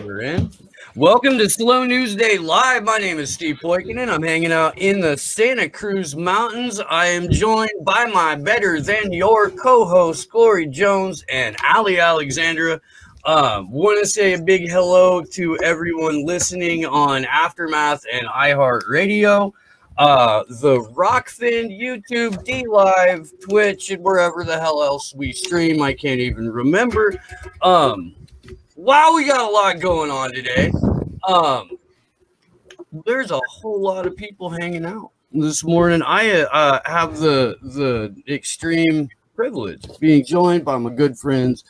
We're in. Welcome to Slow News Day Live. My name is Steve Poikinen. I'm hanging out in the Santa Cruz Mountains. I am joined by my better than your co-host, Glory Jones and Ali Alexandra. Want to say a big hello to everyone listening on Aftermath and iHeartRadio, the Rockfin, YouTube, D Live, Twitch, and wherever the hell else we stream. I can't even remember. Wow, we got a lot going on today. There's a whole lot of people hanging out this morning. I have the extreme privilege of being joined by my good friends,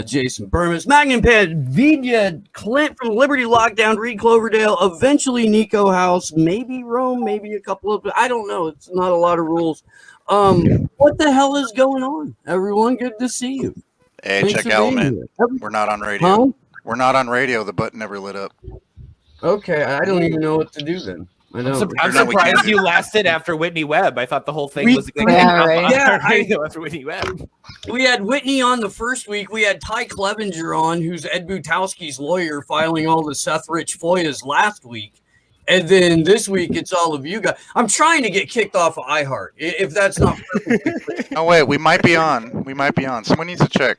Jason Burmis, Magnum Ped, Vidya, Clint from Liberty Lockdown, Reed Cloverdale, eventually Nico House, maybe Rome, maybe a couple of, I don't know. It's not a lot of rules. What the hell is going on, everyone? Good to see you. Hey, Thanks check for out, being man. here. We're not on radio. Huh? We're not on radio. The button never lit up. Okay, I don't even know what to do then. I know. I'm No, we can't surprised do you that. lasted after Whitney Webb. I thought the whole thing We- was going to Yeah, right. Yeah, after Whitney Webb. We had Whitney on the first week. We had Ty Clevenger on, who's Ed Butowski's lawyer, filing all the Seth Rich FOIAs last week. And then this week, it's all of you guys. I'm trying to get kicked off of iHeart. If that's not Oh, wait. We might be on. We might be on. Someone needs to check.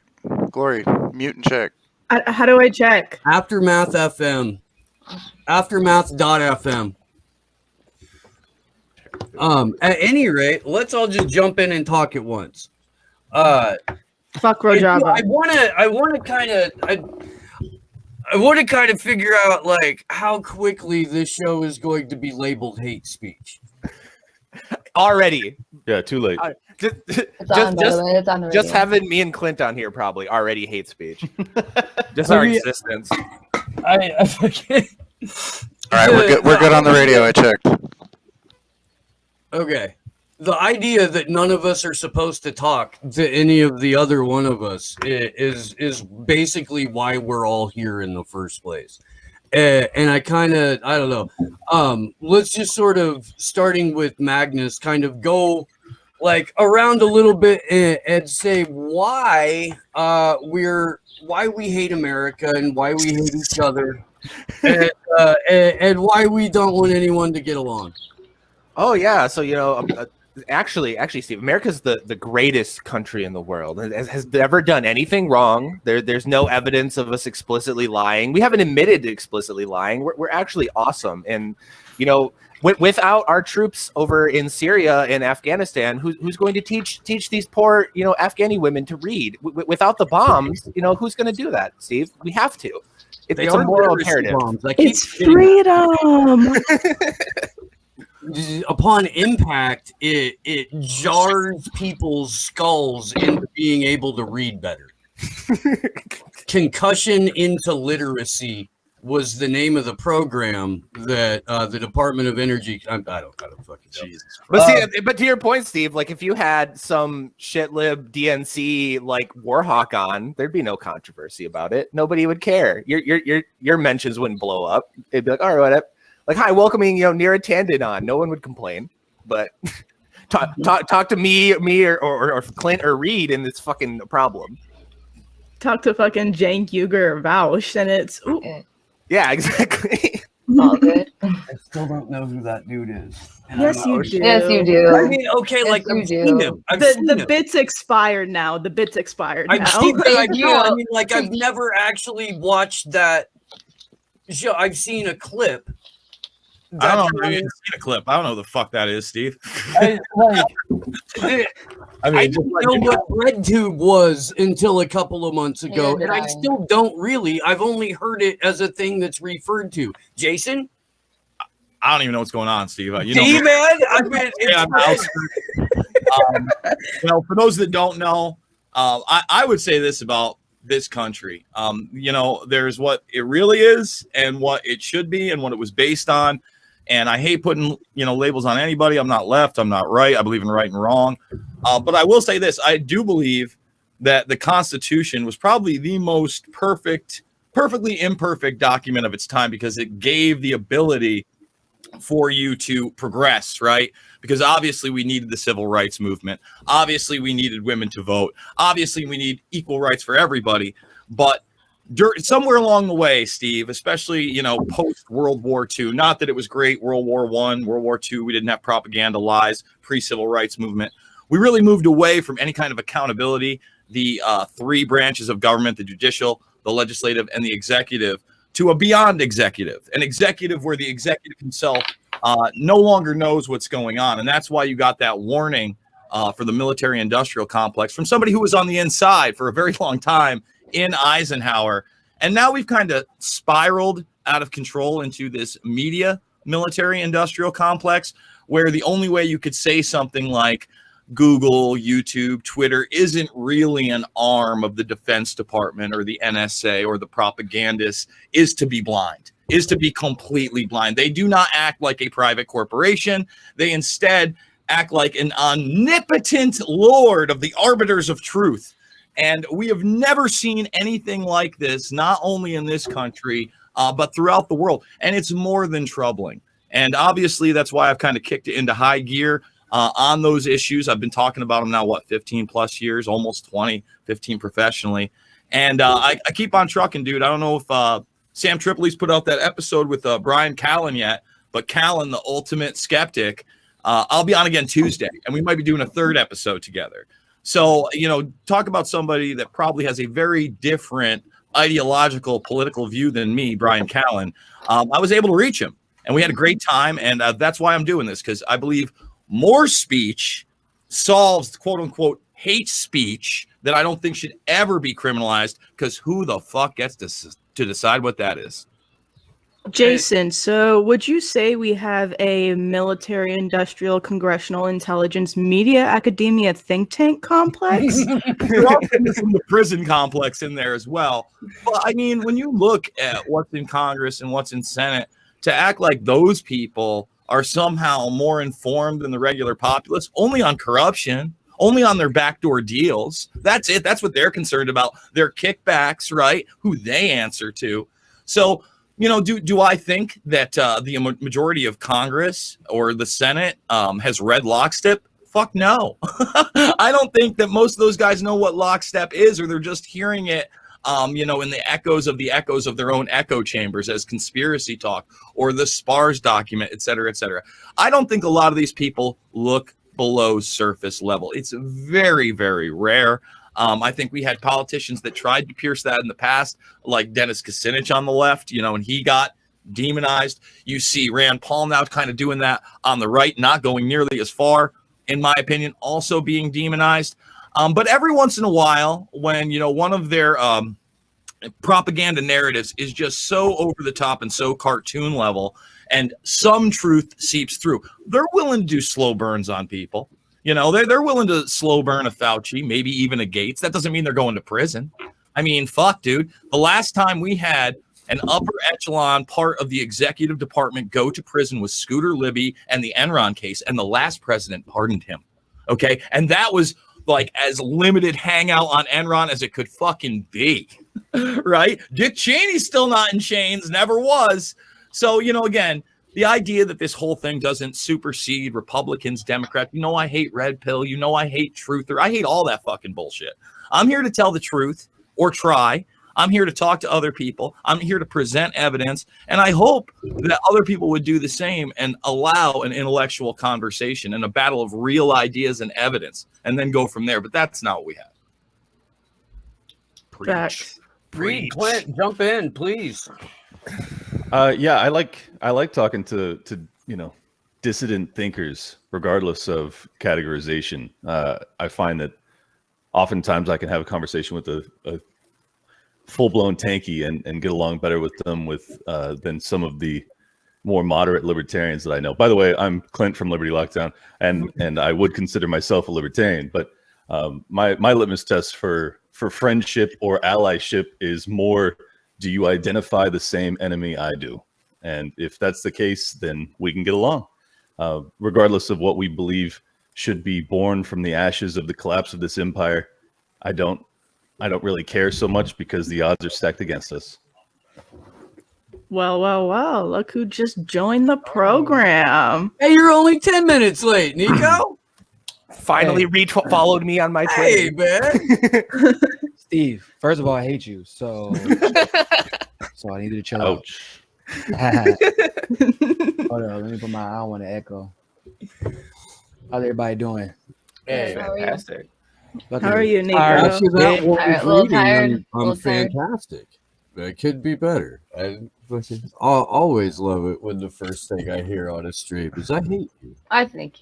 Glory, mute and check. How do I check? Aftermath FM, Aftermath.fm. At any rate, let's all just jump in and talk at once. Fuck Rojava. I want to kind of figure out like how quickly this show is going to be labeled hate speech. Already. Yeah, too late. It's on, by the way. It's on the radio. Just having me and Clint on here probably already hate speech. Just our existence. All right, we're good. We're good on the radio. I checked. Okay. The idea that none of us are supposed to talk to any of the other one of us is basically why we're all here in the first place. And I don't know. Let's just sort of, starting with Magnus, kind of go like around a little bit and say why we hate America and why we hate each other and why we don't want anyone to get along. Oh, yeah. So, actually, Steve, America's the greatest country in the world. It has never done anything wrong. There's no evidence of us explicitly lying. We haven't admitted to explicitly lying. We're actually awesome. And, without our troops over in Syria and Afghanistan, who's going to teach these poor, Afghani women to read? Without the bombs, who's going to do that, Steve? We have to. It's a moral imperative. It's freedom. Upon impact, it jars people's skulls into being able to read better. Concussion into Literacy was the name of the program that the Department of Energy. I don't fucking know. Jesus. But to your point, Steve, like if you had some shitlib DNC like Warhawk on, there'd be no controversy about it. Nobody would care. Your mentions wouldn't blow up. It'd be like, all right, whatever. Like, hi, welcoming Neera Tanden on. No one would complain. But talk to me or Clint or Reed, and it's fucking a problem. Talk to fucking Cenk Uygur or Vaush, and it's ooh. Yeah, exactly. All good. I still don't know who that dude is. Yes, you do. Yes, you do. I mean, okay, like you I've seen do. him. I've seen The him. bit's expired now. The bit's expired I've now. seen the Thank idea. you. I mean, like I've never actually watched that show. I've seen a clip. I don't know. I've even seen a clip. I don't know who the fuck that is, Steve. I I didn't know what RedTube was until a couple of months ago, Neither and I did I. still don't really. I've only heard it as a thing that's referred to. Jason, I don't even know what's going on, Steve. You know, D man, I mean, Yeah, for those that don't know, I would say this about this country. There's what it really is and what it should be and what it was based on. And I hate putting, labels on anybody. I'm not left. I'm not right. I believe in right and wrong. But I will say this. I do believe that the Constitution was probably the most perfectly imperfect document of its time because it gave the ability for you to progress, right? Because obviously we needed the civil rights movement. Obviously we needed women to vote. Obviously we need equal rights for everybody. But somewhere along the way, Steve, especially, post World War II, not that it was great, World War I, World War II, we didn't have propaganda, lies, pre-civil rights movement. We really moved away from any kind of accountability, the three branches of government, the judicial, the legislative, and the executive, to a beyond executive, an executive where the executive himself no longer knows what's going on. And that's why you got that warning for the military industrial complex from somebody who was on the inside for a very long time in Eisenhower. And now we've kind of spiraled out of control into this media military industrial complex where the only way you could say something like Google, YouTube, Twitter isn't really an arm of the Defense Department or the NSA or the propagandists is to be blind, is to be completely blind. They do not act like a private corporation. They instead act like an omnipotent lord of the arbiters of truth. And we have never seen anything like this, not only in this country, but throughout the world. And it's more than troubling. And obviously, that's why I've kind of kicked it into high gear on those issues. I've been talking about them now, 15 plus years, almost 20, 15 professionally. And I keep on trucking, dude. I don't know if Sam Tripoli's put out that episode with Brian Callen yet, but Callen, the ultimate skeptic, I'll be on again Tuesday, and we might be doing a third episode together. So, talk about somebody that probably has a very different ideological, political view than me, Brian Callen. I was able to reach him, and we had a great time, and that's why I'm doing this, because I believe more speech solves, quote unquote, hate speech that I don't think should ever be criminalized, because who the fuck gets to decide what that is? Jason, so would you say we have a military, industrial, congressional, intelligence, media, academia think tank complex? You're also missing the prison complex in there as well. But I mean, when you look at what's in Congress and what's in Senate, to act like those people are somehow more informed than the regular populace, only on corruption, only on their backdoor deals. That's it. That's what they're concerned about. Their kickbacks, right? Who they answer to. So, do I think that the majority of Congress or the Senate has read Lockstep? Fuck no. I don't think that most of those guys know what Lockstep is, or they're just hearing it, in the echoes of their own echo chambers as conspiracy talk, or the SPARS document, et cetera, et cetera. I don't think a lot of these people look below surface level. It's very, very rare. I think we had politicians that tried to pierce that in the past, like Dennis Kucinich on the left, and he got demonized. You see Rand Paul now kind of doing that on the right, not going nearly as far, in my opinion, also being demonized. But every once in a while, when, one of their propaganda narratives is just so over the top and so cartoon level, and some truth seeps through, they're willing to do slow burns on people. They're willing to slow burn a Fauci, maybe even a Gates. That doesn't mean they're going to prison. I mean, fuck, dude. The last time we had an upper echelon part of the executive department go to prison was Scooter Libby and the Enron case, and the last president pardoned him. Okay? And that was like as limited hangout on Enron as it could fucking be. Right? Dick Cheney's still not in chains, never was. So, again, the idea that this whole thing doesn't supersede Republicans, Democrats, I hate red pill, I hate truther, I hate all that fucking bullshit. I'm here to tell the truth, or try. I'm here to talk to other people. I'm here to present evidence, and I hope that other people would do the same and allow an intellectual conversation and a battle of real ideas and evidence, and then go from there. But that's not what we have. Facts. Reed, Clint, jump in, please. Yeah, I like talking to dissident thinkers, regardless of categorization. I find that oftentimes I can have a conversation with a full-blown tanky and get along better with them than some of the more moderate libertarians that I know. By the way, I'm Clint from Liberty Lockdown, and I would consider myself a libertarian, but my litmus test for friendship or allyship is more, do you identify the same enemy I do? And if that's the case, then we can get along, regardless of what we believe should be born from the ashes of the collapse of this empire. I don't really care so much, because the odds are stacked against us. Well, look who just joined the program. Hey, you're only 10 minutes late, Nico. Finally followed me on my Twitter. Hey, man. Steve, first of all, I hate you. So I need you to chill out. Ouch. Hold on, let me put my. I don't want to echo. How's everybody doing? Hey, How are you? fantastic. How are you, Tired. Nico? After that, what Tired, was a little reading, tired, I'm a little tired. fantastic. It could be better. I always love it when the first thing I hear on a stream is "I hate you." I think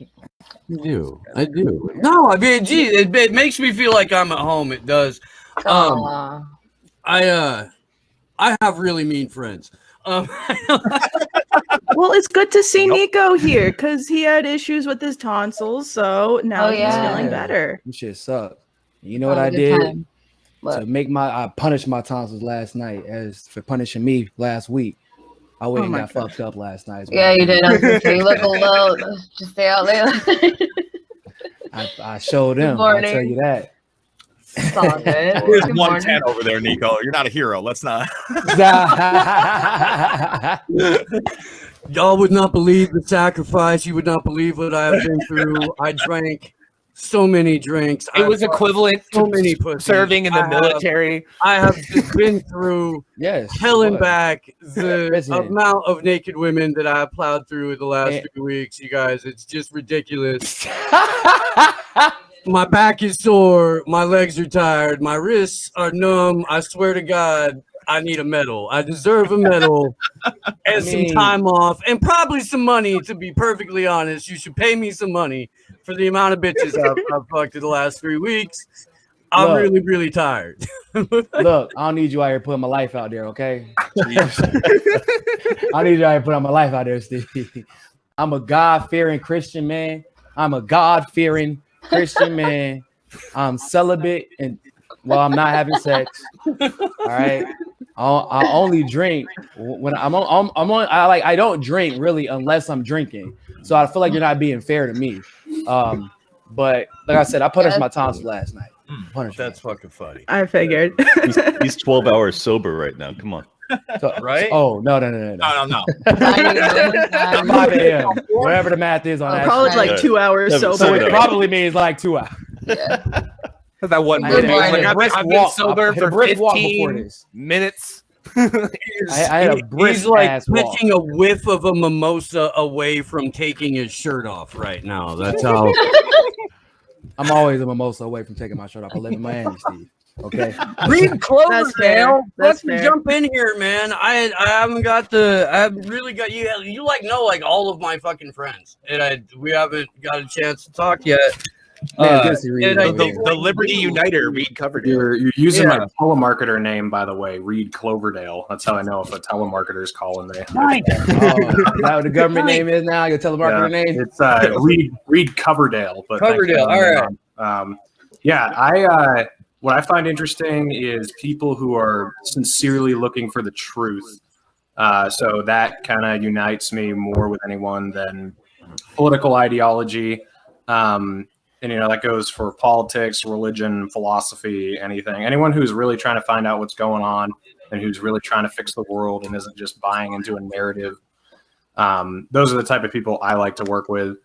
you. I do. No, I mean, gee, it makes me feel like I'm at home. It does. Aw. I have really mean friends. Well, it's good to see Nico here because he had issues with his tonsils, so now Oh, he's yeah. feeling better. This shit sucked. You know what Oh, I good did time. What? to make I punished my tonsils last night as for punishing me last week. I went and my got gosh. fucked up last night. is what Yeah, I you did. did. I was gonna say, you look a little. Just stay out late. I showed them. Good I'll morning. tell you that. It's all good. There's Good 110 morning. over there, Nico. You're not a hero. Let's not. Y'all would not believe the sacrifice. You would not believe what I have been through. I drank so many drinks. It was I've fucked equivalent so to many pussies. serving in the military. I have just been through Yes. hell and what? back the Listen. amount of naked women that I have plowed through the last And- few weeks. You guys, it's just ridiculous. My back is sore. My legs are tired. My wrists are numb. I swear to God, I need a medal. I deserve a medal and some mean- time off and probably some money, to be perfectly honest. You should pay me some money for the amount of bitches I've fucked in the last 3 weeks. I'm Look. really, really tired. Look, I don't need you out here putting my life out there, okay? I need you out here putting my life out there, Steve. I'm a God-fearing Christian man. I'm celibate and well, I'm not having sex. All right. I only drink when I don't drink really unless I'm drinking. So I feel like you're not being fair to me. But like I said, I punished my tonsils last night. Punished That's fucking funny. I figured. He's 12 hours sober right now. Come on. so, Right? Oh no. No. 5 a.m. Whatever the math is on that. Probably shit. like Yeah. 2 hours Yeah, sober. So it $7. probably means like 2 hours. That one I Good minute. morning. Like, I've been walk- sober I hit a for brisk walk before 15 this. minutes. I had a brisk He's like ass walk. pitching a whiff of a mimosa away from taking his shirt off right now. That's how. I'm always a mimosa away from taking my shirt off. I live in Miami, Steve. Okay. Read That's fair. Cloverdale. That's Fucking fair. jump in here, man. I haven't got the. I haven't really got you. You like know like all of my fucking friends, and we haven't got a chance to talk yet. Man, good to see you. and I Over think here. The Liberty Uniter Reed covered it. You're using Yeah. my telemarketer name, by the way, Reed Cloverdale. That's how I know if a telemarketer is calling me. Is that what the government name is now? Your telemarketer name? It's Reed Coverdale. But Coverdale, all right. What I find interesting is people who are sincerely looking for the truth. So that kind of unites me more with anyone than political ideology. And, that goes for politics, religion, philosophy, anything. Anyone who's really trying to find out what's going on and who's really trying to fix the world and isn't just buying into a narrative. Those are the type of people I like to work with.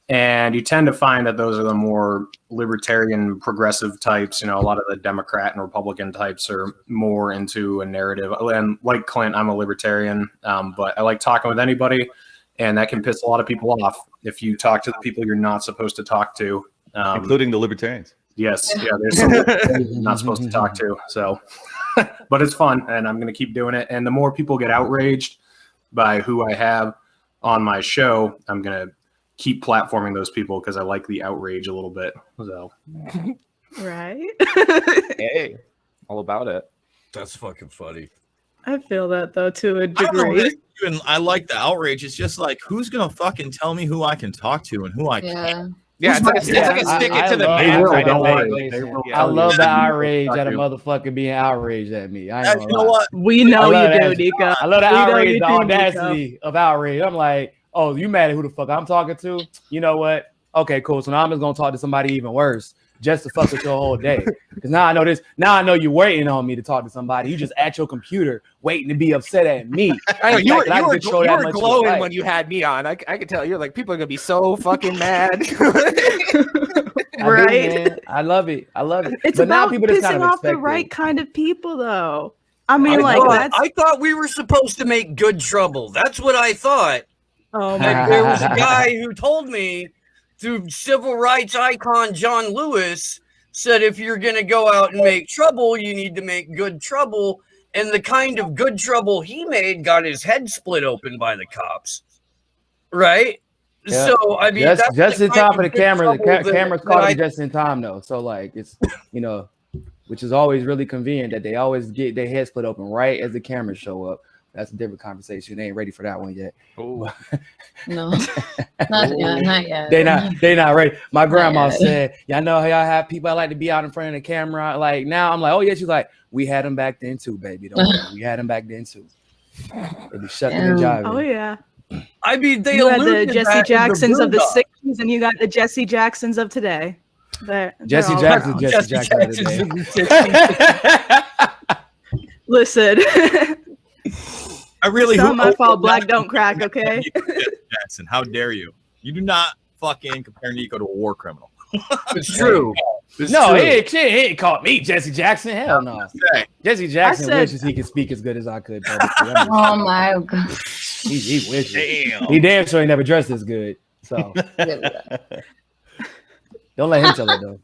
And you tend to find that those are the more libertarian, progressive types. A lot of the Democrat and Republican types are more into a narrative. And like Clint, I'm a libertarian, but I like talking with anybody. And that can piss a lot of people off if you talk to the people you're not supposed to talk to. Including the libertarians. Yes, yeah, there's some you're not supposed to talk to. So, but it's fun, and I'm going to keep doing it. And the more people get outraged by who I have on my show, I'm going to keep platforming those people because I like the outrage a little bit. So, Right? Hey, all about it. That's fucking funny. I feel that though to a I don't know, degree. even I like the outrage. It's just like, who's gonna fucking tell me who I can talk to and who I can't? Yeah. Yeah, it's like a stick it to the love- man. will, kind don't of worry. thing. They will Yeah. I tell love you. the outrage at a You. motherfucker being outraged at me. I ain't And gonna you know lie. what? We know I love you do, that. Nico. I love the We know outrage, you the do, audacity of outrage. I'm like, oh, you mad at who the fuck I'm talking to? You know what? Okay, cool. So now I'm just gonna talk to somebody even worse just to fuck with your whole day. Because now I know this. Now I know you're waiting on me to talk to somebody. You just at your computer waiting to be upset at me. I know, The you fact were, that I you were, could show you that were much glowing respect. when you had me on. I could tell you're like, people are gonna be so fucking mad. Right. man. I love it. I love it. It's But now about people just pissing kind of off the expect right it. kind of people, though. I mean, like that's. I thought we were supposed to make good trouble. That's what I thought. Oh my And there was a guy who told me, through civil rights icon John Lewis, said if you're going to go out and make trouble, you need to make good trouble. And the kind of good trouble he made got his head split open by the cops. Right? Yeah. So, I mean, just that's in the kind time for the good camera. The trouble that- camera's that caught I- it just in time though. So like it's which is always really convenient that they always get their head split open right as the cameras show up. That's a different conversation. They ain't ready for that one yet. No, not yet. They not ready. My grandma yet. said, "Y'all know how y'all have people that like to be out in front of the camera." Like now, I'm like, "Oh yeah." She's like, "We had them back then too, baby. Don't worry. We had them back then too." They be shutting and jiving. Oh yeah. I mean, they You had the alluded Jesse that in Jacksons of the Boondocks. '60s, and you got the Jesse Jacksons of today. They're Jesse all Jackson, around. Jesse Jackson. of the Jackson's day. in the 60s. Listen, I really it's not my hope fault. that Black not don't crack. Okay. Jesse Jackson. How dare you? You do not fucking compare Nico to a war criminal. It's true. It's No, true. he ain't called me Jesse Jackson. Hell no. Okay. Jesse Jackson said- wishes he could speak as good as I could. publicly. I'm Oh my god. he wishes. Damn. He damn sure ain't never dressed as good. So don't let him tell it though.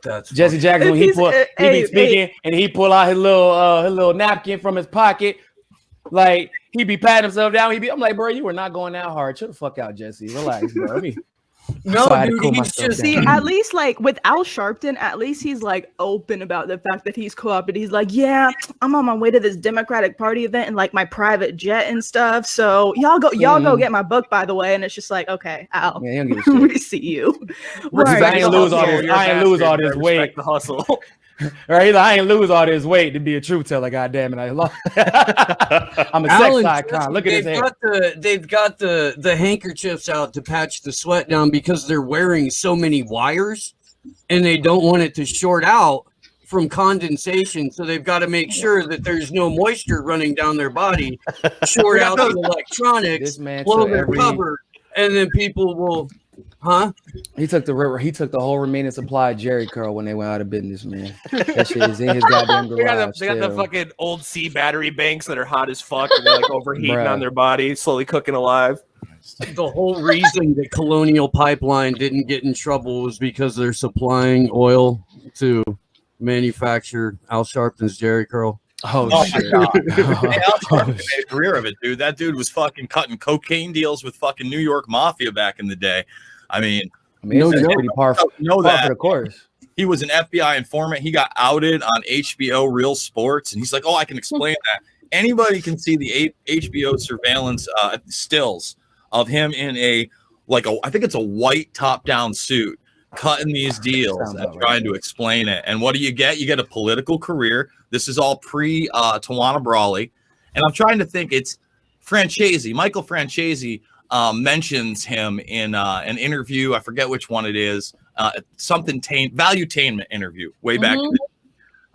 That's Jesse Jackson, when he He's- pull, he hey, be speaking and he pull out his little napkin from his pocket, like he be patting himself down. I'm like, bro, you are not going that hard. Chill the fuck out, Jesse. Relax, bro. Let me. No, So I had to dude, cool he's myself just down. See, at least like with Al Sharpton, at least he's like open about the fact that he's co-opted. He's like, yeah, I'm on my way to this Democratic Party event in like my private jet and stuff. So y'all go get my book, by the way. And it's just like, okay, Al, Yeah, he don't give a shit. we see you. Right. I Right. ain't lose all this. You're a I ain't lose all bastard. this I weight. respect the hustle. Right? He's like, I ain't lose all this weight to be a truth teller. Goddamn it! I'm a sex Alan icon. Jesse, Look at his hair. they've got the handkerchiefs out to patch the sweat down because they're wearing so many wires and they don't want it to short out from condensation. So they've got to make sure that there's no moisture running down their body, short out the electronics, This man blow took their every. cover, and then people will, huh? He took the whole remaining supply of Jerry Curl when they went out of business, man. That shit is in his goddamn They got, garage. they got the still. fucking old C battery banks that are hot as fuck and they're like overheating Bruh. on their body, slowly cooking alive. The whole reason that Colonial Pipeline didn't get in trouble was because they're supplying oil to manufacture Al Sharpton's Jerry Curl. Oh, Oh my shit. god. Hey, Al Oh, Sharpton made a career of it, dude. That dude was fucking cutting cocaine deals with fucking New York Mafia back in the day. I mean, I mean, No it's joke. pretty par for that the course. he was an FBI informant. He got outed on HBO Real Sports, and he's like, "Oh, I can explain that." Anybody can see the HBO surveillance stills of him in I think it's a white top-down suit, cutting these deals Sounds and about right. trying to explain it. And what do? You get a political career. This is all pre Tawana Brawley, and I'm trying to think. It's Francesi, Michael Francesi. Mentions him in an interview. I forget which one it is. Valuetainment interview way back in the day,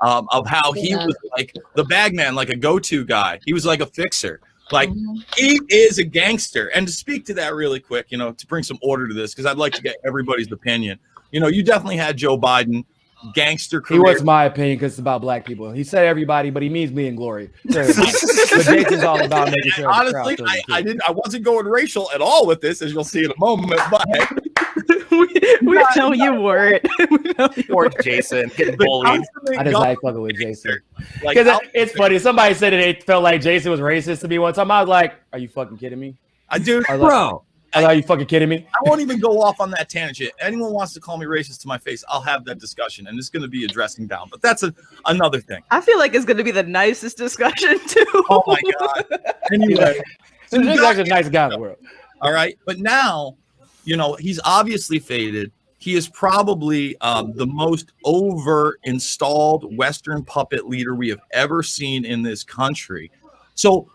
of how he Yeah. was like the bagman, like a go-to guy. He was like a fixer. Like he is a gangster. And to speak to that really quick, to bring some order to this, because I'd like to get everybody's opinion. You definitely had Joe Biden, gangster He career. wants my opinion because it's about black people. He said everybody, but he means me and Glory. So, but Jason's all about making sure. the crowd Honestly, feels it, I too. wasn't going racial at all with this, as you'll see in a moment. But we know you weren't. We know you Or weren't. Jason getting the bullied. consummate I just like fucking with Jason. like, Because it's funny. Somebody said that they felt like Jason was racist to me one time. I was like, "Are you fucking kidding me? dude, I was like, Bro, are you fucking kidding me?" I won't even go off on that tangent. Anyone wants to call me racist to my face, I'll have that discussion, and it's going to be a dressing down. But that's another thing. I feel like it's going to be the nicest discussion too. Oh my god. Anyway, He's actually the nicest guy in the world. all right. But now, he's obviously faded. He is probably the most over installed Western puppet leader we have ever seen in this country. So,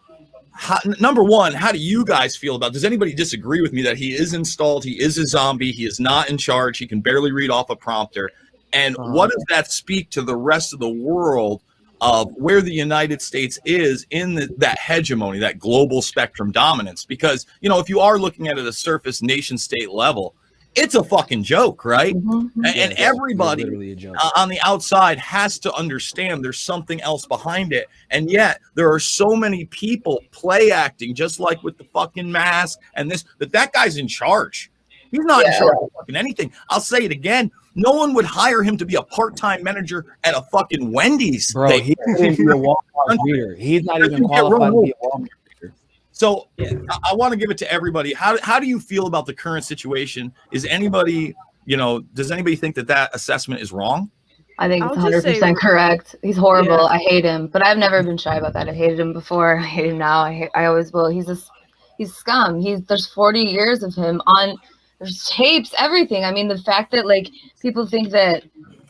number one, how do you guys feel about? Does anybody disagree with me that he is installed? He is a zombie. He is not in charge. He can barely read off a prompter. And what does that speak to the rest of the world of where the United States is in that hegemony, that global spectrum dominance? Because if you are looking at it at a surface nation state level, it's a fucking joke, right? Mhm. And everybody Literally a joke. on the outside has to understand there's something else behind it. And yet there are so many people play acting, just like with the fucking mask and this, that guy's in charge. He's not in charge of fucking anything. I'll say it again. No one would hire him to be a part-time manager at a fucking Wendy's. Bro, he couldn't be a Walmart leader. He's not even qualified to be a Walmart leader. So I want to give it to everybody. How do you feel about the current situation? Is anybody, does anybody think that assessment is wrong? I think it's I'll just say- 100% correct. He's horrible. Yeah. I hate him, but I've never been shy about that. I hated him before. I hate him now. I always will. He's scum. There's 40 years of him on. There's tapes, everything. I mean, the fact that like people think that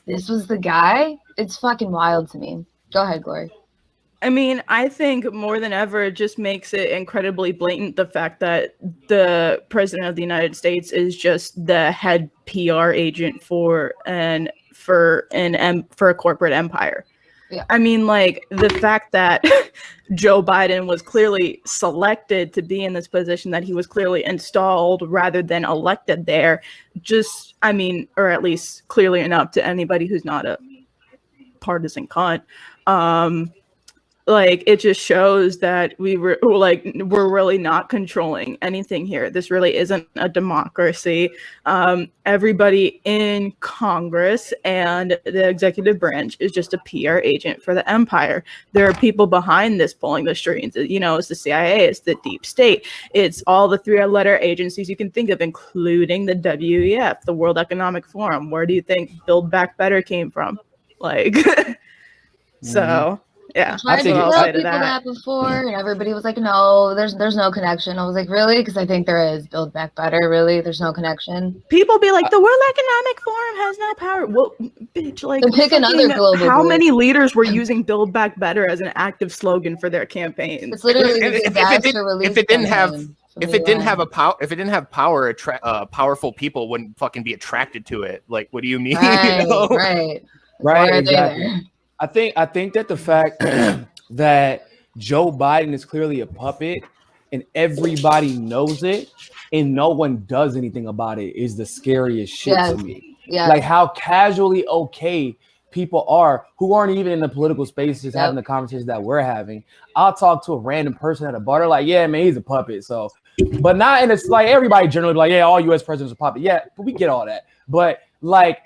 this was the guy, it's fucking wild to me. Go ahead, Glory. I mean, I think more than ever, it just makes it incredibly blatant the fact that the president of the United States is just the head PR agent for a corporate empire. Yeah. I mean, like the fact that Joe Biden was clearly selected to be in this position, that he was clearly installed rather than elected there, or at least clearly enough to anybody who's not a partisan cunt. Like it just shows that we're really not controlling anything here. This really isn't a democracy. Everybody in Congress and the executive branch is just a PR agent for the empire. There are people behind this pulling the strings. It's the CIA, it's the deep state, it's all the three-letter agencies you can think of, including the WEF, the World Economic Forum. Where do you think Build Back Better came from? Like, so. Yeah, I tried to I'll tell say to people that. that before, and everybody was like, "No, there's no connection." I was like, "Really?" Because I think there is. Build Back Better. Really, there's no connection. People be like, the World Economic Forum has no power. Well, bitch, like, Then pick another global how group. many leaders were using Build Back Better as an active slogan for their campaigns? It's literally If the it disaster didn't- relief if it didn't have- campaign from If the it didn't UN. have power, powerful people wouldn't fucking be attracted to it. Like, what do you mean? right, You know? right, Why are they Exactly. there? I think that the fact that Joe Biden is clearly a puppet and everybody knows it and no one does anything about it is the scariest shit Yes. to me. Yeah, Like how casually okay people are who aren't even in the political spaces Yep. having the conversations that we're having. I'll talk to a random person at a bar, they're like, yeah, man, he's a puppet. So, but not, and it's like everybody generally be like, yeah, all US presidents are puppet. Yeah, but we get all that. But like,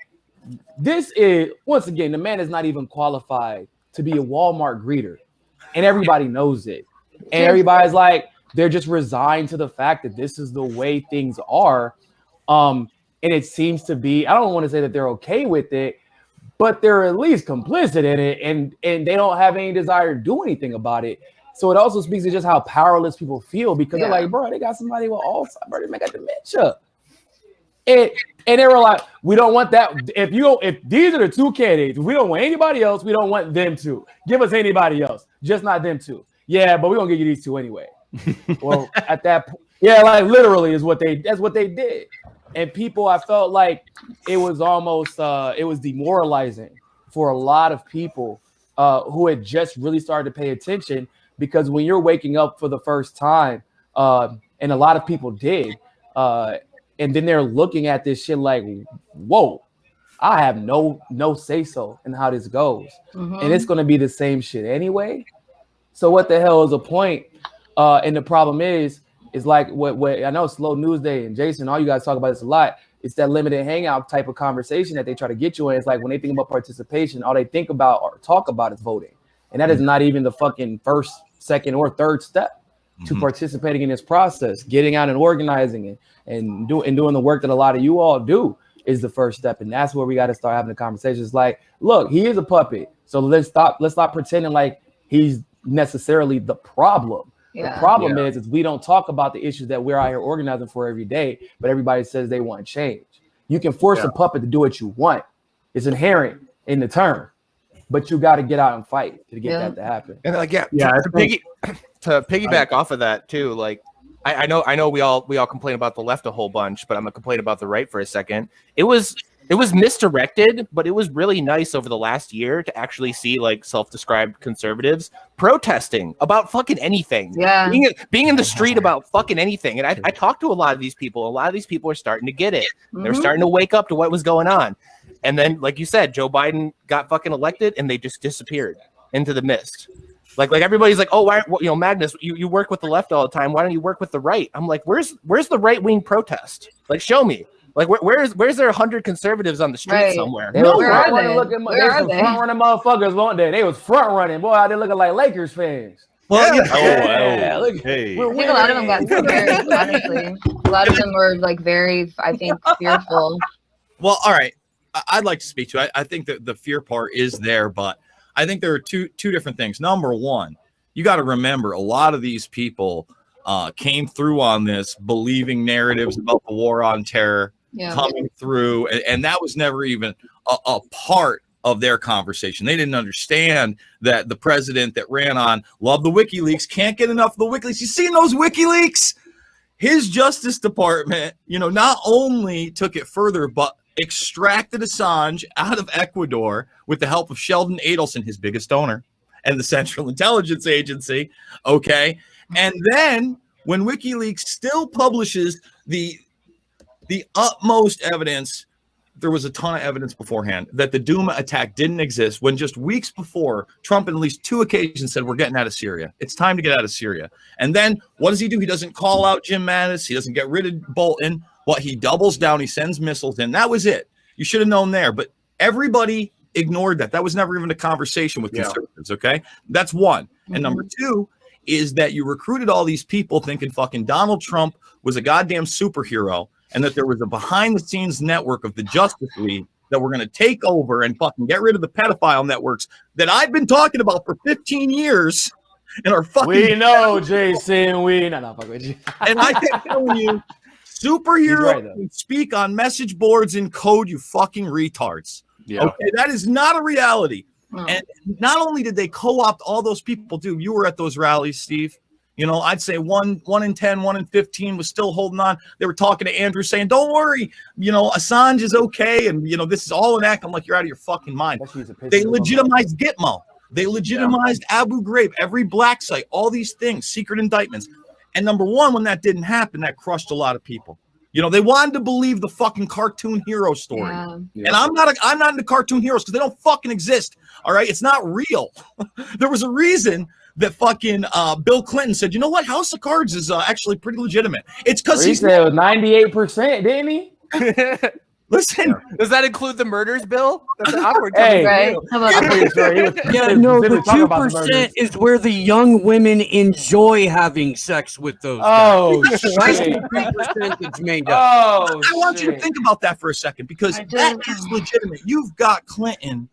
this is, once again, the man is not even qualified to be a Walmart greeter. And everybody knows it. And everybody's like, they're just resigned to the fact that this is the way things are. And it seems to be, I don't want to say that they're okay with it, but they're at least complicit in it, and they don't have any desire to do anything about it. So it also speaks to just how powerless people feel, because they're Yeah. like, bro, they got somebody with Alzheimer's, they got dementia. And they were like, we don't want that. If these are the two candidates, we don't want anybody else, we don't want them to. Give us anybody else, just not them two. Yeah, but we're gonna give you these two anyway. Well, at that point, yeah, like literally that's what they did. And people, I felt like it was almost it was demoralizing for a lot of people who had just really started to pay attention, because when you're waking up for the first time, and a lot of people did, and then they're looking at this shit like, whoa, I have no say so in how this goes. Mhm. And it's going to be the same shit anyway. So what the hell is the point? And the problem is like what I know, Slow News Day and Jason, all you guys talk about this a lot. It's that limited hangout type of conversation that they try to get you in. It's like when they think about participation, all they think about or talk about is voting. And that is not even the fucking first, second, or third step to participating in this process. Getting out and organizing and doing the work that a lot of you all do is the first step. And that's where we got to start having the conversations. Like, look, he is a puppet. So let's stop pretending like he's necessarily the problem. Yeah. The problem is we don't talk about the issues that we're out here organizing for every day, but everybody says they want change. You can force a puppet to do what you want. It's inherent in the term, but you got to get out and fight to get that to happen. And like, Yeah, to piggyback off of that too, like I know we all complain about the left a whole bunch, but I'm gonna complain about the right for a second. It was It was misdirected, but it was really nice over the last year to actually see like self-described conservatives protesting about fucking anything. Yeah. Being in the street about fucking anything. And I talked to a lot of these people. A lot of these people are starting to get it. They're starting to wake up to what was going on. And then, like you said, Joe Biden got fucking elected and they just disappeared into the mist. Like everybody's like, oh, why, you know, Magnus, you work with the left all the time. Why don't you work with the right? I'm like, where's the right-wing protest? Like, show me. Like, where's there 100 conservatives on the street somewhere? They No, was where are front running, they? looking, Where they are was they? front running motherfuckers, weren't they? They was front running. Boy, out there looking like Lakers fans. Well, Yeah, look, Hey. we're I think a lot of them winning. got scared, honestly. A lot of them were like very, I think, fearful. Well, all right. I'd like to speak to it. I think that the fear part is there, but I think there are two different things. Number one, you got to remember a lot of these people came through on this believing narratives about the war on terror coming through, and that was never even a part of their conversation. They didn't understand that the president that ran on love the WikiLeaks can't get enough of the WikiLeaks. You seen those WikiLeaks? His Justice Department, you know, not only took it further, but extracted Assange out of Ecuador with the help of Sheldon Adelson, his biggest donor, and the Central Intelligence Agency. Okay. And then when WikiLeaks still publishes the utmost evidence, there was a ton of evidence beforehand that the Duma attack didn't exist, when just weeks before, Trump on at least 2 occasions said, we're getting out of Syria. It's time to get out of Syria. And then what does he do? He doesn't call out Jim Mattis. He doesn't get rid of Bolton. What he doubles down, he sends missiles in. That was it. You should have known there. But everybody ignored that. That was never even a conversation with conservatives. Okay. That's one. And number two is that you recruited all these people thinking fucking Donald Trump was a goddamn superhero, and that there was a behind the scenes network of the Justice League that were going to take over and fucking get rid of the pedophile networks that I've been talking about for 15 years and are fucking. We know, Jason. We no, fuck with you. And I kept telling you, superheroes who speak on message boards in code, you fucking retards. Yeah. Okay, that is not a reality. And not only did they co-opt all those people, dude, you were at those rallies, Steve. You know, I'd say one in 10, 1 in 15 was still holding on. They were talking to Andrew saying, don't worry, you know, Assange is okay. And, you know, this is all an act. I'm like, you're out of your fucking mind. They legitimized Gitmo. They legitimized Abu Ghraib, every black site, all these things, secret indictments. And number one, when that didn't happen, that crushed a lot of people. You know, they wanted to believe the fucking cartoon hero story. And I'm not into cartoon heroes because they don't fucking exist. All right. It's not real. There was a reason that fucking Bill Clinton said, you know what? House of Cards is actually pretty legitimate. It's because he said it was 98%, didn't he? Listen, does that include the murders, Bill? That's awkward. Hey, right? How about I'm pretty sure he was, Yeah, he was no, specifically the talking about the 2% murders. is where the young women enjoy having sex with those Oh, guys. That's shit. the 3% that's made up. Oh, I want you to shit. think about that for a second, because that is legitimate. You've got Clinton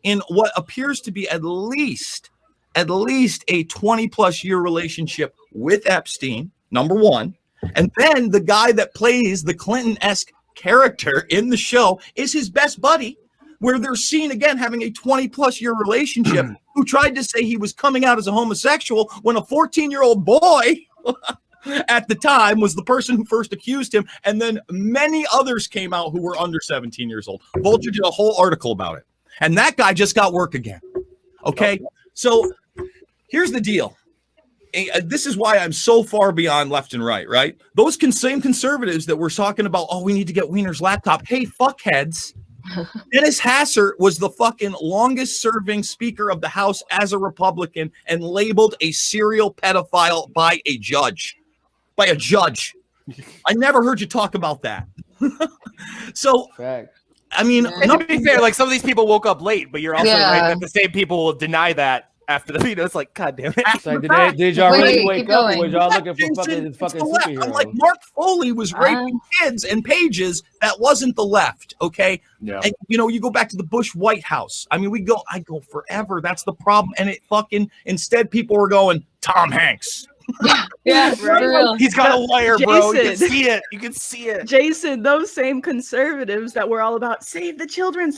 in what appears to be at least a 20+ year relationship with Epstein, number one. And then the guy that plays the Clinton-esque character in the show is his best buddy, where they're seen again having a 20+ year relationship, who tried to say he was coming out as a homosexual when a 14-year-old boy at the time was the person who first accused him. And then many others came out who were under 17 years old. Vulture did a whole article about it. And that guy just got work again. Okay. So here's the deal. This is why I'm so far beyond left and right, right? Those same conservatives that were talking about, oh, we need to get Wiener's laptop. Hey, fuckheads. Dennis Hassert was the fucking longest serving Speaker of the House as a Republican and labeled a serial pedophile by a judge. I never heard you talk about that. So, I mean, and to be fair, like some of these people woke up late, but you're also right that the same people will deny that after the video. It's like, God damn it. It's like, did y'all really wake up, or was y'all looking for fucking superheroes? I'm like, Mark Foley was raping kids and pages. That wasn't the left, okay? Yeah. And you know, you go back to the Bush White House. I mean, I go forever. That's the problem. And it fucking, instead people were going, Tom Hanks. Yeah, for real. He's got a wire, bro. You can Jason. see it. You can see it. Jason, those same conservatives that were all about save the children,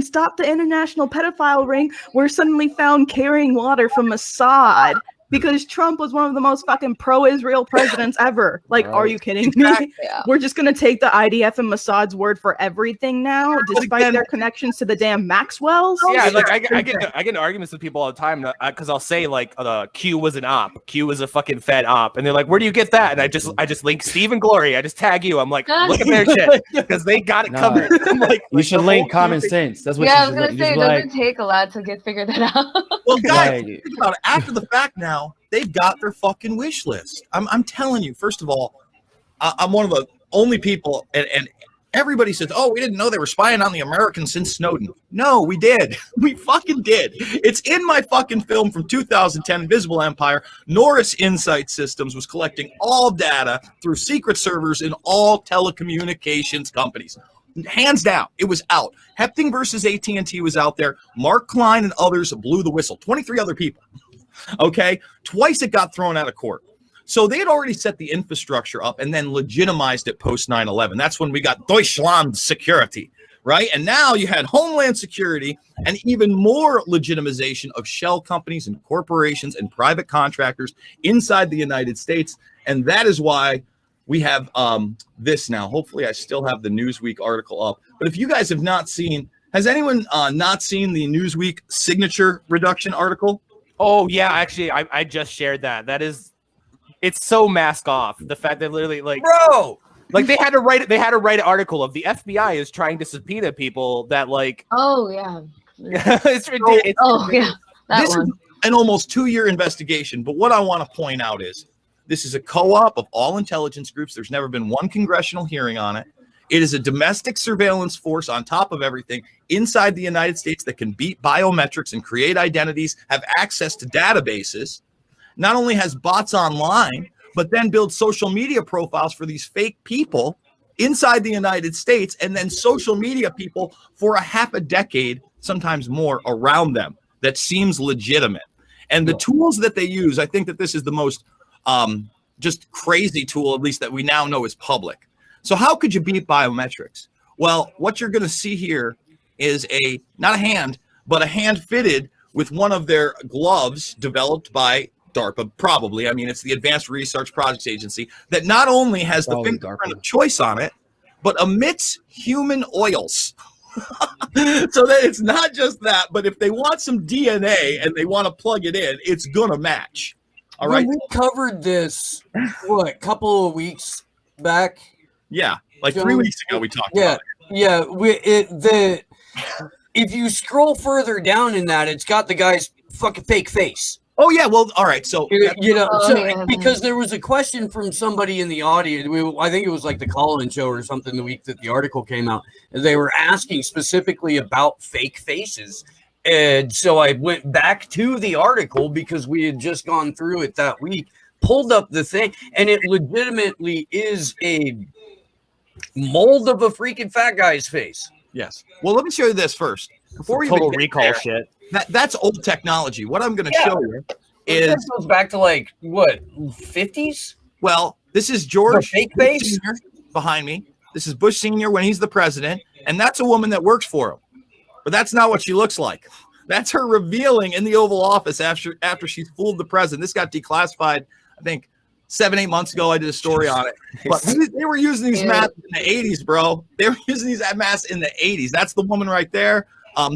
stop the international pedophile ring, were suddenly found carrying water from Assad because Trump was one of the most fucking pro-Israel presidents ever. Like, are you kidding me? Yeah. We're just gonna take the IDF and Mossad's word for everything now, despite their connections to the damn Maxwells. Yeah, like I get in arguments with people all the time because I'll say like Q was an op, Q was a fucking Fed op, and they're like, "Where do you get that?" And I just link Steve and Glory. I just tag you. I'm like, look at their shit because they got it covered. I'm like, you should link common sense. That's what Yeah, I you was should gonna say it doesn't take a lot to figure that out. Well, guys, Like- think about it. After the fact now, they've got their fucking wish list. I'm telling you, first of all, I'm one of the only people, and everybody says, oh, we didn't know they were spying on the Americans since Snowden. No, we did. We fucking did. It's in my fucking film from 2010, Invisible Empire. Norris Insight Systems was collecting all data through secret servers in all telecommunications companies. Hands down, it was out. Hepting versus AT&T was out there. Mark Klein and others blew the whistle. 23 other people. Okay? Twice it got thrown out of court. So they had already set the infrastructure up and then legitimized it post 9/11. That's when we got Deutschland security, right? And now you had Homeland Security and even more legitimization of shell companies and corporations and private contractors inside the United States. And that is why we have this now. Hopefully I still have the Newsweek article up. But if you guys have not seen, has anyone not seen the Newsweek signature reduction article? oh yeah, actually, I just shared that. That is, it's so mask off. The fact that literally like Bro, like they had to write an article of the FBI is trying to subpoena people that like Oh yeah. it's ridiculous. Oh yeah. That This one. is an almost 2-year investigation. But what I want to point out is this is a co-op of all intelligence groups. There's never been one congressional hearing on it. It is a domestic surveillance force on top of everything inside the United States that can beat biometrics and create identities, have access to databases, not only has bots online, but then builds social media profiles for these fake people inside the United States, and then social media people for a half a decade, sometimes more, around them that seems legitimate. And the tools that they use, I think that this is the most just crazy tool, at least that we now know is public. So how could you beat biometrics? Well, what you're going to see here is not a hand, but a hand fitted with one of their gloves developed by DARPA, probably. I mean, it's the Advanced Research Projects Agency that not only has the Probably fingerprint DARPA. of choice on it, but emits human oils. So that it's not just that, but if they want some DNA and they want to plug it in, it's going to match. All right. when we covered this, what, a couple of weeks back? Yeah. Like 3 weeks ago, we talked Yeah, about it. yeah. If you scroll further down in that, it's got the guy's fucking fake face. Oh, yeah. Well, all right. So, You know, Oh, so, yeah. because there was a question from somebody in the audience. I think it was like the call-in show or something the week that the article came out. And they were asking specifically about fake faces. And so I went back to the article because we had just gone through it that week, pulled up the thing, and it legitimately is a mold of a freaking fat guy's face. yes. Well, let me show you this first. Before we Total even get recall there, shit. That's old technology. What I'm going to Yeah. show you This is, goes back to like what 50s? well, this is George The fake Bush face? Sr. behind me. This is Bush Sr. when he's the president, and that's a woman that works for him. But that's not what she looks like. That's her revealing in the Oval Office after she's fooled the president. This got declassified, I think, 7-8 months ago. I did a story on it. But they were using these masks in the 80s, bro. They were using these masks in the 80s. That's the woman right there.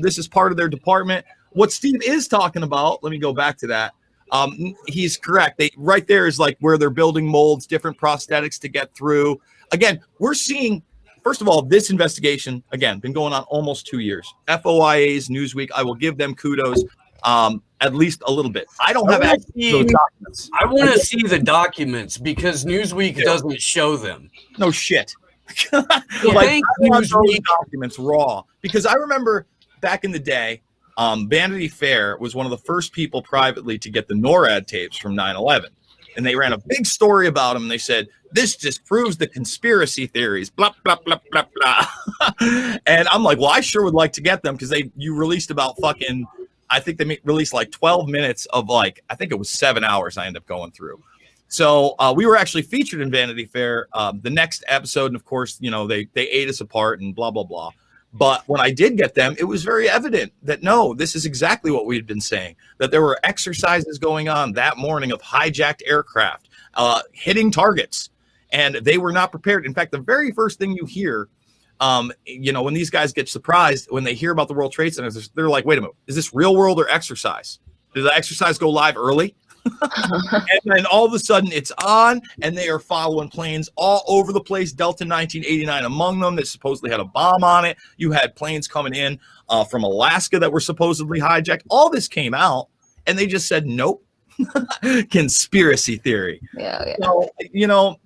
This is part of their department. What Steve is talking about, let me go back to that. He's correct. Right there is like where they're building molds, different prosthetics to get through. Again, we're seeing, first of all, this investigation, again, been going on almost 2 years. FOIA's, Newsweek, I will give them kudos at least a little bit. I don't have access to those documents. I want to see the documents because Newsweek doesn't show them. No shit. Well, Like, thank I want those Newsweek. documents raw because I remember back in the day, Vanity Fair was one of the first people privately to get the NORAD tapes from 9/11. And they ran a big story about them. And they said, this just proves the conspiracy theories, blah, blah, blah, blah, blah. And I'm like, well, I sure would like to get them because you released about fucking, I think they released like 12 minutes of like, I think it was 7 hours I ended up going through. So we were actually featured in Vanity Fair the next episode. And of course, you know, they ate us apart and blah, blah, blah. But when I did get them, it was very evident that no, this is exactly what we had been saying, that there were exercises going on that morning of hijacked aircraft hitting targets, and they were not prepared. In fact, the very first thing you hear, when these guys get surprised when they hear about the World Trade Center, they're like, wait a minute, is this real world or exercise? Did the exercise go live early? And then all of a sudden it's on, and they are following planes all over the place. Delta 1989 among them that supposedly had a bomb on it. You had planes coming in from Alaska that were supposedly hijacked. All this came out, and they just said, nope. Conspiracy theory. Yeah. So, dude,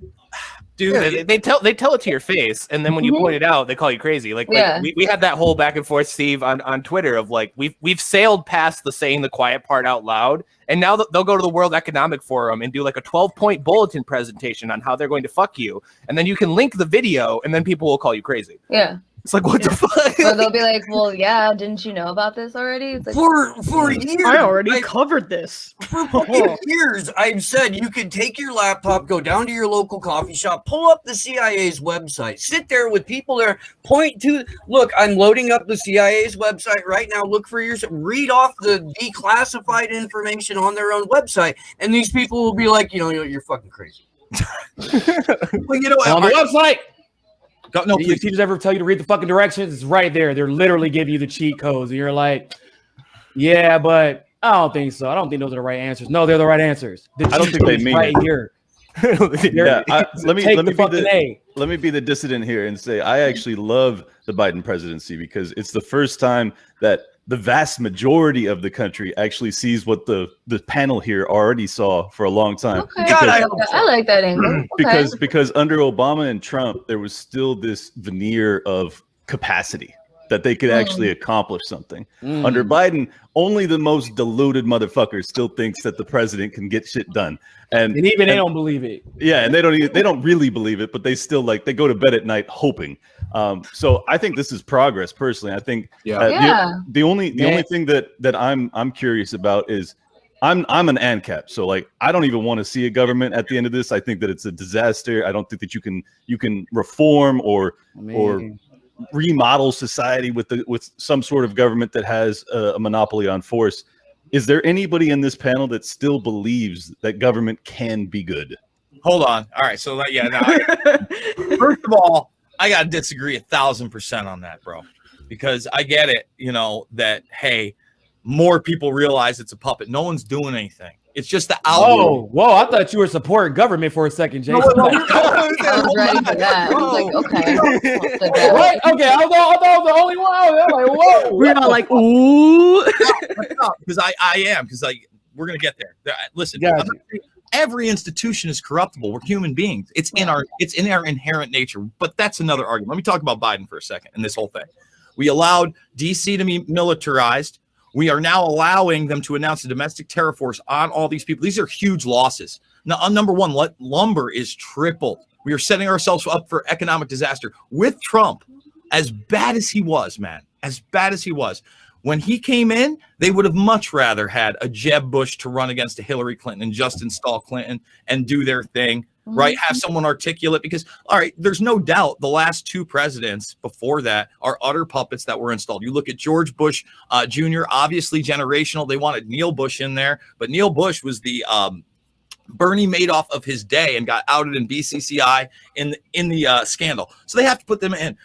Yeah, they tell it to your face, and then when you point it out, they call you crazy. Like we had that whole back and forth, Steve, on Twitter of like we've sailed past the saying the quiet part out loud, and now they'll go to the World Economic Forum and do like a 12-point bulletin presentation on how they're going to fuck you, and then you can link the video, and then people will call you crazy. Yeah. It's like, what the fuck? Or they'll be like, well, yeah, didn't you know about this already? It's like, For years, I already covered this. For fucking years, I've said you could take your laptop, go down to your local coffee shop, pull up the CIA's website, sit there with people there, point to, look, I'm loading up the CIA's website right now, look for yours, read off the declassified information on their own website, and these people will be like, you're fucking crazy. Well, On the website. No, Your teachers ever tell you to read the fucking directions? It's right there. They're literally giving you the cheat codes. And you're like, yeah, but I don't think so. I don't think those are the right answers. No, they're the right answers. The I don't cheat think they code is mean right it. here. Let me Let me be the dissident here and say I actually love the Biden presidency because it's the first time that the vast majority of the country actually sees what the panel here already saw for a long time. Okay, I like that angle. Okay. Because under Obama and Trump, there was still this veneer of capacity that they could actually accomplish something. Under Biden, only the most deluded motherfucker still thinks that the president can get shit done. And even they don't believe it. Yeah, and they don't really believe it, but they still they go to bed at night hoping. So I think this is progress. Personally, I think the only thing that I'm curious about is I'm an ANCAP, so I don't even want to see a government at the end of this. I think that it's a disaster. I don't think that you can reform or remodel society with some sort of government that has a monopoly on force. Is there anybody in this panel that still believes that government can be good? Hold on. All right. So first of all, I got to disagree 1,000% on that, bro, because I get it. That, hey, more people realize it's a puppet. No one's doing anything. It's just the algorithm. Whoa! I thought you were supporting government for a second, Jason. I was ready for that. I was like, okay. What? Okay, I was the only one. I'm like, whoa. We're not like, ooh. Because I am. Because we're gonna get there. Listen, every institution is corruptible. We're human beings. It's in our inherent nature. But that's another argument. Let me talk about Biden for a second and this whole thing. We allowed DC to be militarized. We are now allowing them to announce a domestic terror force on all these people. These are huge losses. Now, on number one, lumber is tripled. We are setting ourselves up for economic disaster. With Trump, as bad as he was, when he came in, they would have much rather had a Jeb Bush to run against a Hillary Clinton and just install Clinton and do their thing, right? Have someone articulate, because, all right, there's no doubt the last two presidents before that are utter puppets that were installed. You look at George Bush Jr., obviously generational. They wanted Neil Bush in there, but Neil Bush was the Bernie Madoff of his day and got outed in BCCI in the scandal. So they have to put them in.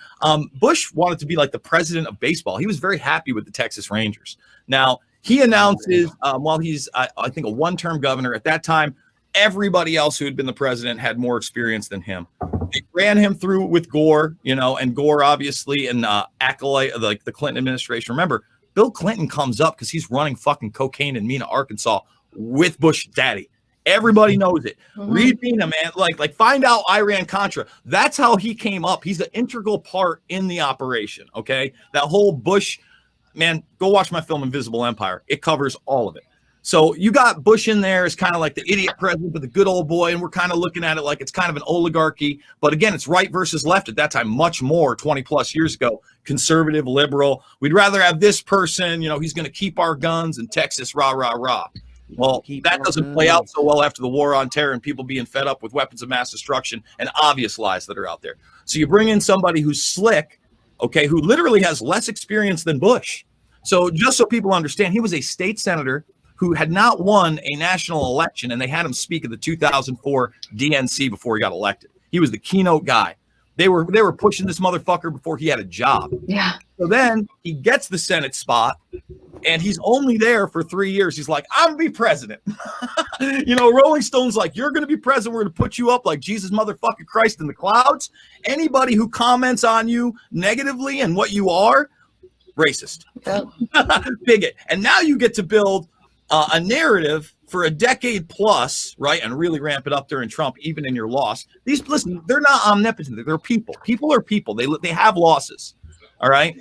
Bush wanted to be like the president of baseball. He was very happy with the Texas Rangers. Now, he announces, while he's, I think, a one-term governor at that time, everybody else who had been the president had more experience than him. They ran him through with Gore, and Gore obviously an acolyte, like the Clinton administration. Remember, Bill Clinton comes up because he's running fucking cocaine in Mena, Arkansas with Bush daddy. Everybody knows it. Read Mena, man. Like find out Iran-Contra. That's how he came up. He's an integral part in the operation, okay? That whole Bush, man, go watch my film Invisible Empire. It covers all of it. So you got Bush in there as kind of like the idiot president, but the good old boy, and we're kind of looking at it like it's kind of an oligarchy. But again, it's right versus left at that time, much more 20 plus years ago, conservative, liberal. We'd rather have this person, he's going to keep our guns in Texas, rah, rah, rah. Well, that doesn't play out so well after the war on terror and people being fed up with weapons of mass destruction and obvious lies that are out there. So you bring in somebody who's slick okay, who literally has less experience than Bush. So just so people understand, he was a state senator who had not won a national election, and they had him speak at the 2004 DNC before he got elected. He was the keynote guy. They were pushing this motherfucker before he had a job. Yeah. So then he gets the Senate spot, and he's only there for 3 years. He's like, I'm gonna be president. You know, Rolling Stone's like, you're gonna be president. We're gonna put you up like Jesus motherfucking Christ in the clouds. Anybody who comments on you negatively and what you are, racist, bigot. And now you get to build a narrative for a decade plus, right? And really ramp it up during Trump, even in your loss. Listen, they're not omnipotent. They're people. People are people. They have losses. All right.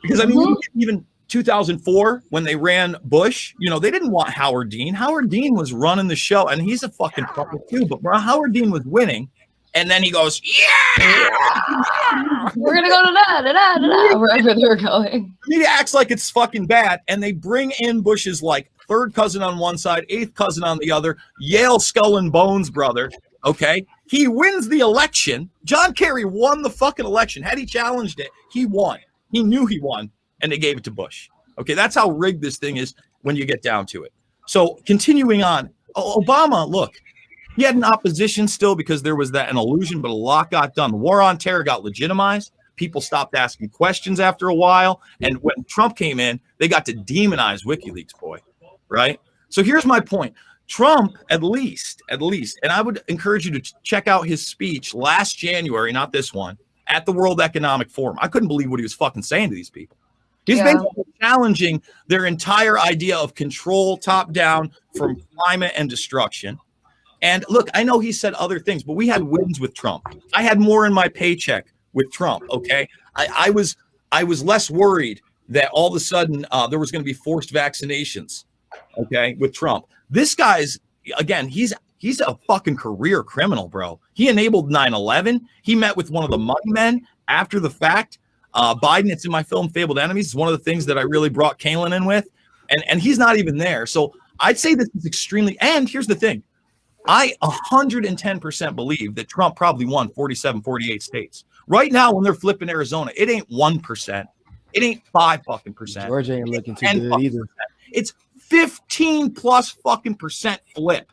Because I mean, even 2004, when they ran Bush, you know, they didn't want Howard Dean. Howard Dean was running the show, and he's a fucking puppet too. But Howard Dean was winning. And then he goes, yeah, we're going to go to da-da-da-da-da, wherever they're going. He acts like it's fucking bad. And they bring in Bush's like third cousin on one side, eighth cousin on the other, Yale Skull and Bones brother. Okay. He wins the election. John Kerry won the fucking election. Had he challenged it, he won. He knew he won, and they gave it to Bush. Okay. That's how rigged this thing is when you get down to it. So continuing on, Obama, look. He had an opposition still because there was an illusion, but a lot got done. The war on terror got legitimized. People stopped asking questions after a while. And when Trump came in, they got to demonize WikiLeaks, boy. Right? So here's my point. Trump, at least, and I would encourage you to check out his speech last January, not this one, at the World Economic Forum. I couldn't believe what he was fucking saying to these people. He's basically challenging their entire idea of control top down from climate and destruction. And look, I know he said other things, but we had wins with Trump. I had more in my paycheck with Trump. Okay. I was less worried that all of a sudden there was going to be forced vaccinations. Okay. With Trump, this guy's again, he's a fucking career criminal, bro. He enabled 9/11. He met with one of the money men after the fact. Biden, it's in my film Fabled Enemies. It's one of the things that I really brought Kalen in with. And he's not even there. So I'd say this is extremely, and here's the thing. I 110% believe that Trump probably won 47, 48 states. Right now, when they're flipping Arizona, it ain't 1%. It ain't 5% Georgia ain't looking too good either. It's 15+% flip.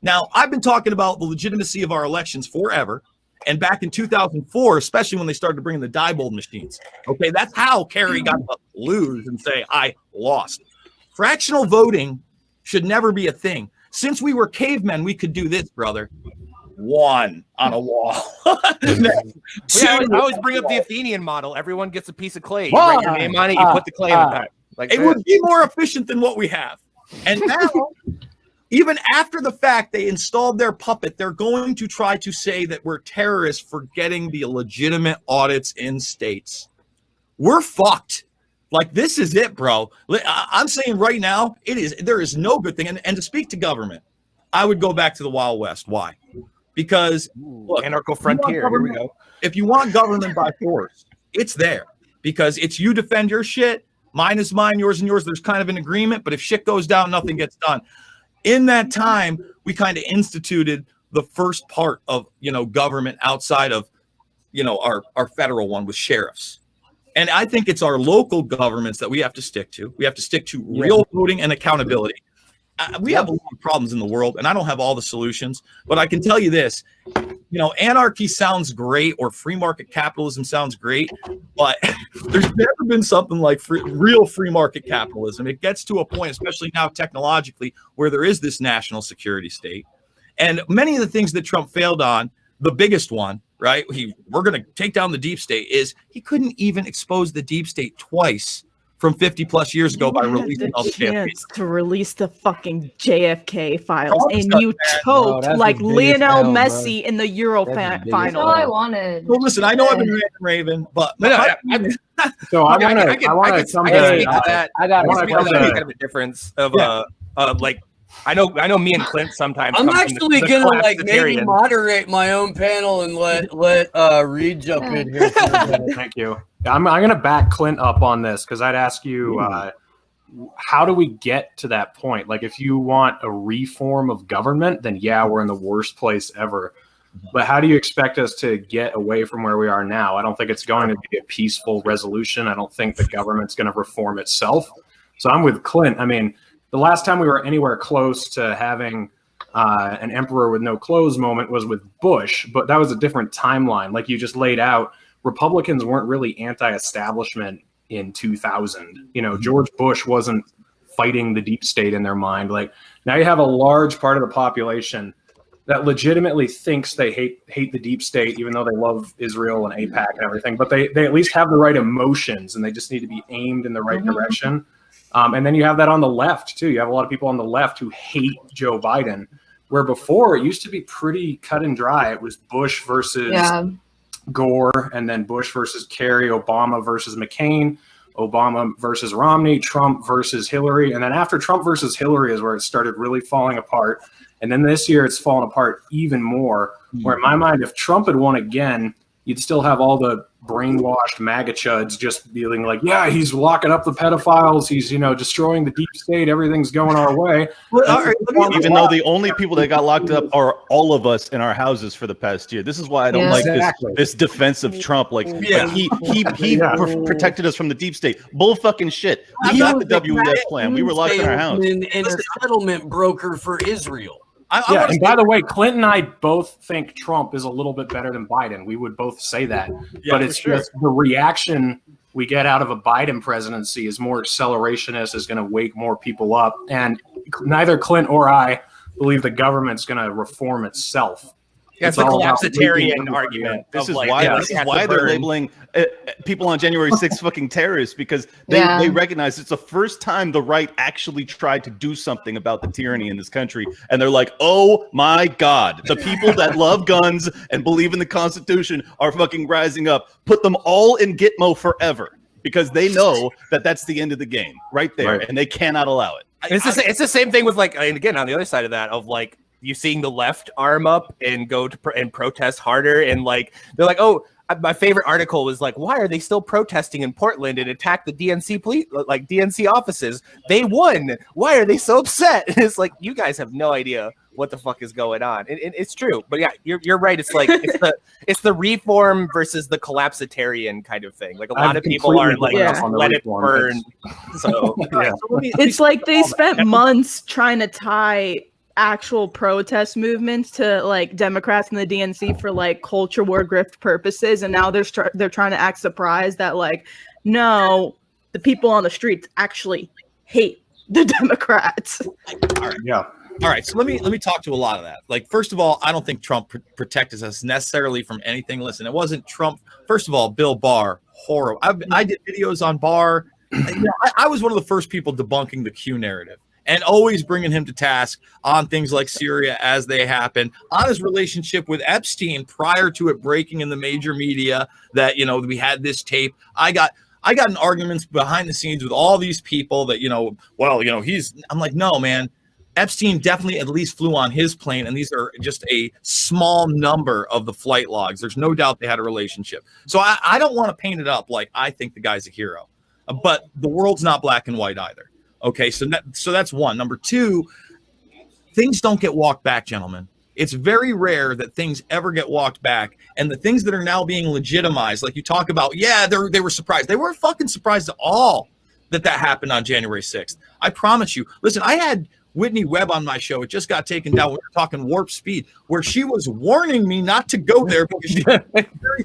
Now, I've been talking about the legitimacy of our elections forever. And back in 2004, especially when they started to bring in the Diebold machines. Okay, that's how Kerry got to lose and say, I lost. Fractional voting should never be a thing. Since we were cavemen, we could do this, brother. One on a wall. I always bring up the Athenian model. Everyone gets a piece of clay. You write your name on it. You put the clay in the back. Like it would be more efficient than what we have. And now, even after the fact they installed their puppet, they're going to try to say that we're terrorists for getting the legitimate audits in states. We're fucked. Like, this is it, bro. I'm saying right now, there is no good thing. And to speak to government, I would go back to the Wild West. Why? Because look, anarcho frontier. Here we go. If you want government by force, it's there because it's you defend your shit. Mine is mine, yours and yours. There's kind of an agreement, but if shit goes down, nothing gets done. In that time, we kind of instituted the first part of, government outside of, our federal one with sheriffs. And I think it's our local governments that we have to stick to. We have to stick to real voting and accountability. We have a lot of problems in the world, and I don't have all the solutions, but I can tell you this, anarchy sounds great or free market capitalism sounds great, but there's never been something like real free market capitalism. It gets to a point, especially now technologically, where there is this national security state. And many of the things that Trump failed on, the biggest one, right? We're going to take down the deep state is he couldn't even expose the deep state twice from 50 plus years ago by releasing all the chance to release the fucking JFK files, and you choked like Lionel Messi in the Euro final. That's all I wanted. Well, listen, I know I've been Raven, but so I want to come to that. I got kind of a difference of like. I know. Me and Clint sometimes. I'm actually gonna maybe moderate my own panel and let Reed jump in here. Thank you. I'm gonna back Clint up on this because I'd ask you, how do we get to that point? Like, if you want a reform of government, then yeah, we're in the worst place ever. But how do you expect us to get away from where we are now? I don't think it's going to be a peaceful resolution. I don't think the government's going to reform itself. So I'm with Clint. I mean, the last time we were anywhere close to having an emperor with no clothes moment was with Bush, but that was a different timeline. Like you just laid out, Republicans weren't really anti-establishment in 2000. You know, George Bush wasn't fighting the deep state in their mind. Like now you have a large part of the population that legitimately thinks they hate the deep state, even though they love Israel and AIPAC and everything, but they at least have the right emotions and they just need to be aimed in the right direction. And then you have that on the left too. You have a lot of people on the left who hate Joe Biden, where before it used to be pretty cut and dry. It was Bush versus Gore, and then Bush versus Kerry, Obama versus McCain, Obama versus Romney, Trump versus Hillary. And then after Trump versus Hillary is where it started really falling apart. And then this year it's fallen apart even more, where in my mind, if Trump had won again, you'd still have all the brainwashed MAGA chuds just feeling like, yeah, he's locking up the pedophiles. He's, you know, destroying the deep state. Everything's going our way. Even though the only people that got locked up are all of us in our houses for the past year. This is why I don't like this defense of Trump. Like he protected us from the deep state. Bull fucking shit. We got the WEF plan. We were locked in our house. And a settlement broker for Israel. And by the way, Clint and I both think Trump is a little bit better than Biden. We would both say that. But it's just the reaction we get out of a Biden presidency is more accelerationist, is going to wake more people up. And neither Clint or I believe the government's going to reform itself. That's the collapsitarian argument. This is why they're labeling people on January 6th fucking terrorists, because they recognize it's the first time the right actually tried to do something about the tyranny in this country. And they're like, oh my God, the people that love guns and believe in the Constitution are fucking rising up. Put them all in Gitmo forever, because they know that that's the end of the game right there. And they cannot allow it. It's the same thing with, like, and again, on the other side of that, of like, you seeing the left arm up and go to and protest harder, and like they're like, oh, my favorite article was like, why are they still protesting in Portland and attack the DNC police, like DNC offices? They won. Why are they so upset? And it's like, you guys have no idea what the fuck is going on. And it's true, but yeah, you're right. It's like it's the reform versus the collapsitarian kind of thing. Like a lot of people are like, let it burn. So it's like they spent months trying to tie actual protest movements to like Democrats and the DNC for like culture war grift purposes, and now they're trying to act surprised that like, no, the people on the streets actually hate the Democrats. All right, so let me talk to a lot of that. Like, first of all, I don't think Trump protected us necessarily from anything. Listen, it wasn't Trump. First of all, Bill Barr, horrible. I did videos on Barr. I was one of the first people debunking the Q narrative, and always bringing him to task on things like Syria as they happen, on his relationship with Epstein prior to it breaking in the major media that, you know, we had this tape. I got in arguments behind the scenes with all these people that, you know, well, you know, I'm like, no, man, Epstein definitely at least flew on his plane, and these are just a small number of the flight logs. There's no doubt they had a relationship. So I don't want to paint it up like I think the guy's a hero, but the world's not black and white either. Okay, so that's one. Number two, things don't get walked back, gentlemen. It's very rare that things ever get walked back. And the things that are now being legitimized, like you talk about, yeah, they were surprised. They weren't fucking surprised at all that happened on January 6th. I promise you. Listen, I had Whitney Webb on my show. It just got taken down. We were talking Warp Speed, where she was warning me not to go there because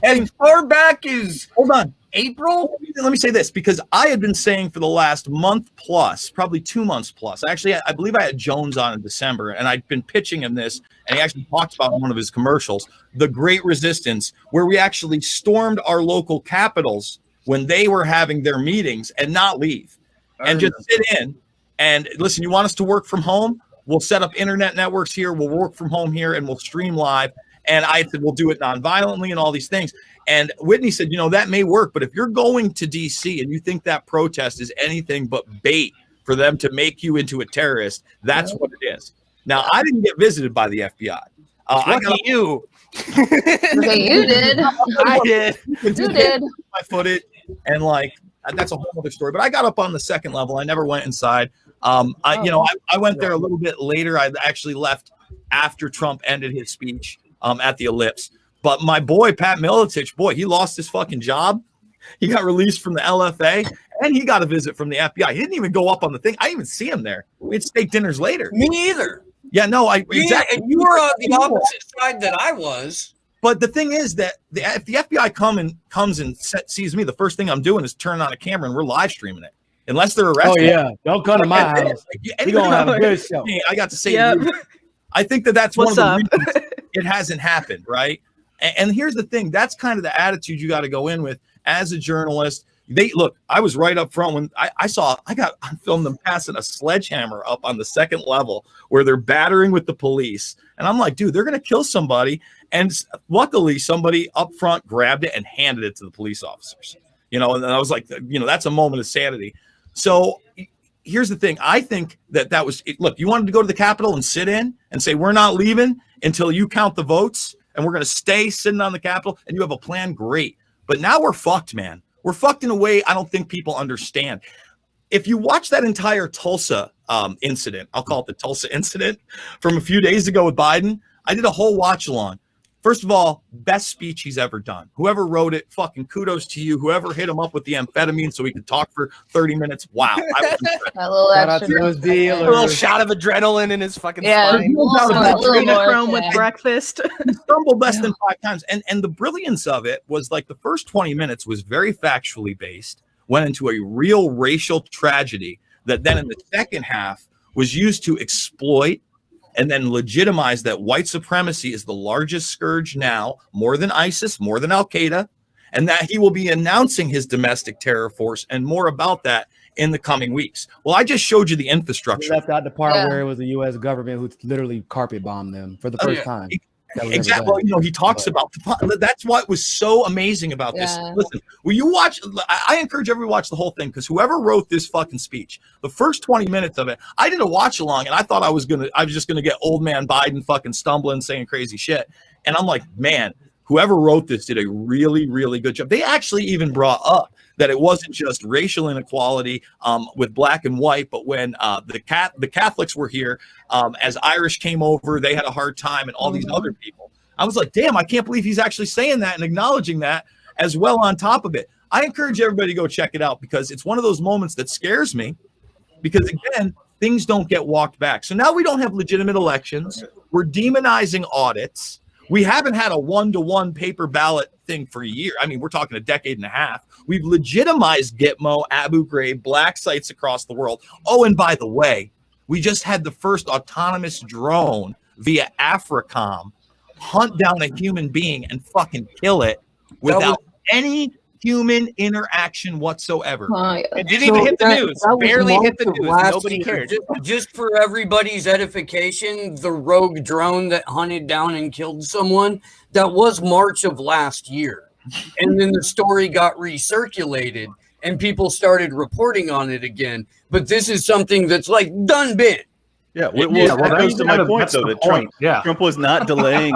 as far back as hold on. April? Let me say this, because I had been saying for the last month plus, probably 2 months plus. Actually, I believe I had Jones on in December, and I'd been pitching him this, and he actually talked about in one of his commercials, the Great Resistance, where we actually stormed our local capitals when they were having their meetings and not leave and just sit in. And listen, you want us to work from home? We'll set up internet networks here. We'll work from home here, and we'll stream live. And I said, we'll do it non-violently and all these things. And Whitney said, you know, that may work, but if you're going to D.C. and you think that protest is anything but bait for them to make you into a terrorist, that's what it is. Now, I didn't get visited by the FBI. You. Okay, you did. I did. You did. My footage, and like that's a whole other story. But I got up on the second level. I never went inside. I went there a little bit later. I actually left after Trump ended his speech. at the Ellipse. But my boy, Pat Miletich, boy, he lost his fucking job. He got released from the LFA, and he got a visit from the FBI. He didn't even go up on the thing. I didn't even see him there. We had steak dinners later. Me either. Yeah, no, exactly. And you were on the opposite side that I was. But the thing is that if the FBI comes and sees me, the first thing I'm doing is turn on a camera and we're live streaming it. Unless they're arrested. Oh yeah, don't come to my house. You're gonna have a good show. I got to say, I think that's What's one of the reasons it hasn't happened, right? And here's the thing: that's kind of the attitude you got to go in with as a journalist. I was right up front when I filmed them passing a sledgehammer up on the second level where they're battering with the police, and I'm like, dude, they're gonna kill somebody. And luckily, somebody up front grabbed it and handed it to the police officers. And I was like, that's a moment of sanity. So here's the thing. I think that was it. Look, you wanted to go to the Capitol and sit in and say, we're not leaving until you count the votes and we're going to stay sitting on the Capitol and you have a plan. Great. But now we're fucked, man. We're fucked in a way I don't think people understand. If you watch that entire Tulsa incident, I'll call it the Tulsa incident from a few days ago with Biden, I did a whole watch along. First of all, best speech he's ever done. Whoever wrote it, fucking kudos to you. Whoever hit him up with the amphetamine so he could talk for 30 minutes. Wow. A little little shot of adrenaline in his fucking spine. Adrenochrome with breakfast. He stumbled less than 5 times. And the brilliance of it was like the first 20 minutes was very factually based, went into a real racial tragedy that then in the second half was used to exploit and then legitimize that white supremacy is the largest scourge now, more than ISIS, more than Al-Qaeda, and that he will be announcing his domestic terror force and more about that in the coming weeks. Well, I just showed you the infrastructure. We left out the part where it was the U.S. government who literally carpet bombed them for the first time. Exactly. He talks about that's what was so amazing about this. Listen, will you watch? I encourage everyone to watch the whole thing because whoever wrote this fucking speech, the first 20 minutes of it, I did a watch along and I thought I was just gonna get old man Biden fucking stumbling, saying crazy shit. And I'm like, man, whoever wrote this did a really, really good job. They actually even brought up that it wasn't just racial inequality with black and white, but when the Catholics were here, as Irish came over, they had a hard time, and all these other people. I was like, damn, I can't believe he's actually saying that and acknowledging that as well on top of it. I encourage everybody to go check it out because it's one of those moments that scares me because, again, things don't get walked back. So now we don't have legitimate elections. We're demonizing audits. We haven't had a one-to-one paper ballot thing for a year. I mean, we're talking a decade and a half. We've legitimized Gitmo, Abu Ghraib, black sites across the world. Oh, and by the way, we just had the first autonomous drone via AFRICOM hunt down a human being and fucking kill it without any human interaction whatsoever. It didn't even hit the news. Barely hit the news. Nobody cared. Just for everybody's edification, the rogue drone that hunted down and killed someone, that was March of last year. And then the story got recirculated and people started reporting on it again. But this is something that's like done been. Yeah, that goes to my point, though, that Trump was not delaying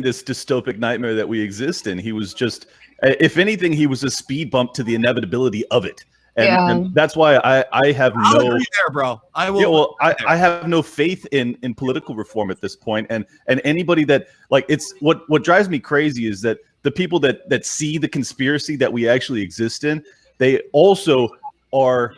this dystopic nightmare that we exist in. He was just, if anything, he was a speed bump to the inevitability of it. And that's why I have I'll agree there, bro. I will. Yeah, well, I have no faith in political reform at this point. And anybody that, like, it's what drives me crazy is that the people that see the conspiracy that we actually exist in, they also are,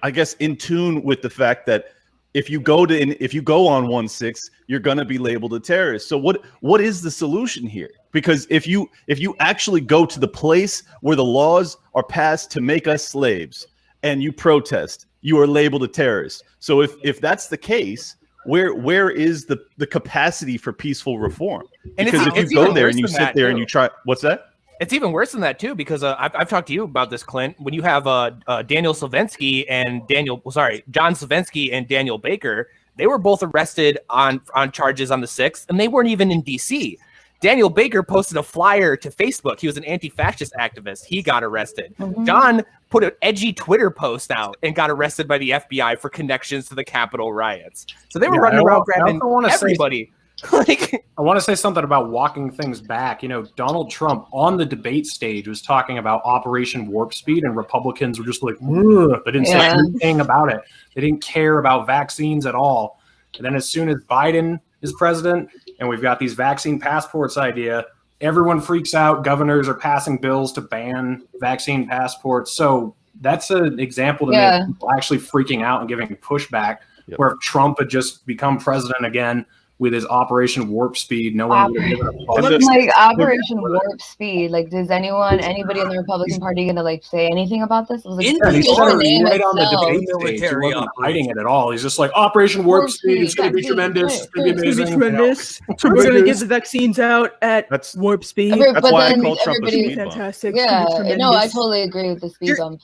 I guess, in tune with the fact that if you go on 1/6, you're going to be labeled a terrorist. So what is the solution here? Because if you actually go to the place where the laws are passed to make us slaves and you protest, you are labeled a terrorist. So if that's the case, where is the capacity for peaceful reform? Because if you go there and you sit there and you try, what's that? It's even worse than that too, because I've talked to you about this, Clint. When you have John Slavinsky and Daniel Baker, they were both arrested on charges on the 6th, and they weren't even in D.C. Daniel Baker posted a flyer to Facebook. He was an anti-fascist activist. He got arrested. John put an edgy Twitter post out and got arrested by the FBI for connections to the Capitol riots. So they were running around grabbing everybody. I want to say something about walking things back. Donald Trump on the debate stage was talking about Operation Warp Speed, and Republicans were just like, they didn't say anything about it. They didn't care about vaccines at all. And then as soon as Biden is president, and we've got these vaccine passports idea. Everyone freaks out. Governors are passing bills to ban vaccine passports. So that's an example to me of people actually freaking out and giving pushback. Yep. Where if Trump had just become president again with his Operation Warp Speed, no one would have given a fuck. Like Operation Warp Speed. Like, does anybody in the Republican Party gonna like say anything about this? It was like, Yeah, he said it name right on the itself. debate stage. He Military wasn't hiding it at all. He's just like, Operation Warp Speed is going to be tremendous. It's going to be It's amazing. gonna be tremendous. We're gonna get the vaccines out at That's warp speed. But why I then call Trump a everybody- speed bump. Fantastic. It's gonna be Yeah, no, I tremendous. totally agree with the speed bump.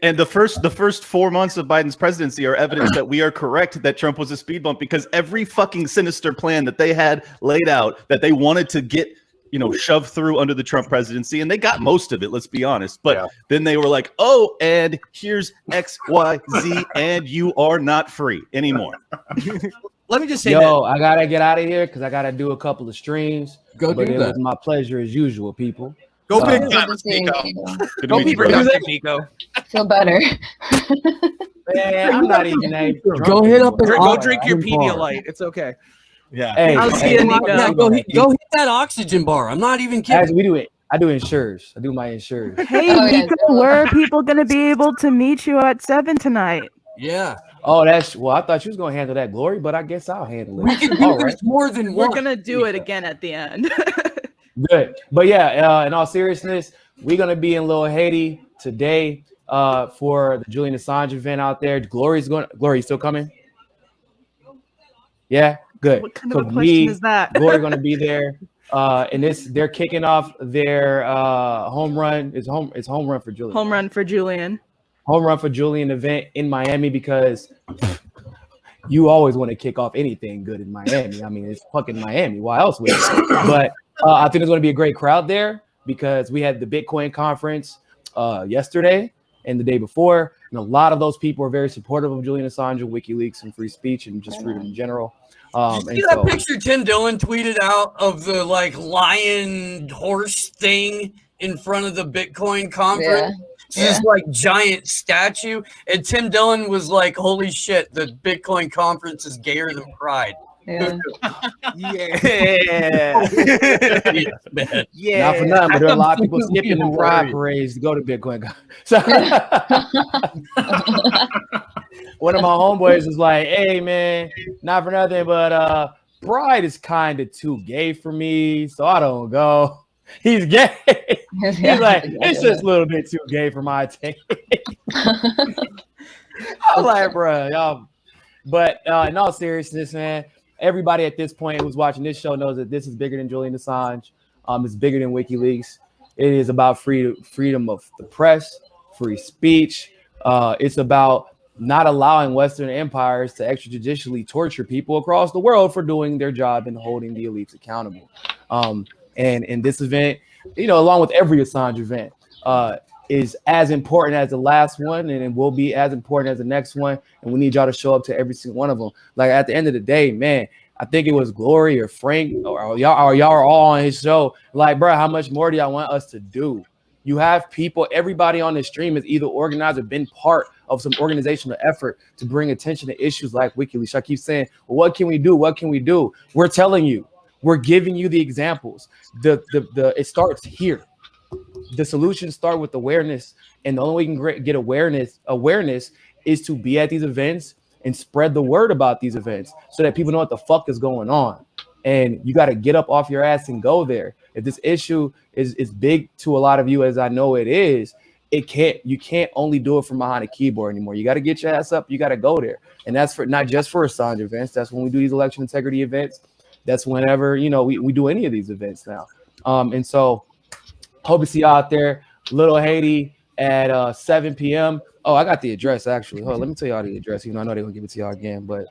And the first 4 months of Biden's presidency are evidence that we are correct that Trump was a speed bump, because every fucking sinister plan that they had laid out that they wanted to get, shoved through under the Trump presidency, and they got most of it, let's be honest. But then they were like, oh, and here's X, Y, Z, and you are not free anymore. Let me just say Yo, I gotta get out of here because I gotta do a couple of streams. Go but do it that. was my pleasure as usual, people. go big Uh, time, Nico. Good to Don't meet be you, brother. productive, Nico. Feel better. Man, I'm not even Go hit up an Go Go drink your Pedialyte. It's okay. Yeah. Hey, I'll see you, Nico. Yeah, go hit that oxygen bar. I'm not even As kidding. we do it, I do insures. I do my insures. Hey, Oh, yeah, Nico, good where are people gonna be able to meet you at 7 tonight? Yeah. Oh, I thought you was gonna handle that, Glory, but I guess I'll handle it. We can do All right. this more than We're one. gonna do it again at the end. Good. But yeah, in all seriousness, we're gonna be in Little Haiti today for the Julian Assange event out there. Glory, you still coming? Yeah, good. What kind of a question is that? Glory gonna be there. And they're kicking off their home run. It's home run for Julian. Home run for Julian. Home run for Julian event in Miami, because you always want to kick off anything good in Miami. I mean, it's fucking Miami. Why else would it? But I think there's going to be a great crowd there because we had the Bitcoin conference yesterday and the day before, and a lot of those people are very supportive of Julian Assange and WikiLeaks and free speech and just freedom in general. Did you see that picture Tim Dillon tweeted out of the lion horse thing in front of the Bitcoin conference? It's this giant statue, and Tim Dillon was like, "Holy shit, the Bitcoin conference is gayer than Pride." Yeah. Yeah. Man. Yeah. Not for nothing, but there are a lot of people skipping the pride parades to go to Bitcoin. So one of my homeboys was like, "Hey man, not for nothing, but pride is kind of too gay for me, so I don't go." He's gay. He's like, it's just a little bit too gay for my taste. I'm like, bro, y'all. But in all seriousness, man, everybody at this point who's watching this show knows that this is bigger than Julian Assange. It's bigger than WikiLeaks. It is about freedom of the press, free speech. It's about not allowing Western empires to extrajudicially torture people across the world for doing their job and holding the elites accountable. And in this event, along with every Assange event, is as important as the last one, and it will be as important as the next one. And we need y'all to show up to every single one of them. Like at the end of the day, man, I think it was Glory or Frank or y'all are all on his show. Like, bro, how much more do y'all want us to do? You have people, everybody on this stream is either organized or been part of some organizational effort to bring attention to issues like WikiLeaks. I keep saying, well, what can we do? What can we do? We're telling you. We're giving you the examples. It starts here. The solutions start with awareness, and the only way you can get awareness is to be at these events and spread the word about these events so that people know what the fuck is going on. And you got to get up off your ass and go there. If this issue is big to a lot of you, as I know it is, you can't only do it from behind a keyboard anymore. You got to get your ass up. You got to go there, and that's for not just for Assange events. That's when we do these election integrity events. That's whenever, we do any of these events now. And so hope to see you out there. Little Haiti at 7 p.m. Oh, I got the address, actually. Hold on, let me tell y'all the address. I know they're going to give it to y'all again, but.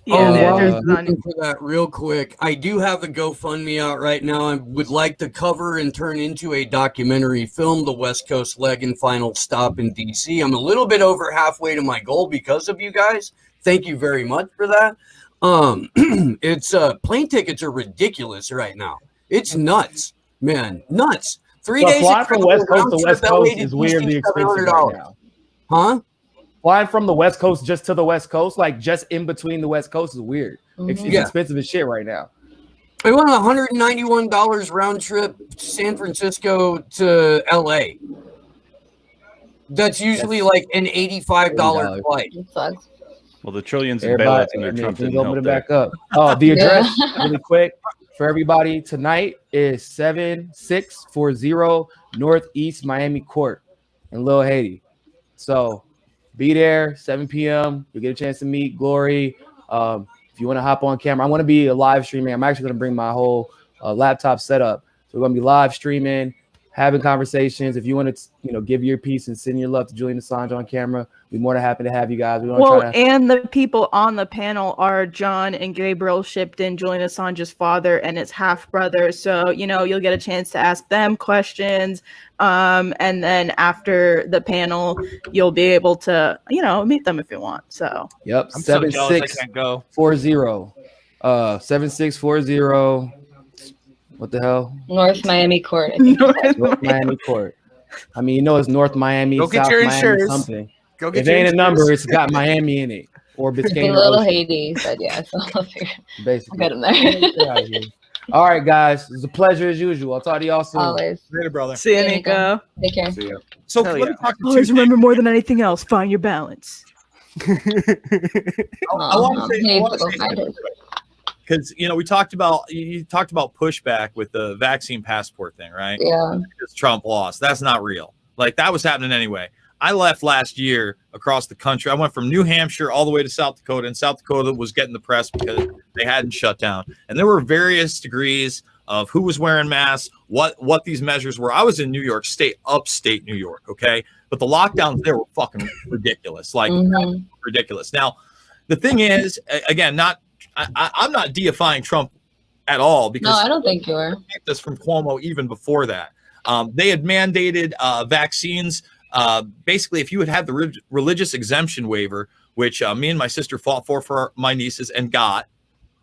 Looking for that real quick. I do have a GoFundMe out right now. I would like to cover and turn into a documentary film, The West Coast Leg and Final Stop in DC. I'm a little bit over halfway to my goal because of you guys. Thank you very much for that. It's plane tickets are ridiculous right now. It's nuts, man, nuts. 3 days flying from West Coast to West Coast is weirdly expensive right now. Huh? Flying from the West Coast just to the West Coast, like just in between the West Coast, is weird. It's expensive as shit right now. I went $191 round trip San Francisco to LA. That's usually like an $85 flight. It sucks. Well, the trillions in Everybody, bailouts under and Trump then didn't open help it there. back up. Oh, the address Yeah. really quick for everybody tonight is 7640 Northeast Miami Court in Little Haiti. So be there 7 p.m. You'll get a chance to meet Glory. If you want to hop on camera, I want to be live streaming. I'm actually going to bring my whole laptop setup. So we're going to be live streaming, having conversations. If you want to, give your piece and send your love to Julian Assange on camera, we're more than happy to have you guys. We want to Well, try to. and the people on the panel are John and Gabriel Shipton, Julian Assange's father and his half brother. So, you'll get a chance to ask them questions. And then after the panel, you'll be able to, meet them if you want. So, Yep, I'm so jealous I can't go. 7640. What the hell? North Miami Court. I think. North Miami Court. I mean, it's North Miami, Go get South your Miami, insurance. something. Go If get it ain't your a number, insurance. it's got Miami in it or It's a Biscayne little Ocean, Haiti, but yeah, so I'll figure. basically. I'll get him there. Get out of here. All right, guys, it's a pleasure as usual. I'll talk to y'all soon. Always. Later, brother. see you, See you, Nico. Nico. Take care. See ya. So Hell let yeah. me talk to Always two remember more than anything else, find your balance. I want to say, He needs to go find it. because we talked about you talked about pushback with the vaccine passport thing, right? Yeah. Because Trump lost. That's not real. Like that was happening anyway. I left last year across the country. I went from New Hampshire all the way to South Dakota, and South Dakota was getting the press because they hadn't shut down. And there were various degrees of who was wearing masks, what these measures were. I was in New York State, upstate New York, okay? But the lockdowns there were fucking ridiculous, like ridiculous. Now, the thing is, again, I'm not deifying Trump at all because No, I don't think you are. this from Cuomo even before that. They had mandated vaccines. Basically, if you had the religious exemption waiver, which me and my sister fought for my nieces and got,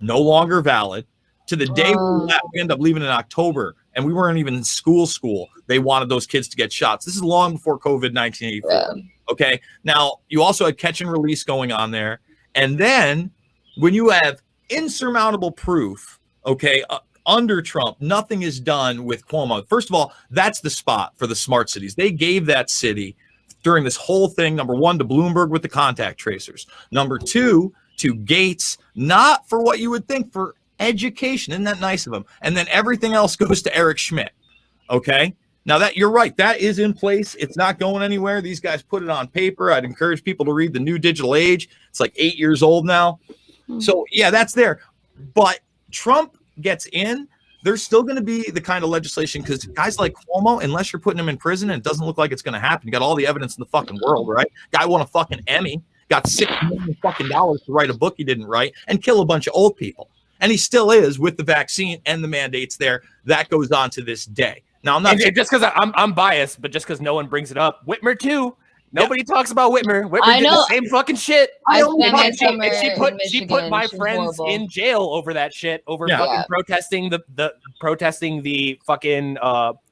no longer valid. To the day we left, we ended up leaving in October, and we weren't even in school. They wanted those kids to get shots. This is long before COVID 1984. Yeah. Okay. Now, you also had catch and release going on there. And then when you have insurmountable proof, okay, under Trump, nothing is done with Cuomo. First of all, that's the spot for the smart cities. They gave that city during this whole thing, number one, to Bloomberg with the contact tracers. Number two, to Gates, not for what you would think, for education. Isn't that nice of him? And then everything else goes to Eric Schmidt. Okay. Now that you're right, that is in place. It's not going anywhere. These guys put it on paper. I'd encourage people to read The New Digital Age. It's like 8 years old now. So yeah, that's there. But Trump gets in, there's still going to be the kind of legislation because guys like Cuomo, unless you're putting him in prison, and it doesn't look like it's going to happen. You got all the evidence in the fucking world, right? Guy won a fucking Emmy, got $6 million fucking dollars to write a book he didn't write and kill a bunch of old people. And he still is with the vaccine and the mandates there. That goes on to this day. Now, I'm not saying just because I'm biased, but just because no one brings it up, Whitmer too. Nobody talks about Whitmer. Whitmer I did know. the same fucking shit. I And spent my she- summer and she in put Michigan. my She was friends horrible. in jail over that shit, over Yeah. fucking Yeah. protesting the fucking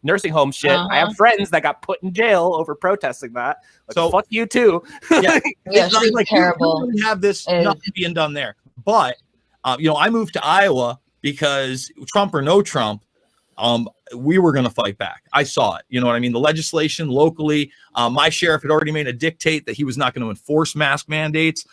nursing home shit. I have Uh-huh. friends that got put in jail over protesting that. Like, So- fuck you too. Yeah, It's not she's like you terrible. really have this It is. nothing being done there. But I moved to Iowa because Trump or no Trump, we were going to fight back. I saw it. You know what I mean? The legislation locally, my sheriff had already made a dictate that he was not going to enforce mask mandates.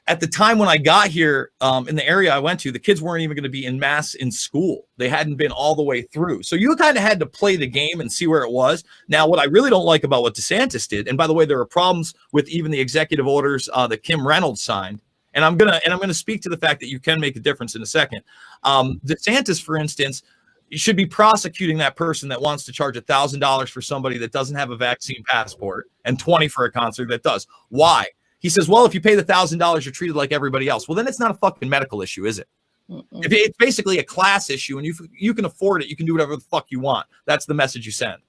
At the time when I got here, in the area I went to, the kids weren't even going to be in mass in school. They hadn't been all the way through. So you kind of had to play the game and see where it was. Now, what I really don't like about what DeSantis did, and by the way, there are problems with even the executive orders that Kim Reynolds signed. And I'm gonna speak to the fact that you can make a difference in a second. DeSantis, for instance, you should be prosecuting that person that wants to charge $1,000 for somebody that doesn't have a vaccine passport and $20 for a concert that does. Why? He says, well, if you pay the $1,000, you're treated like everybody else. Well, then it's not a fucking medical issue, is it? If it's basically a class issue and you can afford it, you can do whatever the fuck you want. That's the message you send.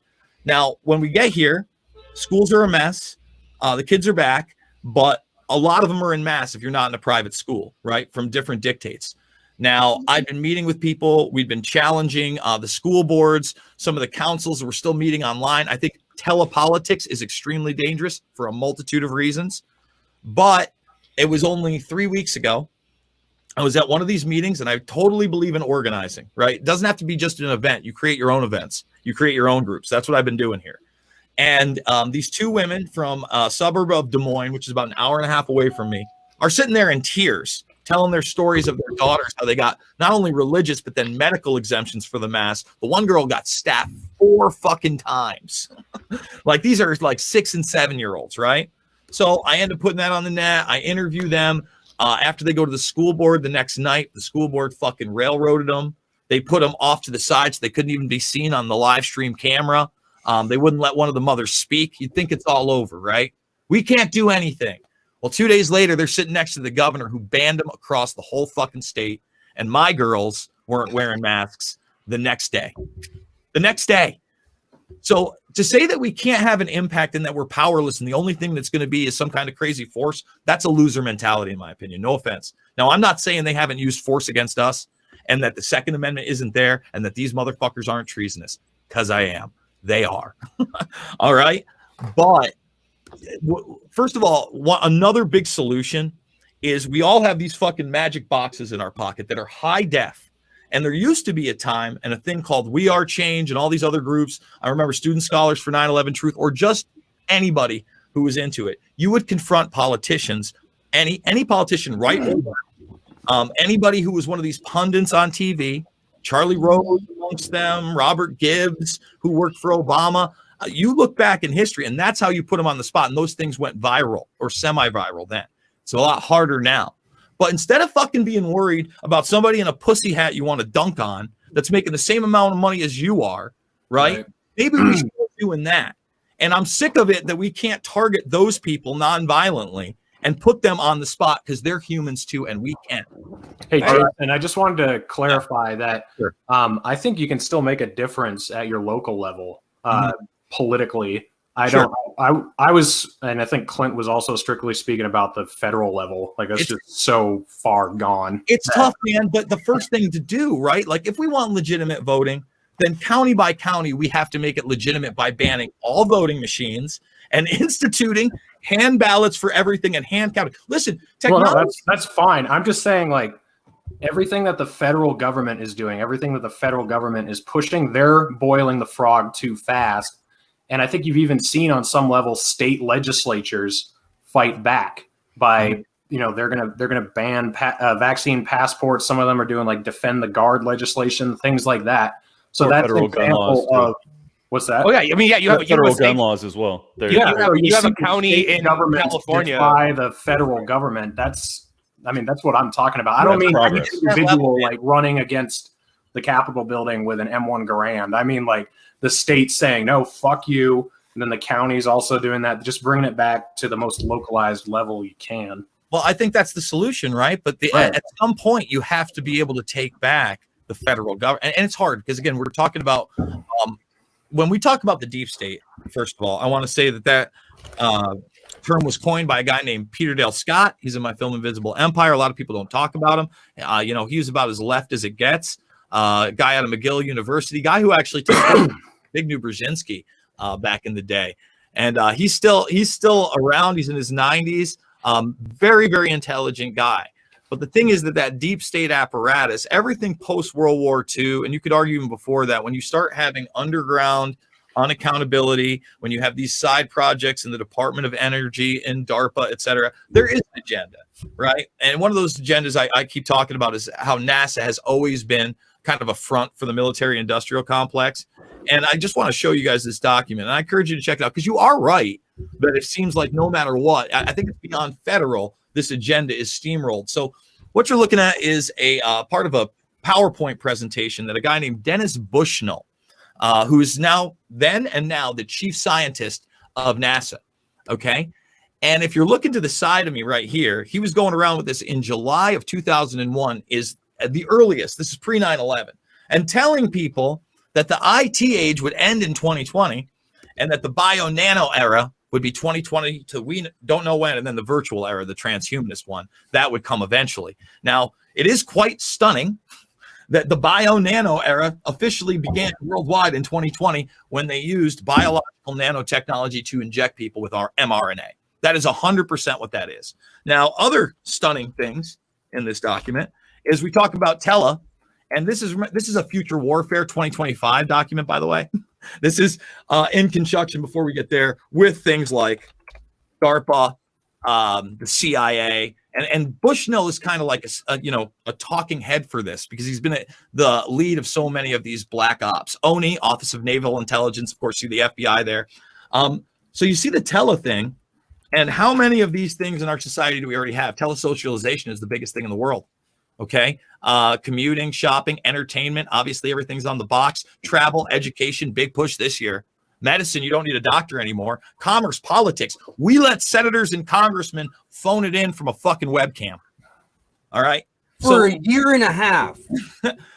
Now, when we get here, schools are a mess. The kids are back, but a lot of them are in mass if you're not in a private school, right? From different dictates. Now, I've been meeting with people. We've been challenging the school boards. Some of the councils, we're still meeting online. I think telepolitics is extremely dangerous for a multitude of reasons. But it was only 3 weeks ago I was at one of these meetings, and I totally believe in organizing, right? It doesn't have to be just an event. You create your own events. You create your own groups. That's what I've been doing here. And these two women from a suburb of Des Moines, which is about an hour and a half away from me, are sitting there in tears, telling their stories of their daughters, how they got not only religious, but then medical exemptions for the mass. The one girl got stabbed 4 fucking times. Like, these are like 6 and 7-year-olds, right? So I end up putting that on the net. I interview them. After they go to the school board the next night, the school board fucking railroaded them. They put them off to the side so they couldn't even be seen on the live stream camera. They wouldn't let one of the mothers speak. You'd think it's all over, right? We can't do anything. Well, 2 days later, they're sitting next to the governor who banned them across the whole fucking state. And my girls weren't wearing masks the next day. The next day. So to say that we can't have an impact and that we're powerless and the only thing that's going to be is some kind of crazy force, that's a loser mentality, in my opinion. No offense. Now, I'm not saying they haven't used force against us and that the Second Amendment isn't there and that these motherfuckers aren't treasonous, because I am. They are. All right. But first of all, another big solution is we all have these fucking magic boxes in our pocket that are high def. And there used to be a time and a thing called We Are Change and all these other groups. I remember Student Scholars for 9/11 Truth, or just anybody who was into it. You would confront politicians, any politician, right? Anybody who was one of these pundits on TV, Charlie Rose amongst them, Robert Gibbs, who worked for Obama. You look back in history, and that's how you put them on the spot. And those things went viral or semi-viral then. It's a lot harder now. But instead of fucking being worried about somebody in a pussy hat you want to dunk on that's making the same amount of money as you are, right? Maybe we should be doing that. And I'm sick of it that we can't target those people non-violently and put them on the spot because they're humans too, and we can't. Hey, Jason, I just wanted to clarify that I think you can still make a difference at your local level politically. I was, and I think Clint was also strictly speaking about the federal level. Like, it's just so far gone. It's tough, man. But the first thing to do, right? Like, if we want legitimate voting, then county by county, we have to make it legitimate by banning all voting machines and instituting hand ballots for everything and hand counting. Listen, technology. Well, no, that's fine. I'm just saying, like, everything that the federal government is doing, everything that the federal government is pushing, they're boiling the frog too fast. And I think you've even seen on some level state legislatures fight back by, they're gonna ban vaccine passports. Some of them are doing like defend the guard legislation, things like that. So that's an example of what's that? Oh yeah, I mean you have federal gun laws as well. You have a county in California by the federal government. That's what I'm talking about. I don't mean an individual like running against the Capitol building with an M1 Garand. I mean like the state saying, no, fuck you. And then the county's also doing that, just bringing it back to the most localized level you can. Well, I think that's the solution, right? But at some point, you have to be able to take back the federal government. And it's hard because, again, we're talking about when we talk about the deep state, first of all, I want to say that term was coined by a guy named Peter Dale Scott. He's in my film Invisible Empire. A lot of people don't talk about him. He was about as left as it gets. Guy out of McGill University, guy who actually took Zbigniew Brzezinski back in the day, and he's still around. He's in his 90s. Very, very intelligent guy. But the thing is that deep state apparatus, everything post World War II, and you could argue even before that, when you start having underground unaccountability, when you have these side projects in the Department of Energy and DARPA, et cetera, there is an agenda, right? And one of those agendas I keep talking about is how NASA has always been kind of a front for the military industrial complex. And I just want to show you guys this document. And I encourage you to check it out because you are right that it seems like no matter what, I think it's beyond federal, this agenda is steamrolled. So what you're looking at is a part of a PowerPoint presentation that a guy named Dennis Bushnell, who is now the chief scientist of NASA. Okay. And if you're looking to the side of me right here, he was going around with this in July of 2001 is the earliest. This is pre 9/11, and telling people that the IT age would end in 2020 and that the bio-nano era would be 2020 to we don't know when, and then the virtual era, the transhumanist one, that would come eventually. Now, it is quite stunning that the bio-nano era officially began worldwide in 2020 when they used biological nanotechnology to inject people with our mRNA. That is 100% what that is. Now, other stunning things in this document is we talk about Tela, and this is a Future Warfare 2025 document, by the way. This is in conjunction, before we get there, with things like DARPA, the CIA, and Bushnell is kind of like a talking head for this, because he's been the lead of so many of these black ops. ONI, Office of Naval Intelligence, of course, see the FBI there. So you see the Tela thing, and how many of these things in our society do we already have? Telesocialization is the biggest thing in the world. Okay. Commuting, shopping, entertainment, obviously everything's on the box. Travel, education, big push this year. Medicine, you don't need a doctor anymore. Commerce, politics. We let senators and congressmen phone it in from a fucking webcam. All right. For a year and a half.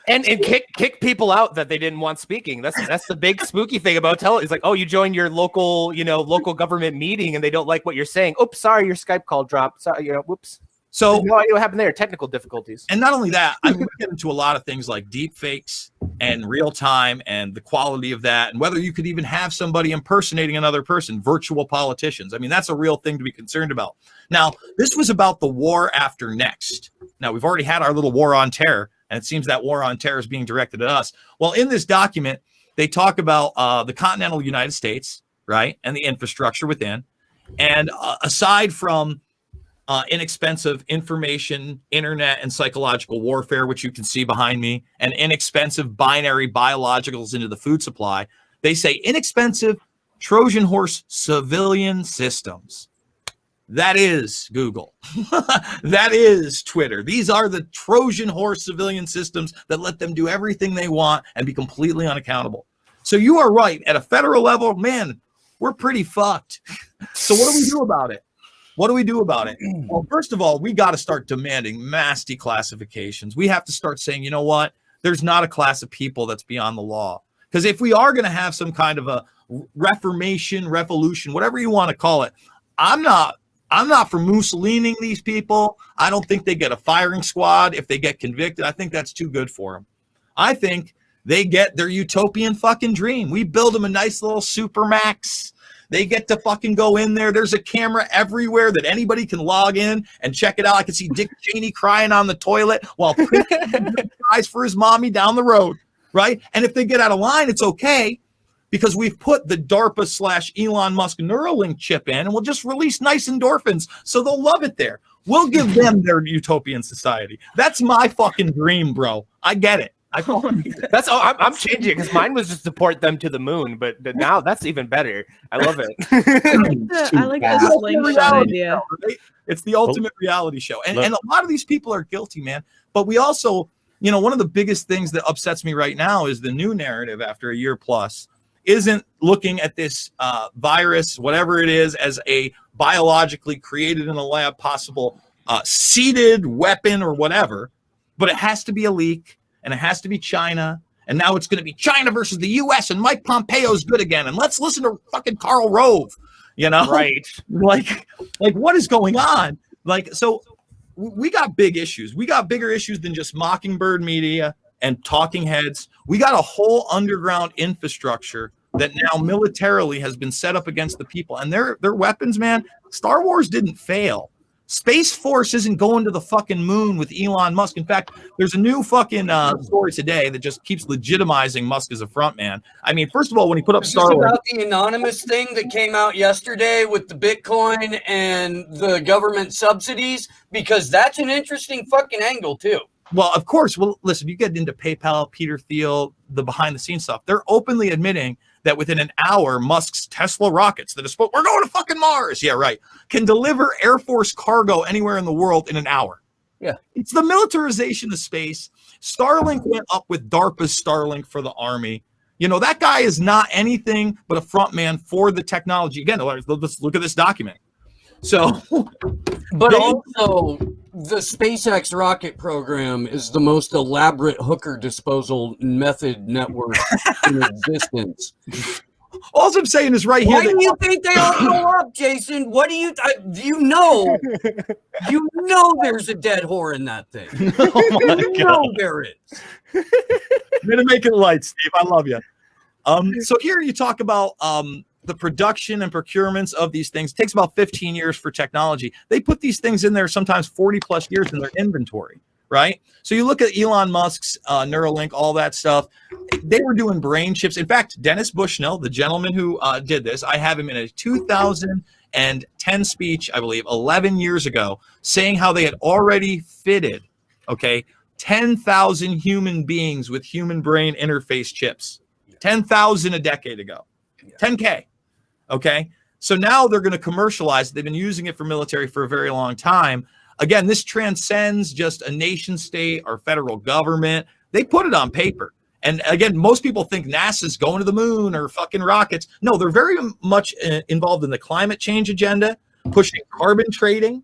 and kick people out that they didn't want speaking. That's the big spooky thing about Tele. It's like, oh, you join your local government meeting and they don't like what you're saying. Oops, sorry, your Skype call dropped. Sorry, whoops. So no idea what happened there. Technical difficulties. And not only that, I mean, we get into a lot of things like deep fakes and real time and the quality of that, and whether you could even have somebody impersonating another person, virtual politicians. I mean, that's a real thing to be concerned about. Now, this was about the war after next. Now, we've already had our little war on terror, and it seems that war on terror is being directed at us. Well, in this document, they talk about the continental United States, right, and the infrastructure within. And aside from inexpensive information, internet, and psychological warfare, which you can see behind me, and inexpensive binary biologicals into the food supply, they say inexpensive Trojan horse civilian systems. That is Google. That is Twitter. These are the Trojan horse civilian systems that let them do everything they want and be completely unaccountable. So you are right. At a federal level, man, we're pretty fucked. So what do we do about it? What do we do about it? Well, first of all, we got to start demanding mass declassifications. We have to start saying, you know what? There's not a class of people that's beyond the law. Because if we are going to have some kind of a reformation, revolution, whatever you want to call it, I'm not for Mussoliniing these people. I don't think they get a firing squad if they get convicted. I think that's too good for them. I think they get their utopian fucking dream. We build them a nice little Supermax. They get to fucking go in there. There's a camera everywhere that anybody can log in and check it out. I can see Dick Cheney crying on the toilet while Prince cries for his mommy down the road, right? And if they get out of line, it's okay, because we've put the DARPA / Elon Musk Neuralink chip in, and we'll just release nice endorphins, so they'll love it there. We'll give them their utopian society. That's my fucking dream, bro. I get it. That's all. I'm changing it, because mine was just to port them to the moon, but now that's even better. I love it. I like the slingshot idea. Right? It's the ultimate reality show, and a lot of these people are guilty, man. But we also, one of the biggest things that upsets me right now is the new narrative after a year plus isn't looking at this virus, whatever it is, as a biologically created in a lab possible seeded weapon or whatever, but it has to be a leak. And it has to be China. And now it's going to be China versus the U.S. and Mike Pompeo's good again. And let's listen to fucking Karl Rove, Right. Like what is going on? So we got big issues. We got bigger issues than just Mockingbird Media and talking heads. We got a whole underground infrastructure that now militarily has been set up against the people. And their weapons, man, Star Wars didn't fail. Space Force isn't going to the fucking moon with Elon Musk. In fact, there's a new fucking story today that just keeps legitimizing Musk as a front man. I mean, first of all, when he put up Star Wars, about the anonymous thing that came out yesterday with the Bitcoin and the government subsidies, because that's an interesting fucking angle too. Well, of course. Well, listen, you get into PayPal, Peter Thiel, the behind the scenes stuff. They're openly admitting that within an hour, Musk's Tesla rockets that are we're going to fucking Mars. Yeah, right. Can deliver Air Force cargo anywhere in the world in an hour. Yeah. It's the militarization of space. Starlink went up with DARPA's Starlink for the Army. That guy is not anything but a front man for the technology. Again, let's look at this document. So, but also the SpaceX rocket program is the most elaborate hooker disposal method network in existence. All I'm saying is right here. Why do you think they all go up, Jason? What do you there's a dead whore in that thing. There is. I'm gonna make it light, Steve. I love you. So here you talk about the production and procurements of these things. It takes about 15 years for technology. They put these things in there sometimes 40 plus years in their inventory. right? So you look at Elon Musk's Neuralink, all that stuff. They were doing brain chips. In fact, Dennis Bushnell, the gentleman who did this, I have him in a 2010 speech, I believe, 11 years ago, saying how they had already fitted, 10,000 human beings with human brain interface chips. 10,000 a decade ago. 10K. Okay. So now they're going to commercialize it. They've been using it for military for a very long time. Again, this transcends just a nation state or federal government. They put it on paper. And again, most people think NASA's going to the moon or fucking rockets. No, they're very much involved in the climate change agenda, pushing carbon trading,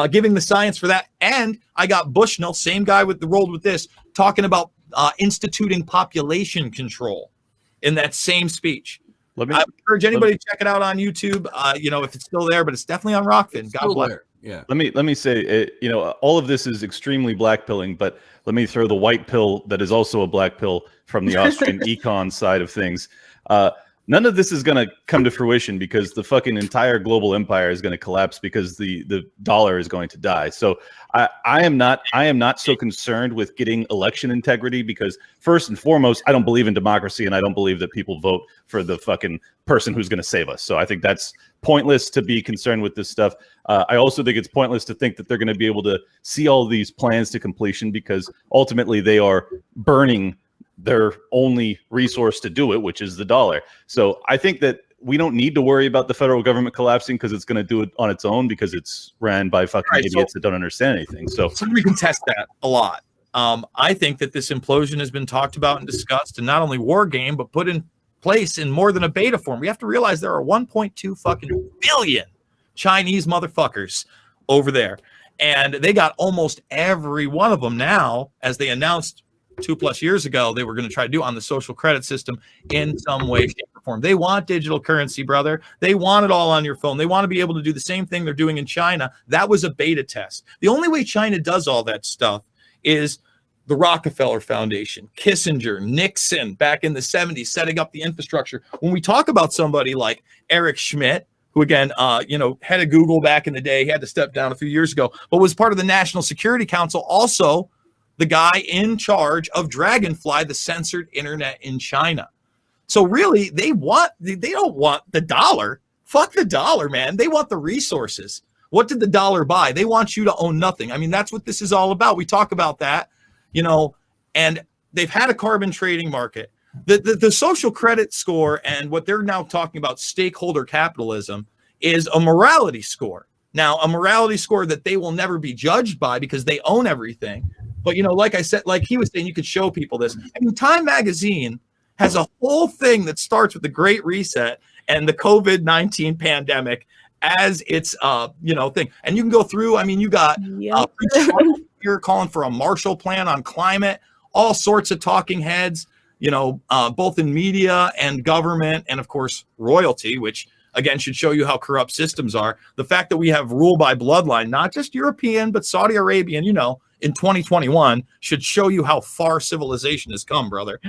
giving the science for that. And I got Bushnell, same guy with the rolled with this, talking about instituting population control in that same speech. I would encourage anybody to check it out on YouTube. If it's still there, but it's definitely on Rockfin. God bless. There. Yeah. Let me say, all of this is extremely black pilling, but let me throw the white pill that is also a black pill from the Austrian econ side of things. None of this is going to come to fruition because the fucking entire global empire is going to collapse because the dollar is going to die. So I am not so concerned with getting election integrity because first and foremost, I don't believe in democracy and I don't believe that people vote for the fucking person who's going to save us. So I think that's pointless to be concerned with this stuff. I also think it's pointless to think that they're going to be able to see all these plans to completion because ultimately they are burning their only resource to do it, which is the dollar. So I think that we don't need to worry about the federal government collapsing because it's going to do it on its own because it's ran by fucking idiots that don't understand anything. So we can test that a lot. I think that this implosion has been talked about and discussed and not only war game, but put in place in more than a beta form. We have to realize there are 1.2 fucking billion Chinese motherfuckers over there. And they got almost every one of them now, as they announced 2+ years ago, they were going to try to do on the social credit system in some way, shape, or form. They want digital currency, brother. They want it all on your phone. They want to be able to do the same thing they're doing in China. That was a beta test. The only way China does all that stuff is the Rockefeller Foundation, Kissinger, Nixon back in the 70s, setting up the infrastructure. When we talk about somebody like Eric Schmidt, who again, head of Google back in the day, he had to step down a few years ago, but was part of the National Security Council, also the guy in charge of Dragonfly, the censored internet in China. So really, they don't want the dollar. Fuck the dollar, man. They want the resources. What did the dollar buy? They want you to own nothing. I mean, that's what this is all about. We talk about that, and they've had a carbon trading market. The social credit score and what they're now talking about, stakeholder capitalism, is a morality score. Now, a morality score that they will never be judged by because they own everything. But, like I said, like he was saying, you could show people this. I mean, Time Magazine has a whole thing that starts with the Great Reset and the COVID-19 pandemic as its, thing. And you can go through, I mean, you got you're calling for a Marshall Plan on climate, all sorts of talking heads, both in media and government and, of course, royalty, which, again, should show you how corrupt systems are. The fact that we have rule by bloodline, not just European, but Saudi Arabian, in 2021 should show you how far civilization has come, brother.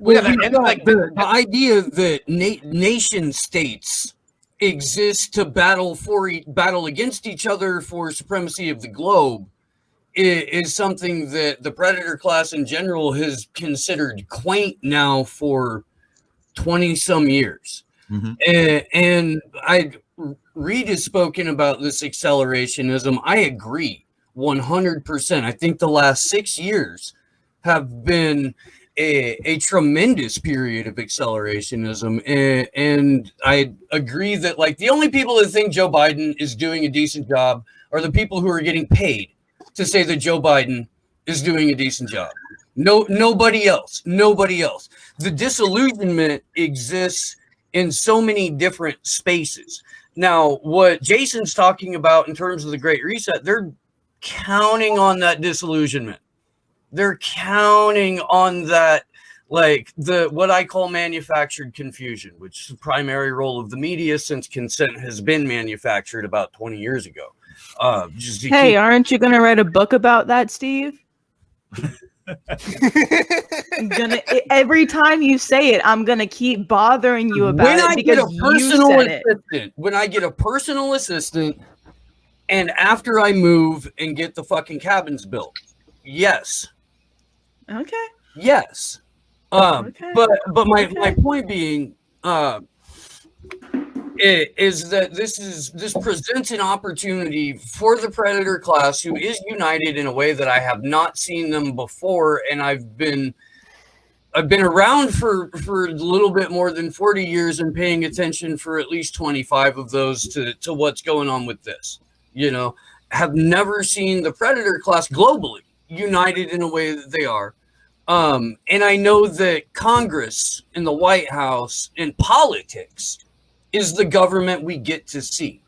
Well, the idea that nation states exist to battle against each other for supremacy of the globe is something that the predator class in general has considered quaint now for 20 some years. Mm-hmm. And Reed has spoken about this accelerationism. I agree 100%. I think the last 6 years have been a tremendous period of accelerationism. And I agree that the only people that think Joe Biden is doing a decent job are the people who are getting paid to say that Joe Biden is doing a decent job. Nobody else. The disillusionment exists in so many different spaces. Now, what Jason's talking about in terms of the Great Reset, they're counting on that disillusionment. They're counting on that, what I call manufactured confusion, which is the primary role of the media since consent has been manufactured about 20 years ago. Aren't you going to write a book about that, Steve? Every time you say it, I'm gonna keep bothering you about it because when I get a personal assistant, and after I move and get the fucking cabins built, Yes. Okay. Yes. Okay. But my point being, is that this presents an opportunity for the Predator class, who is united in a way that I have not seen them before, and I've been around for a little bit more than 40 years and paying attention for at least 25 of those to what's going on with this. You know, have never seen the Predator class globally united in a way that they are. And I know that Congress and the White House and politics is the government we get to see.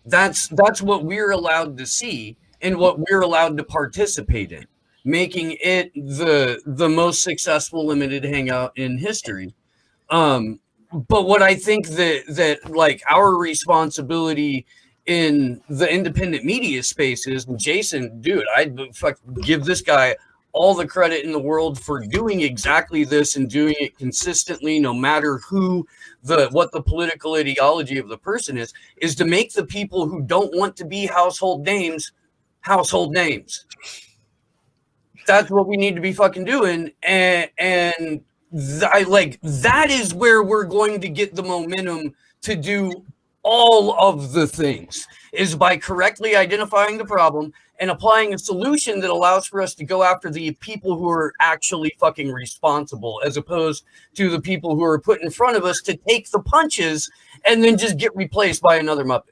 That's what we're allowed to see and what we're allowed to participate in, making it the most successful limited hangout in history. But what I think that like our responsibility in the independent media space is, and Jason, dude, I'd give this guy all the credit in the world for doing exactly this and doing it consistently, no matter what the political ideology of the person is to make the people who don't want to be household names. That's what we need to be fucking doing. And that is where we're going to get the momentum to do all of the things, is by correctly identifying the problem and applying a solution that allows for us to go after the people who are actually fucking responsible, as opposed to the people who are put in front of us to take the punches and then just get replaced by another Muppet.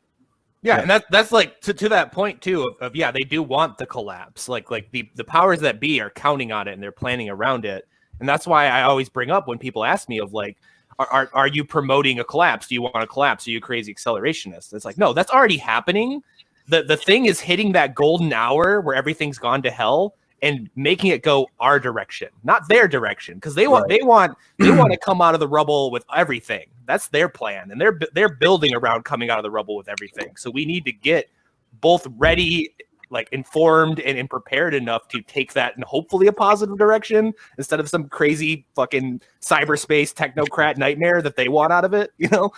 Yeah, and that's like to that point too of yeah, they do want the collapse. Like the powers that be are counting on it and they're planning around it. And that's why I always bring up when people ask me of like, are you promoting a collapse? Do you want a collapse? Are you a crazy accelerationist? It's like, no, that's already happening. The thing is hitting that golden hour where everything's gone to hell and making it go our direction, not their direction, because they want to come out of the rubble with everything. That's their plan, and they're building around coming out of the rubble with everything. So we need to get both ready, like informed and prepared enough to take that in hopefully a positive direction instead of some crazy fucking cyberspace technocrat nightmare that they want out of it. You know,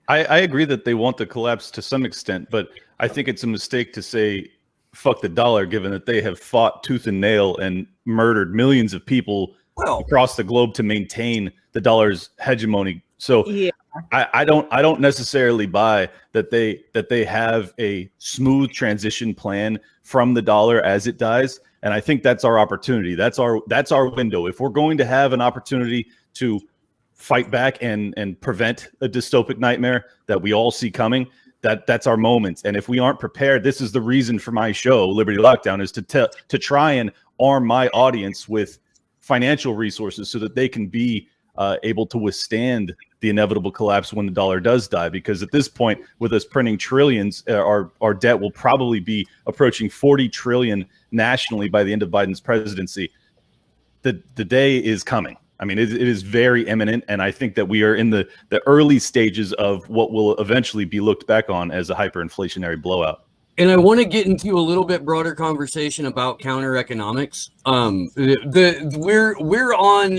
I agree that they want the collapse to some extent, but I think it's a mistake to say fuck the dollar, given that they have fought tooth and nail and murdered millions of people across the globe to maintain the dollar's hegemony. So yeah. I don't necessarily buy that they have a smooth transition plan from the dollar as it dies. And I think that's our opportunity. That's our window. If we're going to have an opportunity to fight back and prevent a dystopic nightmare that we all see coming, that's our moment. And if we aren't prepared, this is the reason for my show, Liberty Lockdown, is to try and arm my audience with financial resources so that they can be able to withstand the inevitable collapse when the dollar does die. Because at this point, with us printing trillions, our debt will probably be approaching 40 trillion nationally by the end of Biden's presidency. The day is coming. I mean, it is very imminent, and I think that we are in the early stages of what will eventually be looked back on as a hyperinflationary blowout. And I want to get into a little bit broader conversation about counter economics. We're on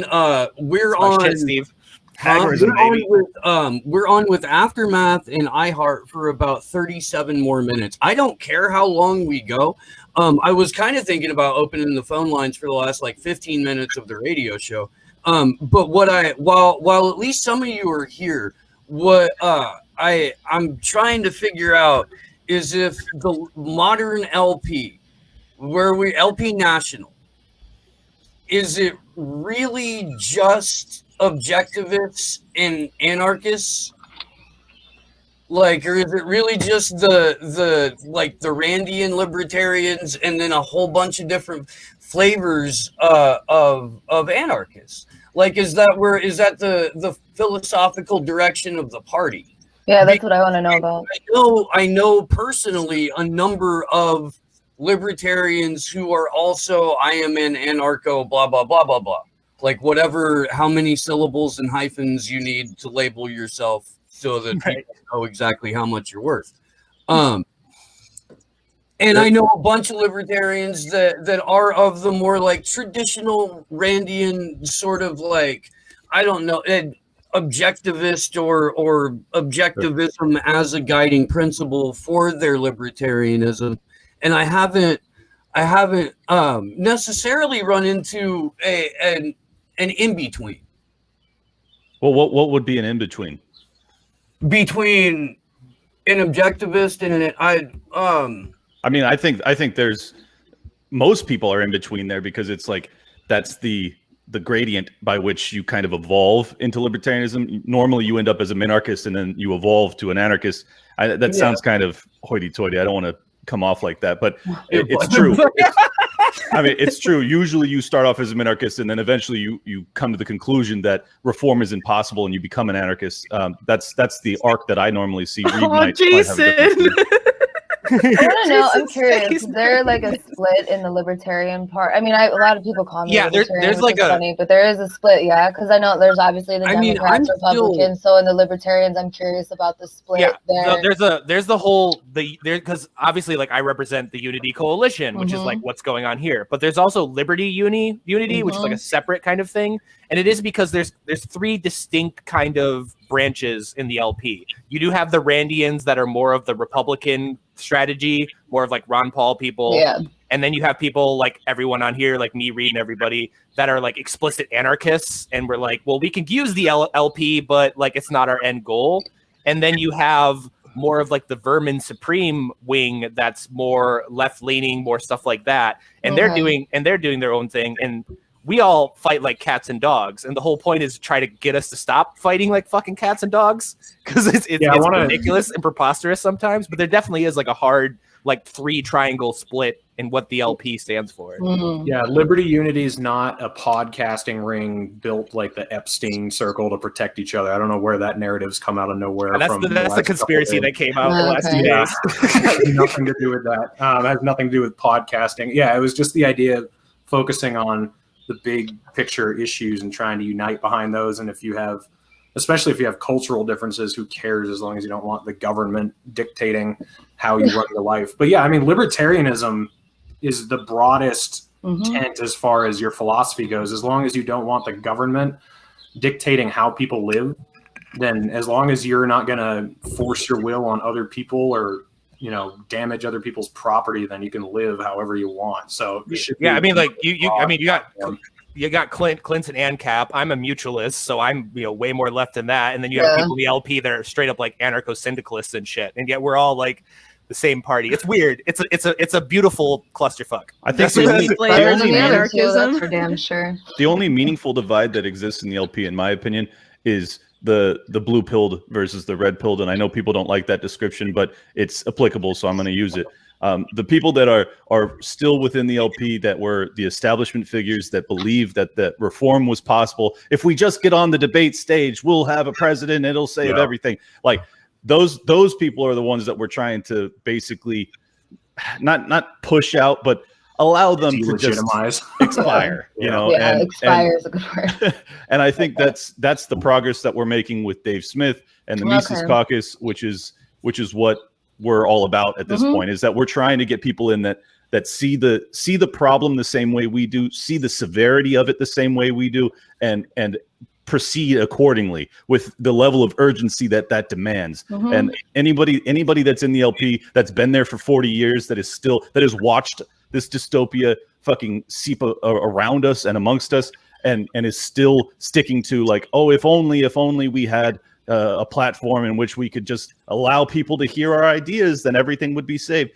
with Aftermath and iHeart for about 37 more minutes. I don't care how long we go. I was kind of thinking about opening the phone lines for the last like 15 minutes of the radio show. But while at least some of you are here, what I'm trying to figure out is if the modern LP, LP National, is it really just objectivists and anarchists? Like, or is it really just the Randian libertarians and then a whole bunch of different flavors of anarchists? Like, is that the philosophical direction of the party? Yeah, that's what I want to know about. I know personally a number of libertarians who are also, I am an anarcho, blah, blah, blah, blah, blah. Like whatever, how many syllables and hyphens you need to label yourself so that people know exactly how much you're worth. And I know a bunch of libertarians that are of the more like traditional Randian sort of like, I don't know, objectivist or objectivism as a guiding principle for their libertarianism. And I haven't I haven't necessarily run into an in between Well, what would be an in between? between an objectivist and I mean, I think there's most people are in between there because it's like that's the gradient by which you kind of evolve into libertarianism. Normally, you end up as a minarchist and then you evolve to an anarchist. That sounds kind of hoity-toity. I don't want to come off like that, but it's true. I mean, it's true. Usually, you start off as a minarchist, and then eventually, you come to the conclusion that reform is impossible, and you become an anarchist. That's the arc that I normally see. Reed might have a different view. I want to know. I'm curious. Is there like a split in the libertarian part? I mean, a lot of people call me libertarian, there's which like is funny, but there is a split, yeah. Because I know there's obviously the Democrats, Republicans. So in the libertarians, I'm curious about the split. Yeah, there. there's the whole because obviously like I represent the Unity Coalition, which is like what's going on here. But there's also Liberty Unity, which is like a separate kind of thing, and it is because there's three distinct kind of branches in the LP. You do have the Randians that are more of the Republican strategy, more of like Ron Paul people. Yeah. And then you have people like everyone on here, like me, Reed, and everybody that are like explicit anarchists. And we're like, well, we can use the LP, but like it's not our end goal. And then you have more of like the Vermin Supreme wing that's more left leaning, more stuff like that. And they're doing their own thing. And we all fight like cats and dogs. And the whole point is to try to get us to stop fighting like fucking cats and dogs. Because it's ridiculous and preposterous sometimes. But there definitely is like a hard like 3 triangle split in what the LP stands for. Yeah, Liberty Unity is not a podcasting ring built like the Epstein circle to protect each other. I don't know where that narrative's come out of nowhere. That's the conspiracy that came out the last 2 days. It has nothing to do with that. It has nothing to do with podcasting. Yeah, it was just the idea of focusing on the big picture issues and trying to unite behind those. And especially if you have cultural differences, who cares as long as you don't want the government dictating how you run your life. But yeah, I mean, libertarianism is the broadest tent as far as your philosophy goes. As long as you don't want the government dictating how people live, then as long as you're not going to force your will on other people or, damage other people's property, then you can live however you want. So I mean, like you got Clinton and Cap. I'm a mutualist, so I'm way more left than that. And then you have people in the LP that are straight up like anarcho-syndicalists and shit. And yet we're all like the same party. It's weird. It's a beautiful clusterfuck. I think That's for damn sure. The only meaningful divide that exists in the LP, in my opinion, is the blue pilled versus the red pilled. And I know people don't like that description, but it's applicable, so I'm going to use it. The people that are still within the LP, that were the establishment figures that believe that reform was possible. If we just get on the debate stage, we'll have a president, it'll save everything. Like those people are the ones that we're trying to basically not push out, but allow them to just expire, expire is a good word. And I think that's the progress that we're making with Dave Smith and the Mises Caucus, which is what we're all about at this point, is that we're trying to get people in that see the problem the same way we do, see the severity of it the same way we do, and proceed accordingly with the level of urgency that demands. And anybody that's in the LP that's been there for 40 years, that has watched this dystopia fucking seep around us and amongst us, and is still sticking to like, oh, if only we had a platform in which we could just allow people to hear our ideas, then everything would be saved.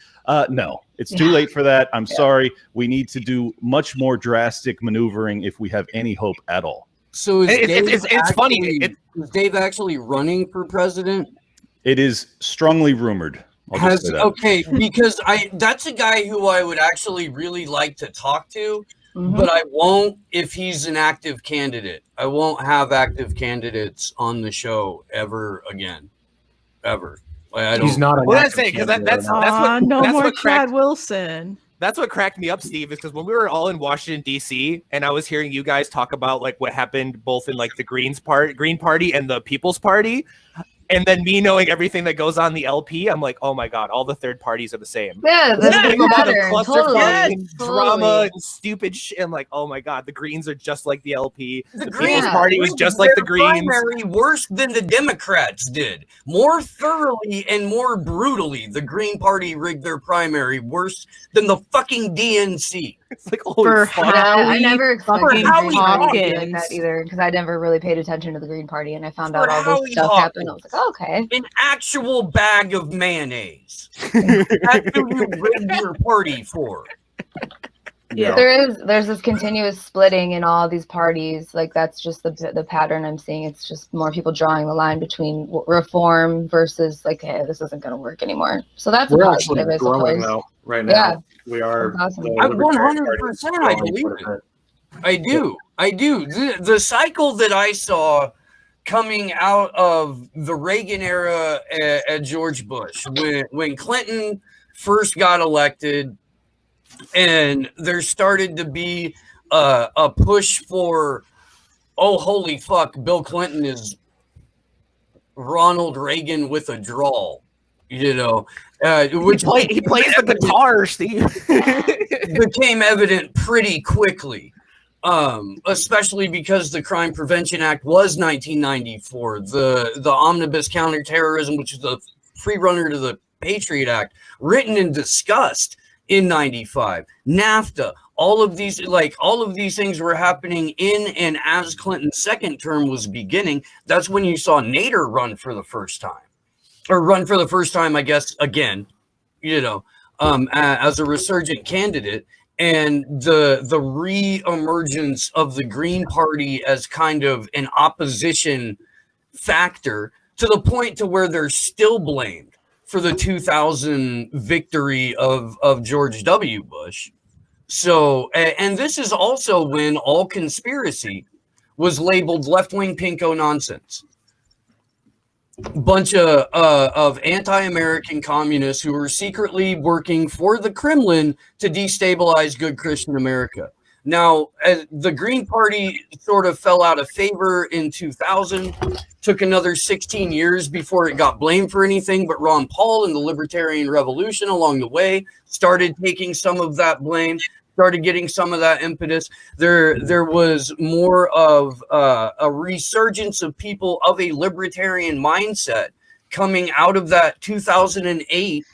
No, it's too late for that. I'm sorry. We need to do much more drastic maneuvering if we have any hope at all. So it's funny. Is Dave actually running for president? It is strongly rumored. Okay, because that's a guy who I would actually really like to talk to, but I won't if he's an active candidate. I won't have active candidates on the show ever again, ever. I don't. He's not. Well, that's it, because that's what Chad Wilson. That's what cracked me up, Steve, is because when we were all in Washington, D.C., and I was hearing you guys talk about like what happened both in like the Green Party and the People's Party, And then me knowing everything that goes on the LP, I'm like, oh my god, all the third parties are the same. Yeah, that's Yeah, the you Lot of pattern. clusterfuck and drama Totally. and stupid shit. I'm like, oh my god, the Greens are just like the LP. The Greens- People's Party was just like the Greens. Primary worse than the Democrats did. More thoroughly and more brutally, the Green Party rigged their primary worse than the fucking DNC. It's like, holy For fuck. Yeah, I Howie never expected fucking the Green Party to be like Hawkins. that either, because I never really paid attention to the Green Party, and I found For out all Howie this stuff happened. I was like, oh, okay. An actual bag of mayonnaise. That's who you rigged your party for. Yeah. There's this continuous splitting in all these parties. Like that's just the pattern I'm seeing. It's just more people drawing the line between reform versus like, hey, this isn't going to work anymore. So that's a We're actually positive, I growing suppose. though right now. Yeah. We are. That's awesome. the I Libertarian Party is 100% I growing believe quite a it. bit. I do. The cycle that I saw coming out of the Reagan era at George Bush, when Clinton first got elected, and there started to be a push for, oh, holy fuck, Bill Clinton is Ronald Reagan with a drawl, you know, which He plays the guitar, Steve. became evident pretty quickly, especially because the Crime Prevention Act was 1994. The Omnibus Counterterrorism, which is the pre-runner to the Patriot Act, written and discussed in 95. NAFTA, all of these things were happening in and as Clinton's second term was beginning. That's when you saw Nader run for the first time, I guess, again, you know, as a resurgent candidate. And the re-emergence of the Green Party as kind of an opposition factor, to the point to where they're still blamed for the 2000 victory of George W. Bush. So, and this is also when all conspiracy was labeled left-wing pinko nonsense. Bunch of anti-American communists who were secretly working for the Kremlin to destabilize good Christian America. Now, the Green Party sort of fell out of favor in 2000, took another 16 years before it got blamed for anything, but Ron Paul and the Libertarian Revolution along the way started taking some of that blame, started getting some of that impetus. There was more of a resurgence of people of a libertarian mindset coming out of that 2008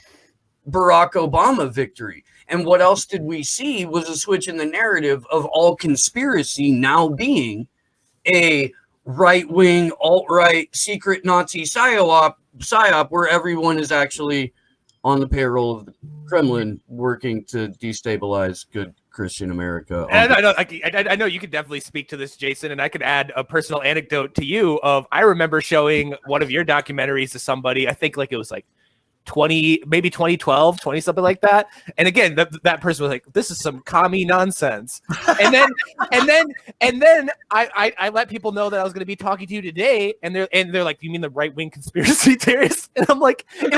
Barack Obama victory. And what else did we see was a switch in the narrative of all conspiracy now being a right-wing, alt-right, secret Nazi psyop, where everyone is actually on the payroll of the Kremlin working to destabilize good Christian America. And I know you could definitely speak to this, Jason, and I could add a personal anecdote to you of, I remember showing one of your documentaries to somebody, I think like it was like 2012, something like that. And again, that person was like, this is some commie nonsense. And then I let people know that I was going to be talking to you today. And they're like, you mean the right-wing conspiracy theorists? And I'm like, it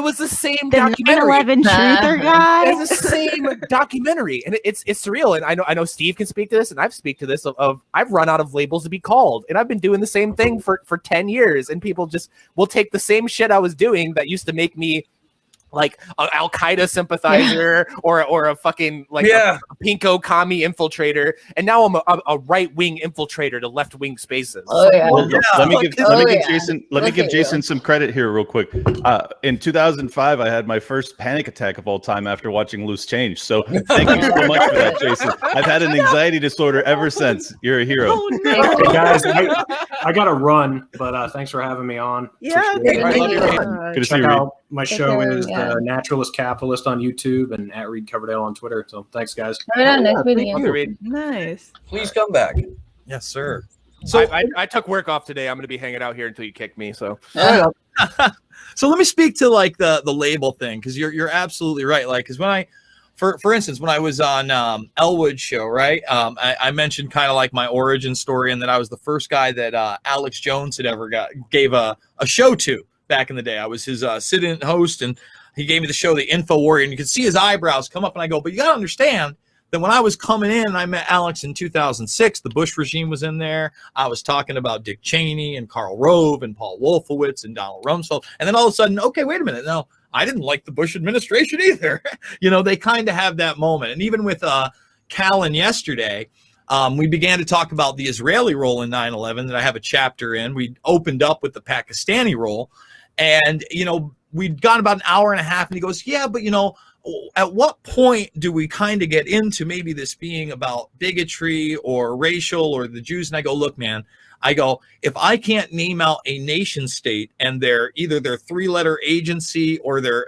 was the same The documentary. 9/11 truther guy. It's the same documentary, and it's surreal. And I know Steve can speak to this, and I've speak to this of I've run out of labels to be called, and I've been doing the same thing for 10 years, and people just will take the same shit I was doing that used to make me like an Al Qaeda sympathizer or a fucking like a pinko commie infiltrator, and now I'm a right wing infiltrator to left wing spaces. Oh yeah. Well, let me give Jason Look at you. some credit here real quick. In 2005, I had my first panic attack of all time after watching Loose Change. So thank you so much for that, Jason. I've had an anxiety disorder ever since. You're a hero. Oh no. Hey guys, I got to run, but thanks for having me on. Yeah, Appreciate it. Thank you. Good to see Check you, Reed. out my show care, is yeah. The Naturalist Capitalist on YouTube and at Reed Coverdale on Twitter. So thanks, guys. Right on, nice meeting you. Okay, Reed. Nice. Please come back. Yes, sir. So So I took work off today. I'm going to be hanging out here until you kick me. So So let me speak to like the label thing, because you're absolutely right. Like, because when I, for instance, when I was on Elwood's show, right, I mentioned kind of like my origin story, and that I was the first guy that Alex Jones had ever gave a show to back in the day. I was his sit-in host, and he gave me the show, The Info Warrior, and you could see his eyebrows come up, and I go, but you got to understand that when I was coming in, I met Alex in 2006. The Bush regime was in there. I was talking about Dick Cheney and Karl Rove and Paul Wolfowitz and Donald Rumsfeld. And then all of a sudden, okay, wait a minute. No, I didn't like the Bush administration either. They kind of have that moment. And even with Callan yesterday, we began to talk about the Israeli role in 9/11 that I have a chapter in. We opened up with the Pakistani role. And, we'd gone about an hour and a half, and he goes, yeah, but, at what point do we kind of get into maybe this being about bigotry or racial or the Jews? And I go, look, man, if I can't name out a nation state and they're either their 3-letter agency or their,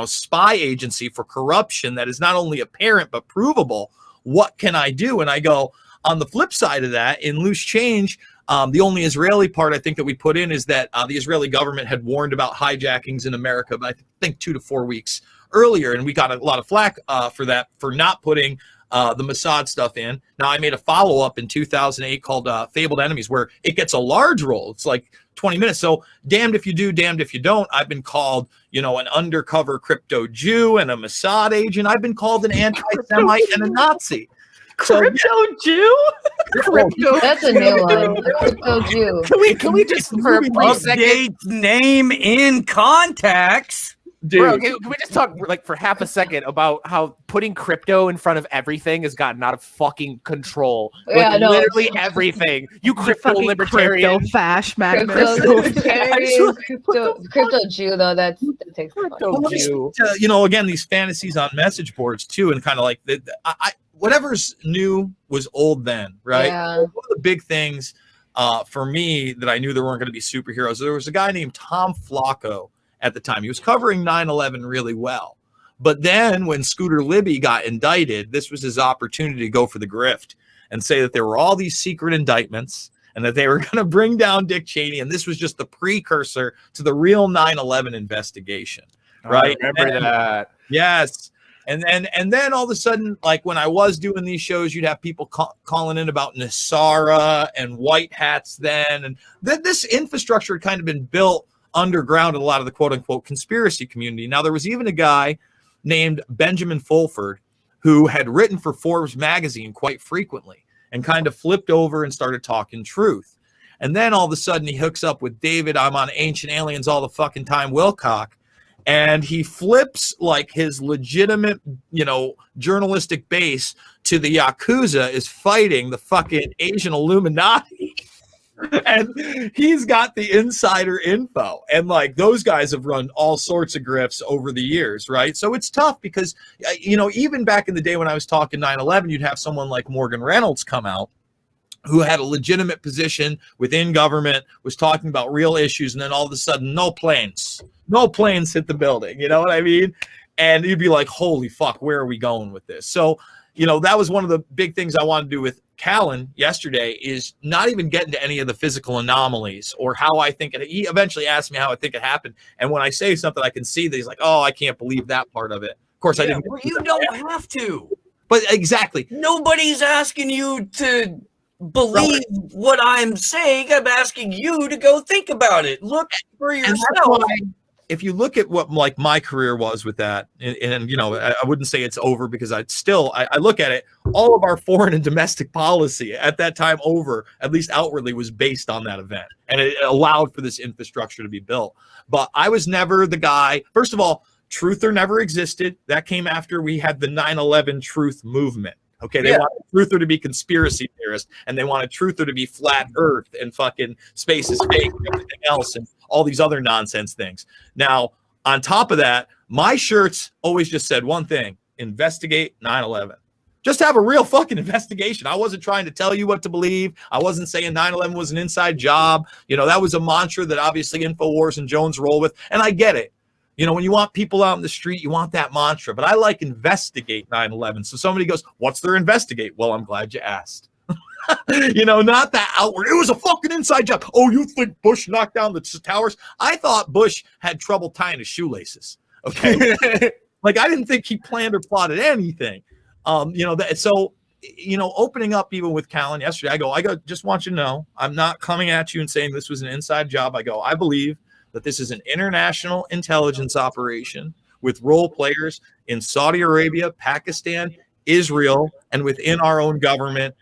spy agency for corruption that is not only apparent but provable, what can I do? And I go, on the flip side of that, in Loose Change, the only Israeli part I think that we put in is that the Israeli government had warned about hijackings in America, but I think 2 to 4 weeks earlier, and we got a lot of flack for that, for not putting the Mossad stuff in. Now, I made a follow-up in 2008 called Fabled Enemies, where it gets a large role. It's like 20 minutes. So damned if you do, damned if you don't. I've been called, an undercover crypto Jew and a Mossad agent. I've been called an anti-Semite and a Nazi. Crypto Jew? Crypto. That's a new one. A crypto Jew. Can we just for a brief second? Update name in contacts. Dude. Bro, can we just talk for half a second about how putting crypto in front of everything has gotten out of fucking control? Yeah, no. Literally everything. You crypto Fucking libertarian. crypto fash, Magnus. Crypto libertarian, crypto Jew, though, that takes Crypto Jew. Again, these fantasies on message boards too, and kind of like whatever's new was old then, right? Yeah. One of the big things for me that I knew there weren't going to be superheroes. There was a guy named Tom Flacco at the time. He was covering 9/11 really well. But then when Scooter Libby got indicted, this was his opportunity to go for the grift and say that there were all these secret indictments and that they were going to bring down Dick Cheney. And this was just the precursor to the real 9/11 investigation. Right? I remember that. Yes. And then all of a sudden, like when I was doing these shows, you'd have people calling in about Nassara and white hats then. And this infrastructure had kind of been built underground in a lot of the quote unquote conspiracy community. Now, there was even a guy named Benjamin Fulford who had written for Forbes magazine quite frequently and kind of flipped over and started talking truth. And then all of a sudden he hooks up with David, I'm on Ancient Aliens all the fucking time, Wilcock. And he flips like his legitimate, journalistic base to the Yakuza is fighting the fucking Asian Illuminati. And he's got the insider info. And like those guys have run all sorts of grifts over the years, right? So it's tough because, even back in the day when I was talking 9/11, you'd have someone like Morgan Reynolds come out who had a legitimate position within government, was talking about real issues, and then all of a sudden, no planes hit the building. You know what I mean? And you'd be like, holy fuck, where are we going with this? So, that was one of the big things I wanted to do with Callan yesterday, is not even get into any of the physical anomalies or how I think it. He eventually asked me how I think it happened. And when I say something, I can see that he's like, oh, I can't believe that part of it. Of course, I didn't. Well, you don't have to. But exactly. Nobody's asking you to believe what I'm saying. I'm asking you to go think about it. Look for yourself. If you look at what like my career was with that, and I wouldn't say it's over because I look at it, all of our foreign and domestic policy at that time at least outwardly, was based on that event. And it allowed for this infrastructure to be built. But I was never the guy. First of all, Truther never existed. That came after we had the 9/11 truth movement. Okay, they wanted Truther to be conspiracy theorist, and they wanted Truther to be flat earth and fucking space is fake and everything else and all these other nonsense things. Now, on top of that, my shirts always just said one thing: investigate 9/11. Just have a real fucking investigation. I wasn't trying to tell you what to believe. I wasn't saying 9/11 was an inside job. That was a mantra that obviously InfoWars and Jones roll with, and I get it. When you want people out in the street, you want that mantra. But I like investigate 9/11. So somebody goes, what's their investigate? Well, I'm glad you asked. Not that outward. It was a fucking inside job. Oh, you think Bush knocked down the towers? I thought Bush had trouble tying his shoelaces. Okay. Like, I didn't think he planned or plotted anything. So opening up even with Callan yesterday, I go, just want you to know, I'm not coming at you and saying this was an inside job. I believe that this is an international intelligence operation with role players in Saudi Arabia, Pakistan, Israel, and within our own government,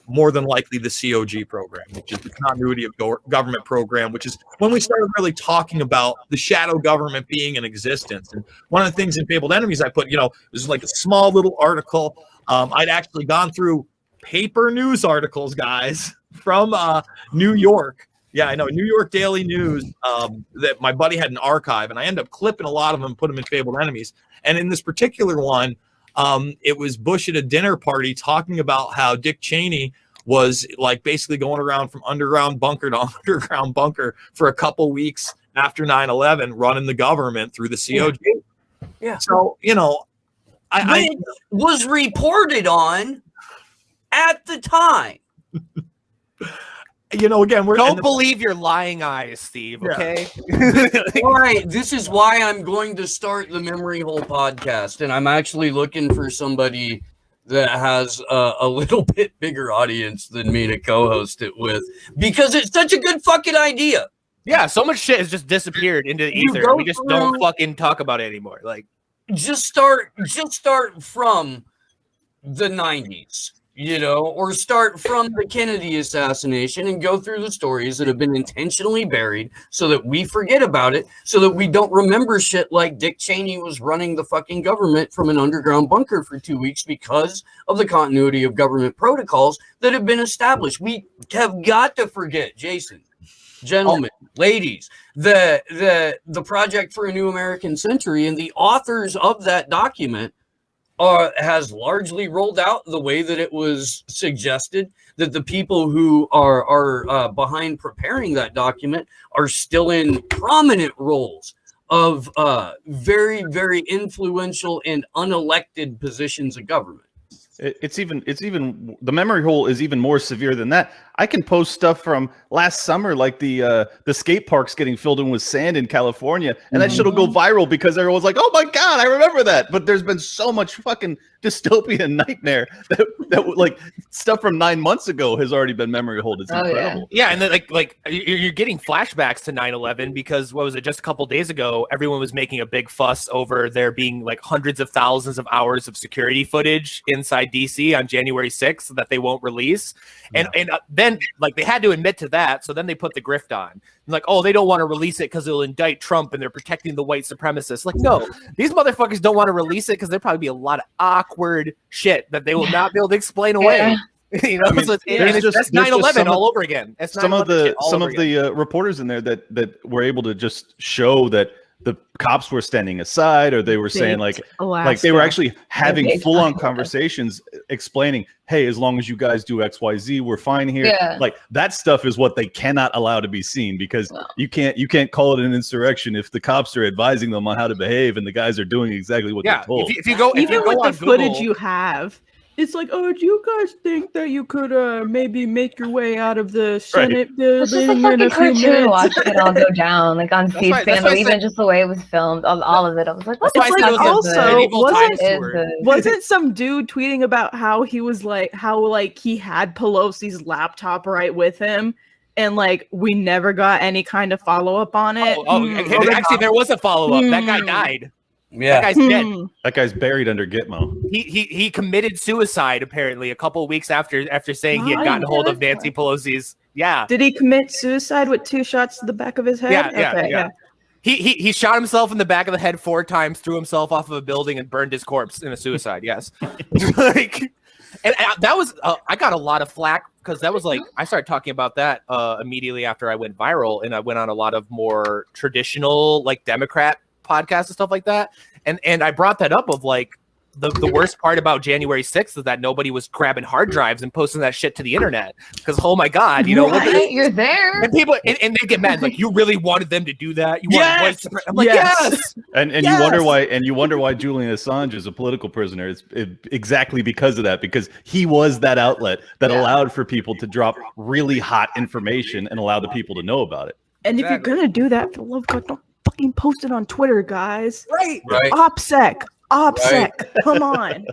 more than likely the COG program, which is the continuity of government program, which is when we started really talking about the shadow government being in existence. And one of the things in Fabled Enemies I put, this is like a small little article. I'd actually gone through paper news articles, guys, from New York. Yeah, I know, New York Daily News, that my buddy had an archive, and I ended up clipping a lot of them and put them in Fabled Enemies. And in this particular one, it was Bush at a dinner party talking about how Dick Cheney was like basically going around from underground bunker to underground bunker for a couple weeks after 9/11, running the government through the COG. Yeah. So, I was reported on at the time. Again, don't believe your lying eyes, Steve. Okay. All right. This is why I'm going to start the Memory Hole podcast, and I'm actually looking for somebody that has a little bit bigger audience than me to co-host it with, because it's such a good fucking idea. Yeah, so much shit has just disappeared into the ether. We just don't fucking talk about it anymore. Like, just start from the 90s. Or start from the Kennedy assassination and go through the stories that have been intentionally buried so that we forget about it, so that we don't remember shit like Dick Cheney was running the fucking government from an underground bunker for 2 weeks because of the continuity of government protocols that have been established. We have got to forget, Jason, gentlemen, ladies, the Project for a New American Century and the authors of that document has largely rolled out the way that it was suggested, that the people who are behind preparing that document are still in prominent roles of very, very influential and unelected positions of government. It's even the memory hole is even more severe than that. I can post stuff from last summer, like the skate parks getting filled in with sand in California, and that shit'll go viral because everyone's like, "Oh my god, I remember that." But there's been so much fucking dystopian nightmare that like stuff from 9 months ago has already been memory holed. It's incredible. Yeah, and then like you're getting flashbacks to 9/11 because what was it? Just a couple days ago, everyone was making a big fuss over there being like hundreds of thousands of hours of security footage inside DC on January 6th that they won't release, and then like they had to admit to that, so then they put the grift on. Like, oh, they don't want to release it because it'll indict Trump and they're protecting the white supremacists. Like, no, these motherfuckers don't want to release it because there'll probably be a lot of awkward shit that they will not be able to explain away. So that's 9/11 all over again. Some of the reporters in there that were able to just show that the cops were standing aside, or they were saying like they were actually having full-on conversations explaining, hey, as long as you guys do XYZ, we're fine here. Yeah. Like that stuff is what they cannot allow to be seen, because you can't call it an insurrection if the cops are advising them on how to behave and the guys are doing exactly what they're told. If you go with on the Google, footage you have, it's like, oh, do you guys think that you could maybe make your way out of the Senate building? It's just a fucking cartoon watching it all go down, like on C-SPAN, or even just the way it was filmed, all of it. I was like, what the fuck? Wasn't some dude tweeting about how he was like, he had Pelosi's laptop right with him, and like we never got any kind of follow-up on it? Actually, there was a follow-up. That guy died. Yeah, that guy's dead. That guy's buried under Gitmo. He committed suicide apparently a couple of weeks after saying he had gotten hold of Nancy Pelosi's. Yeah. Did he commit suicide with 2 shots to the back of his head? Yeah. He shot himself in the back of the head 4 times, threw himself off of a building, and burned his corpse in a suicide. Yes. That was I got a lot of flack because that was like I started talking about that immediately after I went viral, and I went on a lot of more traditional like Democrat podcasts and stuff like that, and I brought that up of like the worst part about January 6th is that nobody was grabbing hard drives and posting that shit to the internet, because oh my god, you're there, and people and they get mad like, you really wanted them to do that? You wanted white supremacy? I'm like, yes. And you wonder why Julian Assange is a political prisoner. It's exactly because of that, because he was that outlet that allowed for people to drop really hot information and allow the people to know about it. And if you're gonna do that, for the love of God, don't fucking post it on Twitter, guys. Right. OPSEC. Come on.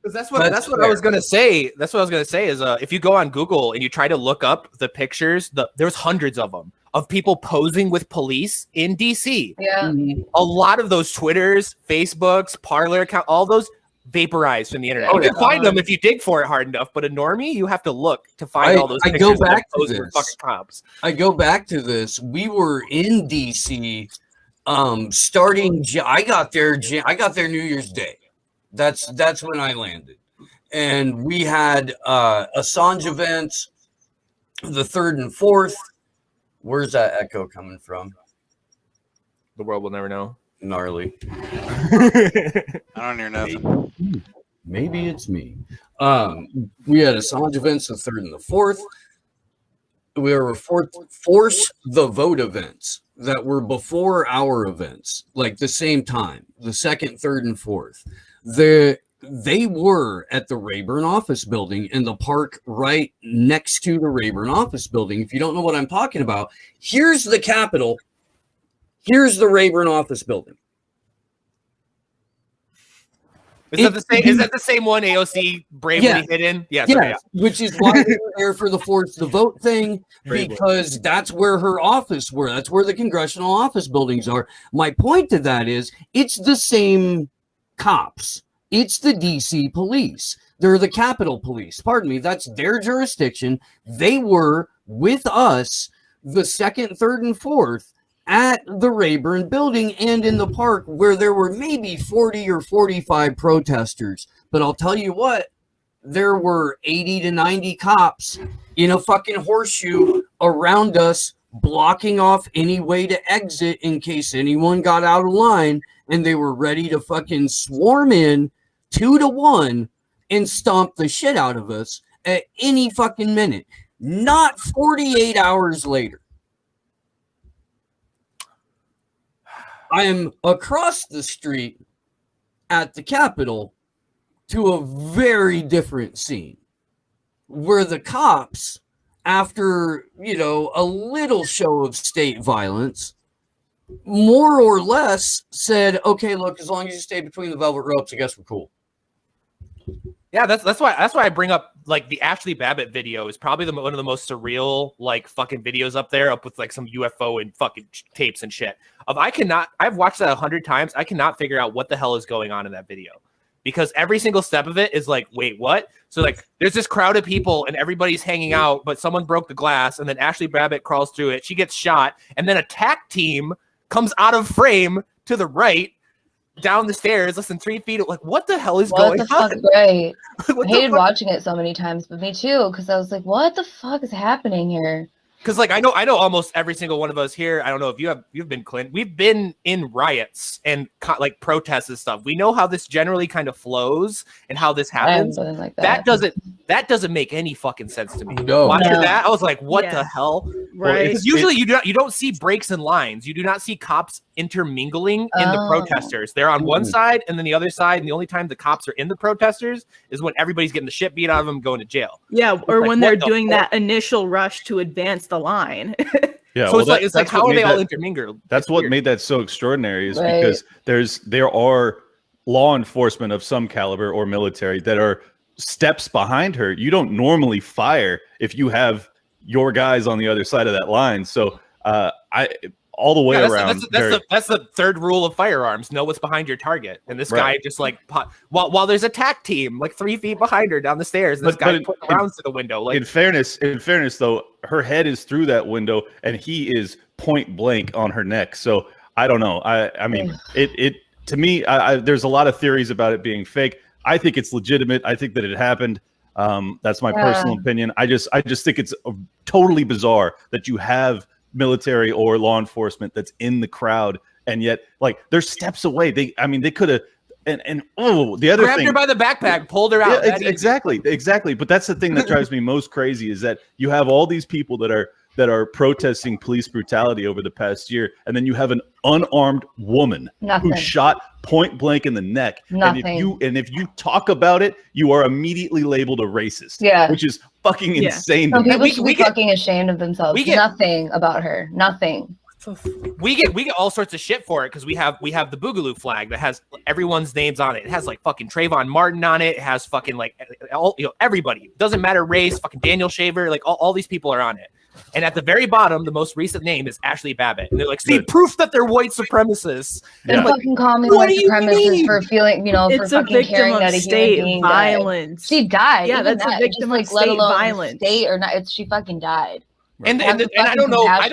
That's what I was gonna say. That's what I was gonna say is if you go on Google and you try to look up the pictures, there's hundreds of them of people posing with police in DC. Yeah. A lot of those Twitters, Facebooks, Parler account, all those vaporized from the internet. Oh, You can yeah. find them if you dig for it hard enough, but a normie, you have to look to find all those I pictures. go back to those were this. fucking cops. I go back to this. We were in DC, starting. I got there New Year's Day. That's when I landed, and we had Assange events, the 3rd and 4th. Where's that echo coming from? The world will never know. Gnarly. I don't hear nothing. Maybe it's me. We had Assange events the 3rd and the 4th. We were force the vote events that were before our events, like the same time, the 2nd, 3rd, and 4th. They were at the Rayburn office building in the park right next to the Rayburn office building. If you don't know what I'm talking about, here's the Capitol. Here's the Rayburn office building. Is that the same one AOC bravely hid in? Yes. Yeah, okay, yeah. which is why they were there for the force the vote thing, because that's where her office were. That's where the congressional office buildings are. My point to that is it's the same cops. It's the DC police. They're the Capitol Police. Pardon me. That's their jurisdiction. They were with us the 2nd, 3rd, and 4th at the Rayburn building and in the park, where there were maybe 40 or 45 protesters. But I'll tell you what, there were 80 to 90 cops in a fucking horseshoe around us, blocking off any way to exit in case anyone got out of line, and they were ready to fucking swarm in 2 to 1 and stomp the shit out of us at any fucking minute. Not 48 hours later, I am across the street at the Capitol to a very different scene where the cops, after, a little show of state violence, more or less said, okay, look, as long as you stay between the velvet ropes, I guess we're cool. Yeah, that's why I bring up like the Ashley Babbitt video is probably one of the most surreal like fucking videos up there, up with like some UFO and fucking tapes and shit. I've watched that 100 times. I cannot figure out what the hell is going on in that video, because every single step of it is like, wait, what? So like, there's this crowd of people and everybody's hanging out, but someone broke the glass, and then Ashley Babbitt crawls through it. She gets shot, and then a TAC team comes out of frame to the right, down the stairs, less than 3 feet. Like, what the hell is going on? Right. I What the hated fuck? watching it so many times, but me too, because I was like, what the fuck is happening here? Because like I know almost every single one of us here. I don't know if you've been, Clint. We've been in riots and like protests and stuff. We know how this generally kind of flows and how this happens. I haven't been like That doesn't make any fucking sense to me. No. Watching No. that, I was like, what Yeah. the hell? Right. Because usually you don't see breaks in lines. You do not see cops intermingling in the Oh. protesters. They're on one side and then the other side, and the only time the cops are in the protesters is when everybody's getting the shit beat out of them, going to jail. Yeah, or Like, when what they're the doing fuck? that initial ruch to advance the line. Yeah, So it's like that's how what are they made all that- intermingled? That's It's what weird. made that so extraordinary, is Right. because there are law enforcement of some caliber or military that are steps behind her. You don't normally fire if you have your guys on the other side of that line. So all the way Yeah, around. that's the third rule of firearms. Know what's behind your target. And this Right. guy just like while there's a TAC team like 3 feet behind her down the stairs, and this But- guy but putting rounds to the window. Like in fairness though, her head is through that window and he is point blank on her neck. So I don't know. I mean, it to me, there's a lot of theories about it being fake. I think it's legitimate. I think that it happened. That's my personal opinion. I just think it's totally bizarre that you have military or law enforcement that's in the crowd, and yet like they're steps away. They could have. And the other grabbed thing, her by the backpack, pulled her out. yeah, exactly. But that's the thing that drives me most crazy, is that you have all these people that are protesting police brutality over the past year, and then you have an unarmed woman Nothing. who shot point blank in the neck. Nothing. And if you talk about it, you are immediately labeled a racist. Yeah. which is fucking Yeah. insane. Some to me. people should be fucking ashamed of themselves. we get- Nothing about her. Nothing. We get all sorts of shit for it because we have the Boogaloo flag that has everyone's names on it. It has like fucking Trayvon Martin on it. It has fucking like all everybody. Doesn't matter race. Fucking Daniel Shaver. Like all these people are on it. And at the very bottom, the most recent name is Ashley Babbitt. And they're like, see, proof that they're white supremacists. They And fucking call me what white do you supremacist mean? for feeling, you know, for It's a fucking victim caring of that a human state being died. violence. She died. Yeah, even that's a that, victim just, of let state alone violence. State or not, she fucking died. And Have the I fucking don't know compassion.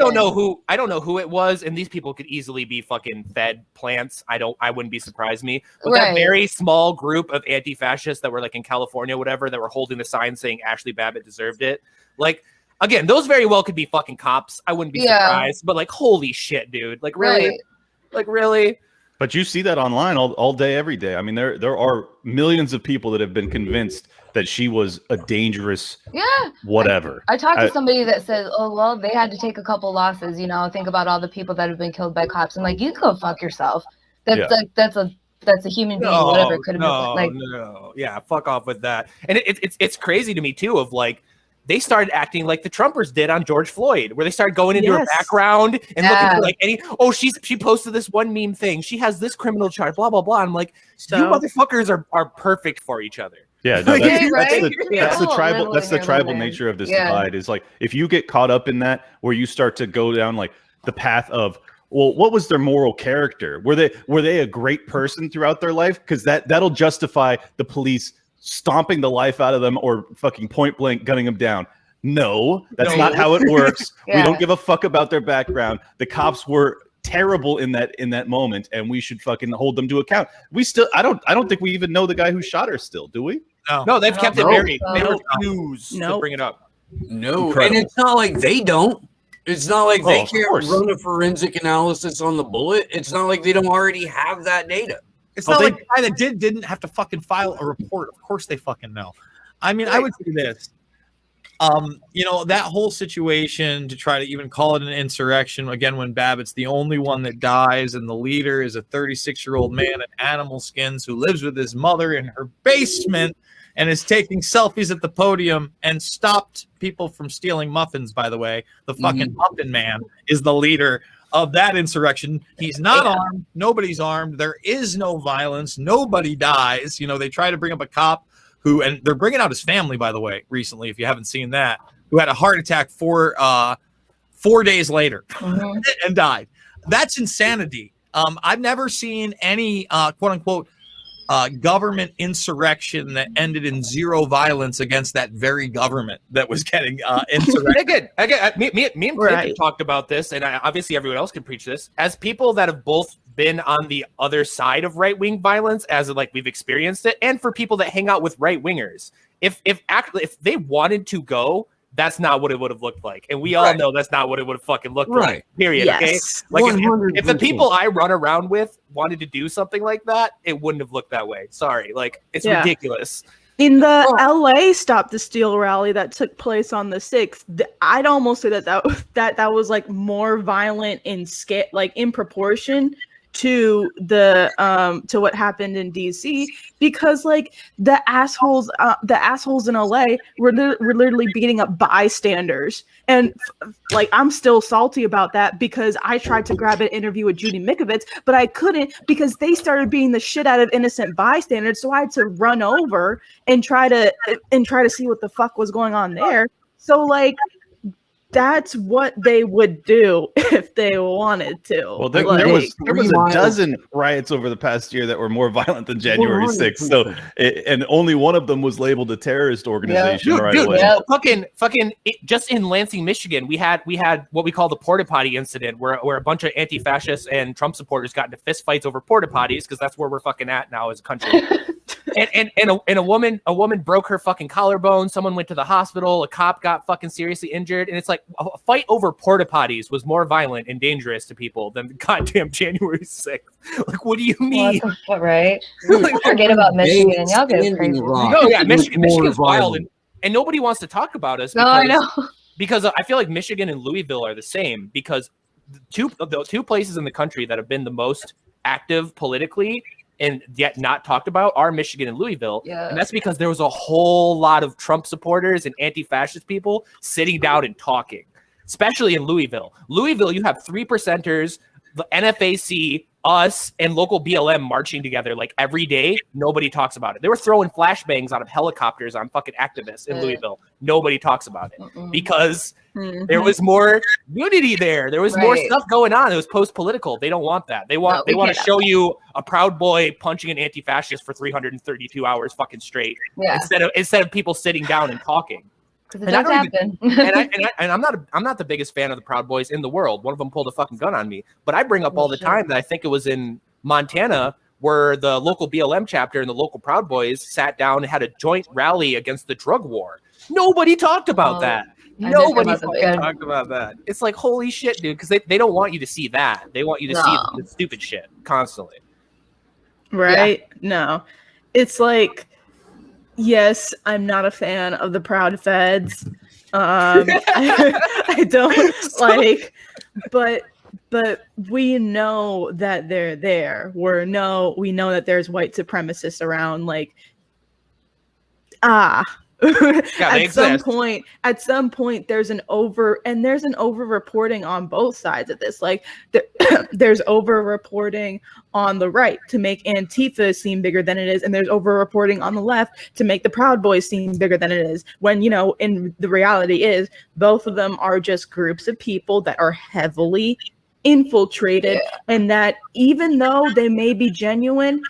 I don't know who it was, and these people could easily be fucking fed plants. I wouldn't be surprised me. But that Right. very small group of anti-fascists that were like in California, whatever, that were holding the sign saying Ashley Babbitt deserved it. Like, again, those very well could be fucking cops. I wouldn't be surprised. But like, holy shit, dude. Like, really? Right. Like, really? But you see that online all day, every day. I mean, there are millions of people that have been convinced that she was a dangerous Yeah. whatever. I talked to somebody that says, oh, well, they had to take a couple losses, you know, think about all the people that have been killed by cops. I'm like, you go fuck yourself. That's Yeah. like, that's a human being, whatever it could have been. Like, No. Yeah, fuck off with that. And it's crazy to me too, of like, they started acting like the Trumpers did on George Floyd, where they started going into her Yes. background and Yeah. looking for like she posted this one meme thing. She has this criminal charge, blah, blah, blah. I'm like, you motherfuckers are perfect for each other. Yeah, no, Okay, right? that's the Yeah. tribal that's the Living tribal there. nature of this Yeah. divide. Is like if you get caught up in that, where you start to go down like the path of, well, what was their moral character? Were they a great person throughout their life? Because that'll justify the police stomping the life out of them or fucking point blank gunning them down. No, that's not how it works. We Yeah. don't give a fuck about their background. The cops were terrible in that moment, and we should fucking hold them to account. I don't think we even know the guy who shot her still, do we? No, they've kept it know. buried. They No. refuse to Nope. bring it up. No, Incredible. and it's not like they don't. It's not like they Oh, of can't course. run a forensic analysis on the bullet. It's not like they don't already have that data. It's Oh, not they- like the guy that didn't have to fucking file a report. Of course they fucking know. I mean, I would say this. You know, that whole situation to try to even call it an insurrection, again, when Babbitt's the only one that dies and the leader is a 36-year-old man in animal skins who lives with his mother in her basement and is taking selfies at the podium and stopped people from stealing muffins, by the way. The fucking Muffin Man is the leader of that insurrection. He's not armed. Nobody's armed. There is no violence. Nobody dies. You know, they try to bring up a cop who, and they're bringing out his family, by the way, recently, if you haven't seen that, who had a heart attack 4 days later and died. That's insanity. I've never seen any quote unquote government insurrection that ended in zero violence against that very government that was getting insurrection. Again, me and Clinton Right. talked about this, and obviously everyone else can preach this. As people that have both been on the other side of right-wing violence, as like we've experienced it, and for people that hang out with right-wingers, if they wanted to go, that's not what it would have looked like, and we all know that's not what it would have fucking looked like. Period. Yes. Okay. Like if the 100%. people I run around with wanted to do something like that, it wouldn't have looked that way. Sorry, like it's Yeah. ridiculous. In the LA Stop the Steal rally that took place on the 6th, I'd almost say that was like more violent in scale, like in proportion to the to what happened in DC, because like the assholes in LA were literally beating up bystanders, and like I'm still salty about that because I tried to grab an interview with Judy Mikovits, but I couldn't because they started beating the shit out of innocent bystanders, so I had to run over and try to see what the fuck was going on there. So like that's what they would do if they wanted to. Well, there Like, was a miles. dozen riots over the past year that were more violent than January 6th. So, and only one of them was labeled a terrorist organization right away. Fucking just in Lansing, Michigan, we had what we call the porta potty incident, where a bunch of anti-fascists and Trump supporters got into fist fights over porta potties, because that's where we're fucking at now as a country. and a woman broke her fucking collarbone. Someone went to the hospital. A cop got fucking seriously injured, and it's like a fight over porta potties was more violent and dangerous to people than the goddamn January 6th. Like, what do you mean? What the fuck, right? Forget about Michigan. Y'all get crazy. No, yeah, Michigan's wild, and nobody wants to talk about us. No, I know. Because I feel like Michigan and Louisville are the same, because the two places in the country that have been the most active politically and yet not talked about are Michigan and Louisville. Yeah. And that's because there was a whole lot of Trump supporters and anti-fascist people sitting down and talking, especially in Louisville. Louisville, you have 3%ers, the NFAC, us and local BLM marching together like every day. Nobody talks about it. They were throwing flashbangs out of helicopters on fucking activists in Louisville. Nobody talks about it because there was more unity there. There was more stuff going on. It was post-political. They don't want that. They want to show you a Proud Boy punching an anti-fascist for 332 hours fucking straight instead of people sitting down and talking. Because it does happen. And I'm not the biggest fan of the Proud Boys in the world. One of them pulled a fucking gun on me. But I bring up all the time that I think it was in Montana where the local BLM chapter and the local Proud Boys sat down and had a joint rally against the drug war. Nobody talked about that. Nobody talked about that. It's like, holy shit, dude, because they don't want you to see that. They want you to see the stupid shit constantly. Right? Yeah. No. It's like, yes, I'm not a fan of the Proud Feds. I don't like, but we know that they're there. We know that there's white supremacists around. Like, at some point there's an over reporting on both sides of this. Like there's over reporting on the right to make Antifa seem bigger than it is, and there's over reporting on the left to make the Proud Boys seem bigger than it is, when in the reality is both of them are just groups of people that are heavily infiltrated, and that even though they may be genuine,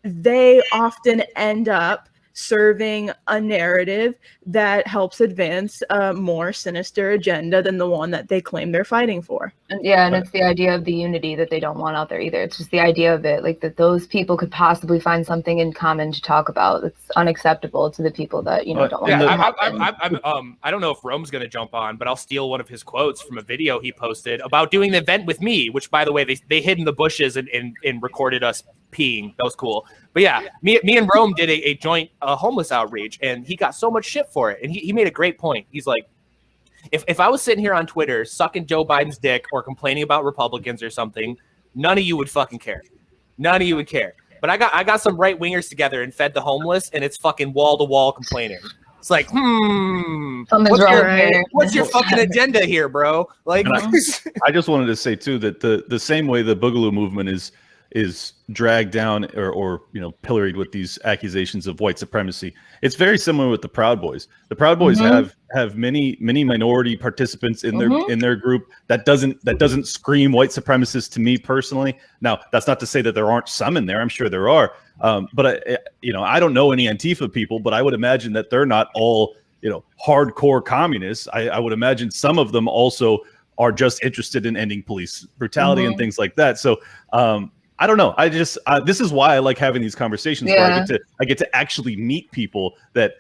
they often end up serving a narrative that helps advance a more sinister agenda than the one that they claim they're fighting for. And it's the idea of the unity that they don't want out there either. It's just the idea of it, like that those people could possibly find something in common to talk about. It's unacceptable to the people that don't want to. I don't know if Rome's going to jump on, but I'll steal one of his quotes from a video he posted about doing the event with me, which, by the way, they hid in the bushes and recorded us peeing. That was cool. But yeah, me and Rome did a joint homeless outreach, and he got so much shit for it. And he made a great point. He's like, if I was sitting here on Twitter sucking Joe Biden's dick or complaining about Republicans or something, none of you would fucking care. None of you would care. But I got some right wingers together and fed the homeless, and it's fucking wall to wall complaining. It's like, what's your fucking agenda here, bro? Like, I just wanted to say too that the same way the Boogaloo movement is dragged down or pilloried with these accusations of white supremacy, it's very similar with the Proud Boys. The Proud Boys have many minority participants in their group that doesn't scream white supremacist to me personally. Now, that's not to say that there aren't some in there. I'm sure there are. But I don't know any Antifa people, but I would imagine that they're not all hardcore communists. I would imagine some of them also are just interested in ending police brutality and things like that. So I don't know. This is why I like having these conversations where I get to actually meet people that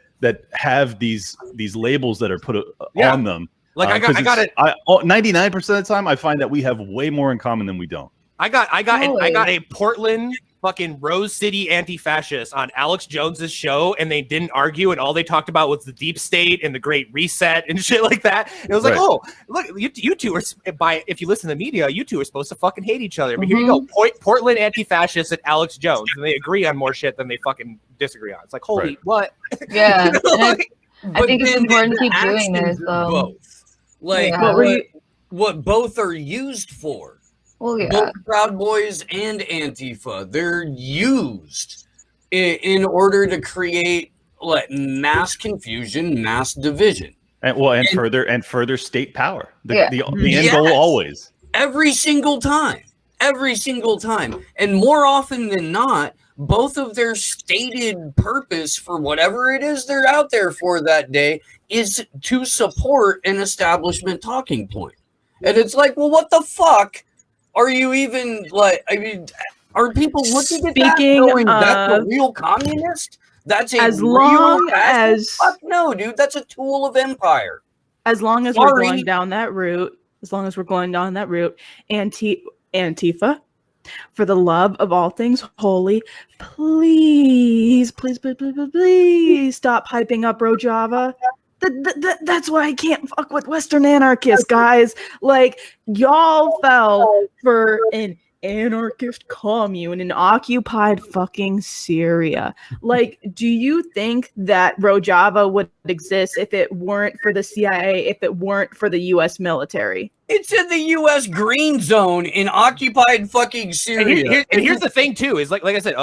have these labels that are put on them. Like I got it. 99% of the time, I find that we have way more in common than we don't. I got a Portland fucking Rose City anti-fascist on Alex Jones's show, and they didn't argue, and all they talked about was the deep state and the Great Reset and shit like that. And it was like, oh, look, you two are if you listen to the media, you two are supposed to fucking hate each other. But here you go, Portland anti-fascist and Alex Jones, and they agree on more shit than they fucking disagree on. It's like, holy what? Yeah, I think it's important to keep doing this though. Both. What both are used for. Well, both Proud Boys and Antifa, they're used in order to create mass confusion, mass division, and further state power. The end goal always. Every single time, and more often than not, both of their stated purpose for whatever it is they're out there for that day is to support an establishment talking point. And it's like, well, what the fuck? Are you even are people looking at that knowing that's a real communist? That's fuck no, dude. That's a tool of empire. As long as we're going down that route, Antifa, for the love of all things holy, please stop hyping up Rojava. That's why I can't fuck with Western anarchists, guys. Like, y'all fell for an anarchist commune in occupied fucking Syria. Like, do you think that Rojava would exist if it weren't for the CIA, if it weren't for the US military? It's in the U.S. green zone in occupied fucking Syria. And here's the thing too, is like I said,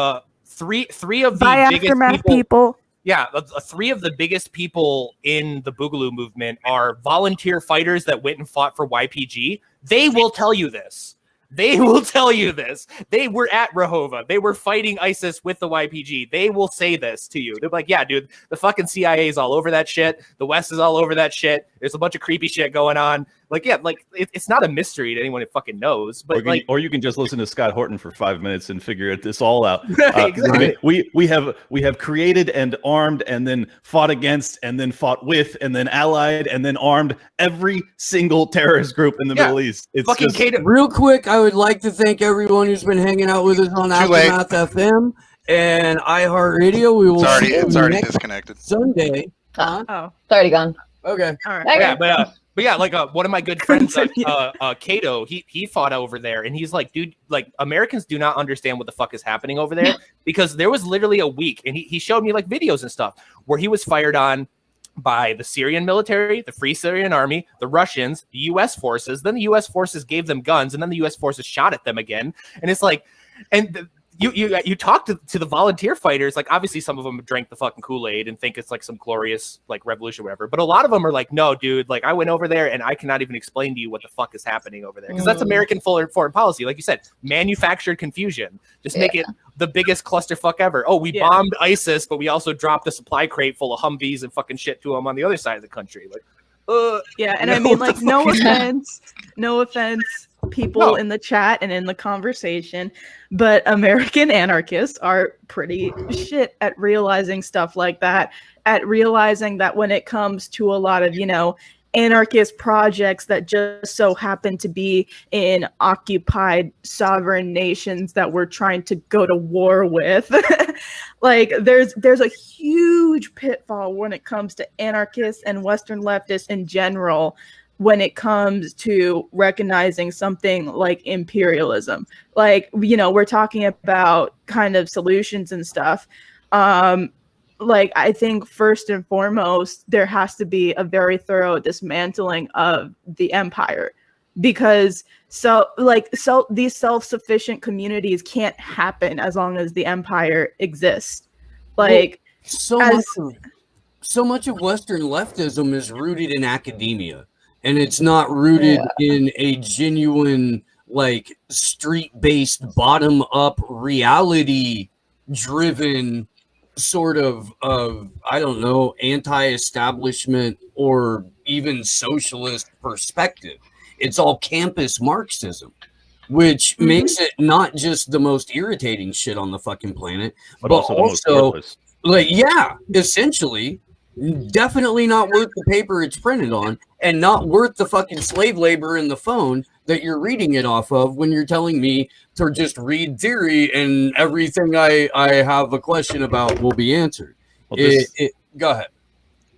three of the By biggest aftermath people. Yeah, three of the biggest people in the Boogaloo movement are volunteer fighters that went and fought for YPG. They will tell you this. They will tell you this. They were at Rojava. They were fighting ISIS with the YPG. They will say this to you. They're like, yeah, dude, the fucking CIA is all over that shit. The West is all over that shit. There's a bunch of creepy shit going on. Like, yeah, like it's not a mystery to anyone who fucking knows. But or you can just listen to Scott Horton for 5 minutes and figure this all out. Exactly. We have created and armed and then fought against and then fought with and then allied and then armed every single terrorist group in the Middle East. It's fucking just, Real quick, I would like to thank everyone who's been hanging out with us on Aftermath FM and iHeartRadio. We will see you It's already next disconnected. Sunday. Oh, It's already gone. Okay. all right. Okay. Yeah, but yeah, like one of my good friends, Cato, he fought over there, and he's like, dude, like Americans do not understand what the fuck is happening over there, because there was literally a week, and he showed me like videos and stuff where he was fired on by the Syrian military, the Free Syrian Army, the Russians, the U.S. forces. Then the U.S. forces gave them guns, and then the U.S. forces shot at them again. And it's like, you talk to the volunteer fighters, like obviously some of them drank the fucking Kool-Aid and think it's like some glorious like revolution or whatever, but a lot of them are like, no, dude, like I went over there and I cannot even explain to you what the fuck is happening over there, because that's American foreign policy. Like you said, manufactured confusion. Just make it the biggest clusterfuck ever. Oh, we bombed ISIS, but we also dropped a supply crate full of Humvees and fucking shit to them on the other side of the country. Like, yeah, and I mean, like, no offense, people in the chat and in the conversation, but American anarchists are pretty shit at realizing stuff like that, at realizing that when it comes to a lot of, anarchist projects that just so happen to be in occupied sovereign nations that we're trying to go to war with. Like there's a huge pitfall when it comes to anarchists and Western leftists in general when it comes to recognizing something like imperialism. Like, we're talking about kind of solutions and stuff. Like, I think first and foremost, there has to be a very thorough dismantling of the empire, because these self-sufficient communities can't happen as long as the empire exists. Like, so much of Western leftism is rooted in academia, and it's not rooted in a genuine, like, street-based, bottom-up, reality-driven sort of I don't know, anti-establishment or even socialist perspective. It's all campus Marxism, which makes it not just the most irritating shit on the fucking planet, but also like, essentially definitely not worth the paper it's printed on, and not worth the fucking slave labor in the phone that you're reading it off of when you're telling me to just read theory and everything I have a question about will be answered. Well, go ahead.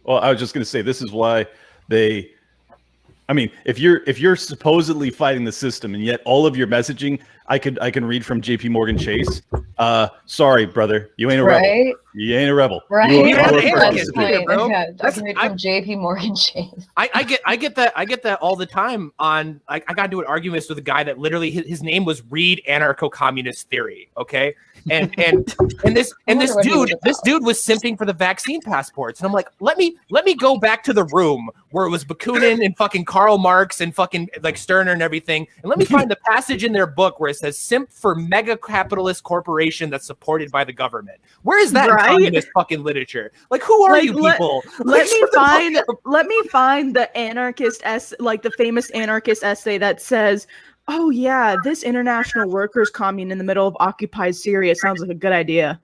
Well, I was just going to say, this is why if you're supposedly fighting the system and yet all of your messaging, I can read from JP Morgan Chase. Sorry, brother, you ain't a rebel. You ain't a rebel. Right. You are I a can read from JP Morgan Chase. I get that all the time. I got into an argument with a guy that literally his name was Read Anarcho-Communist Theory. Okay. And this dude was simping for the vaccine passports, and I'm like, let me go back to the room where it was Bakunin and fucking Karl Marx and fucking like Stirner and everything, and let me find the passage in their book where it says simp for mega capitalist corporation that's supported by anarchist Where is that in communist fucking literature? Like, who are you people? Let me find the anarchist like the famous anarchist essay that says, oh yeah, this international workers commune in the middle of occupied Syria sounds like a good idea.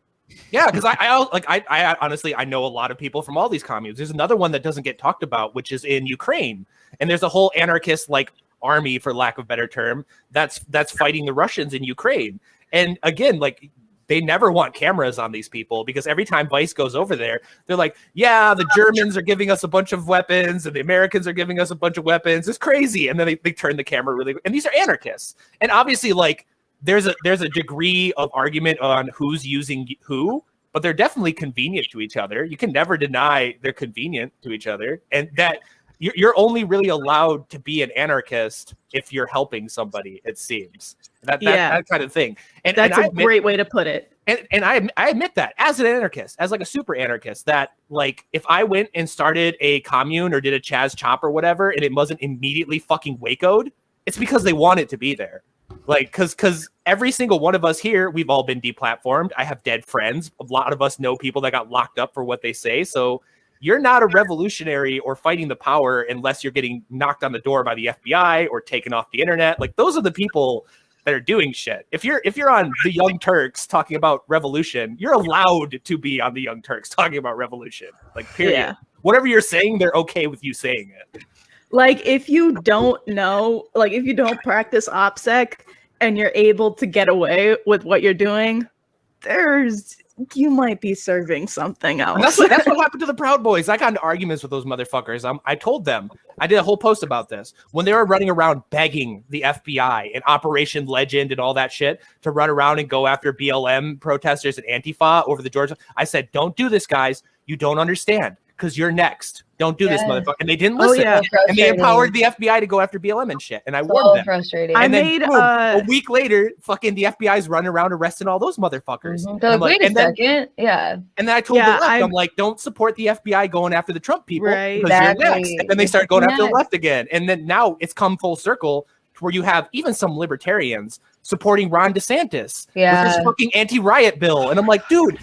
Yeah, because I honestly know a lot of people from all these communes. There's another one that doesn't get talked about, which is in Ukraine, and there's a whole anarchist like army, for lack of a better term, that's fighting the Russians in Ukraine. And again, like, they never want cameras on these people, because every time Vice goes over there, they're like, yeah, the Germans are giving us a bunch of weapons and the Americans are giving us a bunch of weapons. It's crazy. And then they turn the camera and these are anarchists. And obviously, like, there's a degree of argument on who's using who, but they're definitely convenient to each other. You can never deny they're convenient to each other, and that you're only really allowed to be an anarchist if you're helping somebody. It seems that kind of thing. And that's a great way to put it. And I admit that as an anarchist, as like a super anarchist, that like if I went and started a commune or did a Chaz Chop or whatever, and it wasn't immediately fucking Waco'd, it's because they want it to be there. Like, cause every single one of us here, we've all been deplatformed. I have dead friends. A lot of us know people that got locked up for what they say. So you're not a revolutionary or fighting the power unless you're getting knocked on the door by the FBI or taken off the internet. Like, those are the people that are doing shit. If you're on the Young Turks talking about revolution, you're allowed to be on the Young Turks talking about revolution. Like, period. Yeah. Whatever you're saying, they're okay with you saying it. Like, if you don't know, like, if you don't practice OPSEC and you're able to get away with what you're doing, you might be serving something else. And that's what happened to the Proud Boys. I got into arguments with those motherfuckers. I told them, I did a whole post about this, when they were running around begging the FBI and Operation Legend and all that shit to run around and go after BLM protesters and Antifa over the Georgia. I said, don't do this, guys. You don't understand, because you're next. Don't do this, motherfucker. And they didn't listen. yeah. And they empowered the FBI to go after BLM and shit. And I warned them. Frustrating. And then, made boom, a week later, fucking the FBI's running around arresting all those motherfuckers. They're like, wait a second. Yeah. And then I told the left, I'm like, don't support the FBI going after the Trump people, Right. because you're next. And then they start going after the left again. And then now it's come full circle to where you have even some libertarians supporting Ron DeSantis with this fucking anti-riot bill. And I'm like, dude,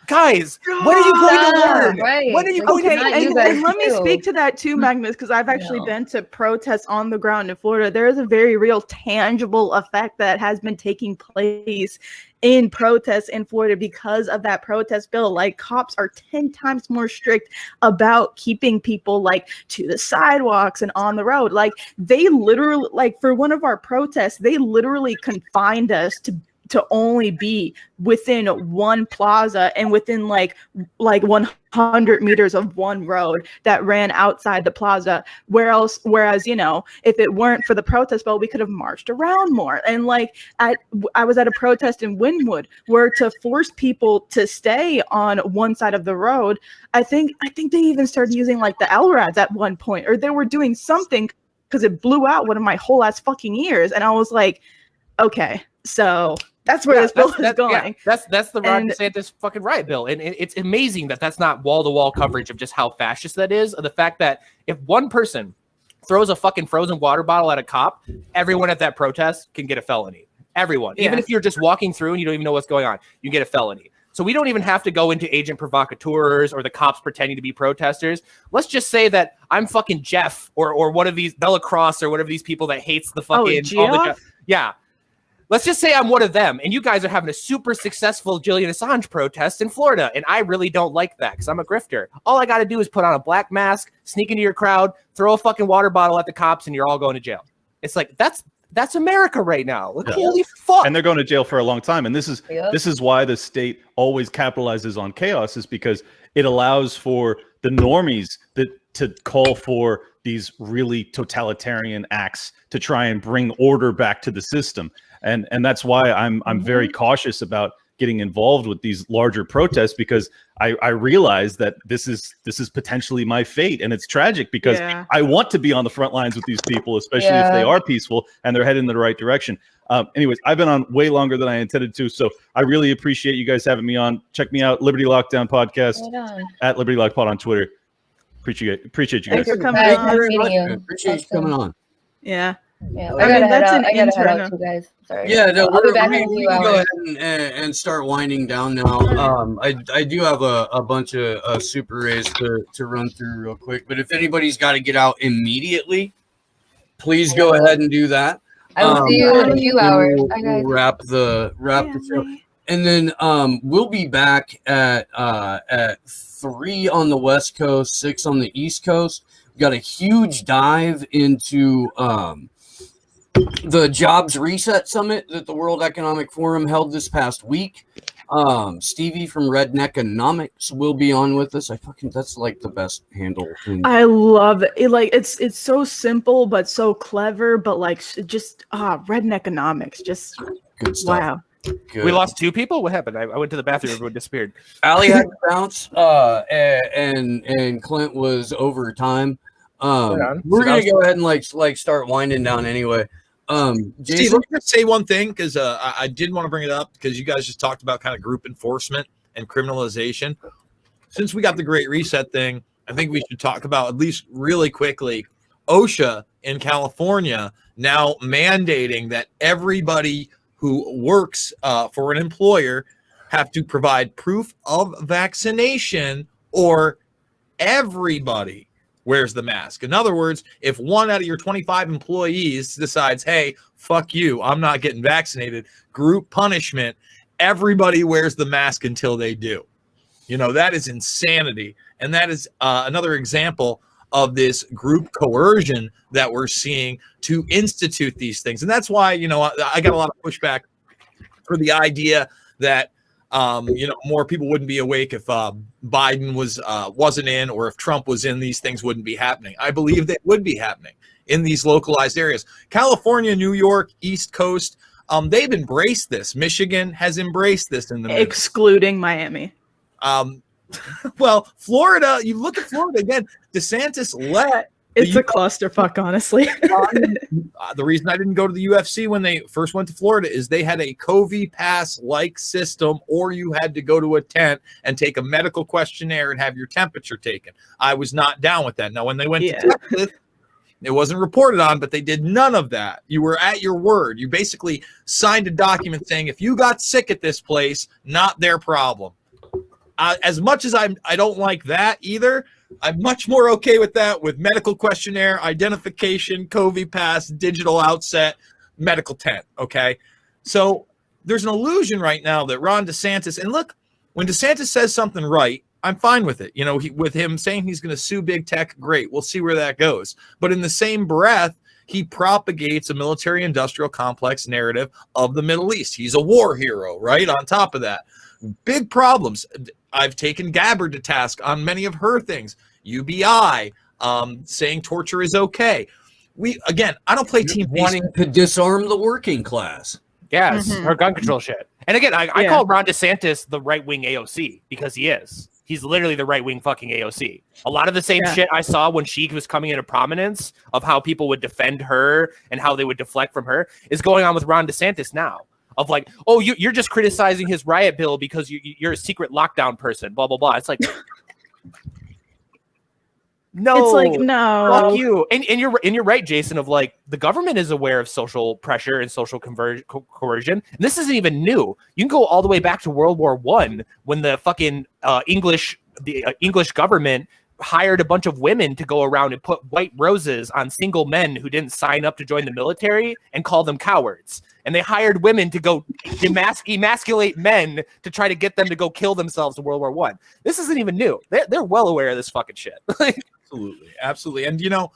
guys, when are you going to learn? Right. When are you Like, going to And learn? let me speak to that too, Magnus, because I've actually been to protests on the ground in Florida. There is a very real, tangible effect that has been taking place in protests in Florida because of that protest bill. Like, cops are 10 times more strict about keeping people like to the sidewalks and on the road. Like, they literally, like, for one of our protests, they literally confined us to only be within one plaza and within like 100 meters of one road that ran outside the plaza. Whereas, you know, if it weren't for the protest bill, we could have marched around more. And like, I was at a protest in Wynwood where to force people to stay on one side of the road, I think they even started using like the LRADs at one point, or they were doing something because it blew out one of my whole ass fucking ears. And I was like, okay, so that's where this bill is going. Yeah, that's the Ron DeSantis fucking riot bill. And it's amazing that that's not wall-to-wall coverage of just how fascist that is. Of the fact that if one person throws a fucking frozen water bottle at a cop, everyone at that protest can get a felony. Everyone. Yeah. Even if you're just walking through and you don't even know what's going on, you get a felony. So we don't even have to go into agent provocateurs or the cops pretending to be protesters. Let's just say that I'm fucking Jeff or one of these Bella Cross or whatever these people that hates the fucking yeah. Let's just say I'm one of them, and you guys are having a super successful Julian Assange protest in Florida, and I really don't like that because I'm a grifter. All I got to do is put on a black mask, sneak into your crowd, throw a fucking water bottle at the cops, and you're all going to jail. It's like that's America right now. Like, holy fuck! And they're going to jail for a long time. And this is why the state always capitalizes on chaos, is because it allows for the normies to call for these really totalitarian acts to try and bring order back to the system. And that's why I'm very cautious about getting involved with these larger protests, because I realize that this is potentially my fate, and it's tragic because I want to be on the front lines with these people, especially if they are peaceful and they're headed in the right direction. Anyways, I've been on way longer than I intended to, so I really appreciate you guys having me on. Check me out, Liberty Lockdown Podcast at Liberty Lock Pod on Twitter. Appreciate you guys. Thanks for coming on. Appreciate you coming on. Yeah. Yeah, I mean, that's an intern. Too, guys. Sorry. Yeah, no, I'll be back in a we few can go hours. ahead and start winding down now. I do have a bunch of super rays to run through real quick, but if anybody's got to get out immediately, please go ahead and do that. I will see you in a few hours. We'll wrap the show, and then we'll be back at 3 on the West Coast, 6 on the East Coast. We got a huge dive into the Jobs Reset Summit that the World Economic Forum held this past week. Stevie from Redneckonomics will be on with us. That's like the best handle. I love it. Like, it's so simple but so clever, but like just Redneckonomics, just Good stuff. Wow. Good. We lost 2 people. What happened? I went to the bathroom. Everyone disappeared. Allie had to bounce, and Clint was over time. We're gonna go ahead and like start winding down anyway. Steve, Jason, let me just say one thing because I did want to bring it up because you guys just talked about kind of group enforcement and criminalization. Since we got the Great Reset thing, I think we should talk about, at least really quickly, OSHA in California now mandating that everybody who works for an employer have to provide proof of vaccination, or everybody wears the mask. In other words, if 1 out of your 25 employees decides, hey, fuck you, I'm not getting vaccinated, group punishment, everybody wears the mask until they do. You know, that is insanity. And that is another example of this group coercion that we're seeing to institute these things. And that's why, you know, I got a lot of pushback for the idea that, you know, more people wouldn't be awake if Biden wasn't in, or if Trump was in, these things wouldn't be happening. I believe they would be happening in these localized areas. California, New York, East Coast, they've embraced this. Michigan has embraced this in the middle. Excluding Miami. Well, Florida, you look at Florida again, DeSantis let It's a clusterfuck, honestly. the reason I didn't go to the UFC when they first went to Florida is they had a COVID pass-like system, or you had to go to a tent and take a medical questionnaire and have your temperature taken. I was not down with that. Now, when they went to Texas, it wasn't reported on, but they did none of that. You were at your word. You basically signed a document saying if you got sick at this place, not their problem. As much as I don't like that either, I'm much more okay with that with medical questionnaire, identification, COVID pass, digital outset, medical tent, okay? So there's an illusion right now that Ron DeSantis, and look, when DeSantis says something right, I'm fine with it. You know, with him saying he's going to sue big tech, great. We'll see where that goes. But in the same breath, he propagates a military-industrial complex narrative of the Middle East. He's a war hero, right? On top of that, big problems. I've taken Gabbard to task on many of her things. UBI, saying torture is okay. I don't play team wanting to disarm the working class. Yes, her gun control shit. And again, I call Ron DeSantis the right-wing AOC because he is. He's literally the right-wing fucking AOC. A lot of the same shit I saw when she was coming into prominence of how people would defend her and how they would deflect from her is going on with Ron DeSantis now. Of like, oh, you're just criticizing his riot bill because you're a secret lockdown person, blah, blah, blah. It's like, no. It's like, no. Fuck you. And you're right, Jason, of like, the government is aware of social pressure and social coercion. And this isn't even new. You can go all the way back to World War I when the fucking English government hired a bunch of women to go around and put white roses on single men who didn't sign up to join the military and call them cowards. And they hired women to go emasculate men to try to get them to go kill themselves in World War I. This isn't even new. They're well aware of this fucking shit. Absolutely. And, you know,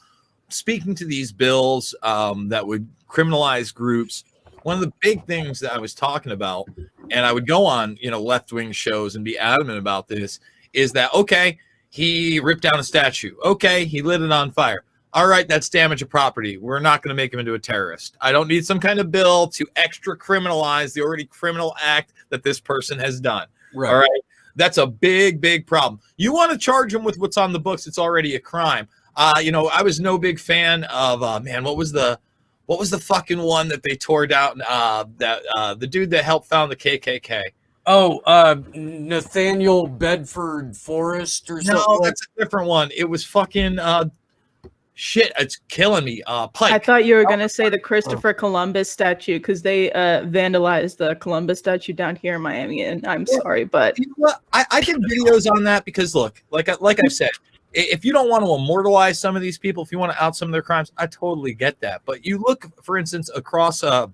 speaking to these bills that would criminalize groups, one of the big things that I was talking about, and I would go on, you know, left-wing shows and be adamant about this, is that, okay, he ripped down a statue. Okay, he lit it on fire. All right, that's damage of property. We're not going to make him into a terrorist. I don't need some kind of bill to extra criminalize the already criminal act that this person has done. Right. All right, that's a big, big problem. You want to charge him with what's on the books, it's already a crime. You know, I was no big fan of what was the fucking one that they tore down? The dude that helped found the KKK. Oh, Nathaniel Bedford Forrest or something? No, that's a different one. It was fucking shit. It's killing me. Pike. I thought you were gonna say the Christopher Columbus statue because they vandalized the Columbus statue down here in Miami, and I'm sorry, but you know what? I did videos on that because look, like I've said, if you don't want to immortalize some of these people, if you want to out some of their crimes, I totally get that. But you look, for instance, across the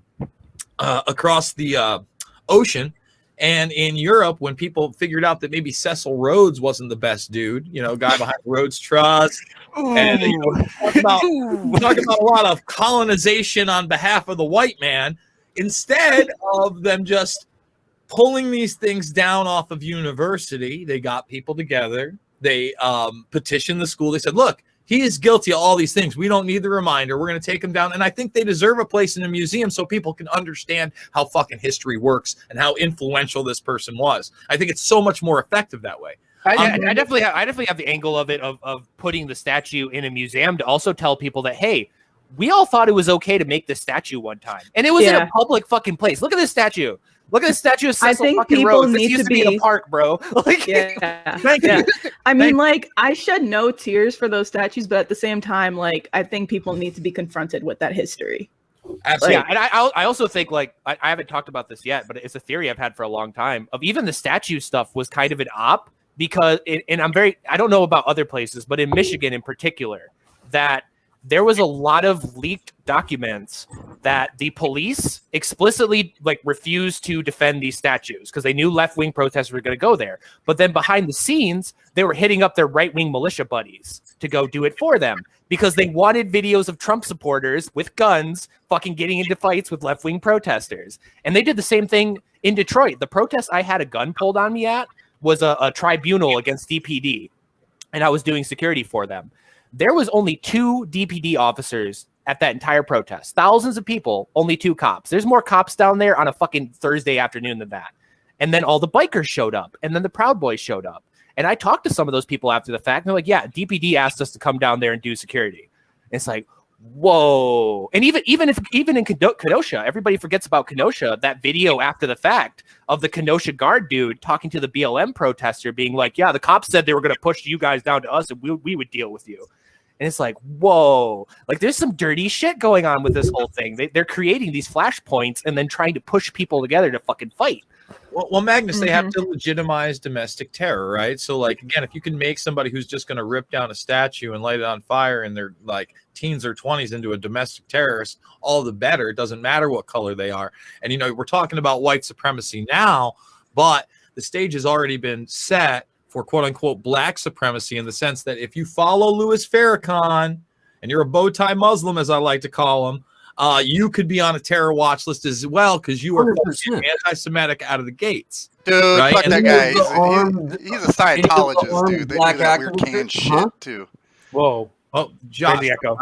ocean. And in Europe, when people figured out that maybe Cecil Rhodes wasn't the best dude, you know, guy behind Rhodes Trust, and you know, talk about a lot of colonization on behalf of the white man, instead of them just pulling these things down off of university, they got people together. They petitioned the school. They said, look, he is guilty of all these things. We don't need the reminder. We're going to take him down. And I think they deserve a place in a museum so people can understand how fucking history works and how influential this person was. I think it's so much more effective that way. I definitely have the angle of it of putting the statue in a museum to also tell people that, hey, we all thought it was okay to make this statue one time, and it was in a public fucking place. Look at this statue. Look at this statue of Cecil think fucking people Rhodes. This need used to to be in be- a park, bro. Like, Thank you. I mean, like, I shed no tears for those statues, but at the same time, like, I think people need to be confronted with that history. Absolutely. Yeah, and I also think, like, I haven't talked about this yet, but it's a theory I've had for a long time of even the statue stuff was kind of an op because, I don't know about other places, but in Michigan in particular, that there was a lot of leaked documents that the police explicitly refused to defend these statues because they knew left-wing protesters were going to go there. But then behind the scenes, they were hitting up their right-wing militia buddies to go do it for them because they wanted videos of Trump supporters with guns fucking getting into fights with left-wing protesters. And they did the same thing in Detroit. The protest I had a gun pulled on me at was a tribunal against DPD, and I was doing security for them. There was only 2 DPD officers at that entire protest. Thousands of people, only 2 cops. There's more cops down there on a fucking Thursday afternoon than that. And then all the bikers showed up, and then the Proud Boys showed up. And I talked to some of those people after the fact, and they're like, yeah, DPD asked us to come down there and do security. And it's like, whoa. And even in Kenosha, everybody forgets about Kenosha, that video after the fact of the Kenosha guard dude talking to the BLM protester being like, yeah, the cops said they were going to push you guys down to us and we would deal with you. And it's like, whoa, like there's some dirty shit going on with this whole thing. They're creating these flashpoints and then trying to push people together to fucking fight. Well, Magnus, they have to legitimize domestic terror, right? So, like, again, if you can make somebody who's just going to rip down a statue and light it on fire in their, like, teens or 20s into a domestic terrorist, all the better. It doesn't matter what color they are. And, you know, we're talking about white supremacy now, but the stage has already been set for quote-unquote black supremacy in the sense that if you follow Louis Farrakhan and you're a bow tie Muslim, as I like to call him, you could be on a terror watch list as well because you are anti-Semitic out of the gates. Dude, right? fuck And that then- guy. He's a Scientologist, dude. They do that weird can shit, too. Whoa. Oh, Josh. The echo.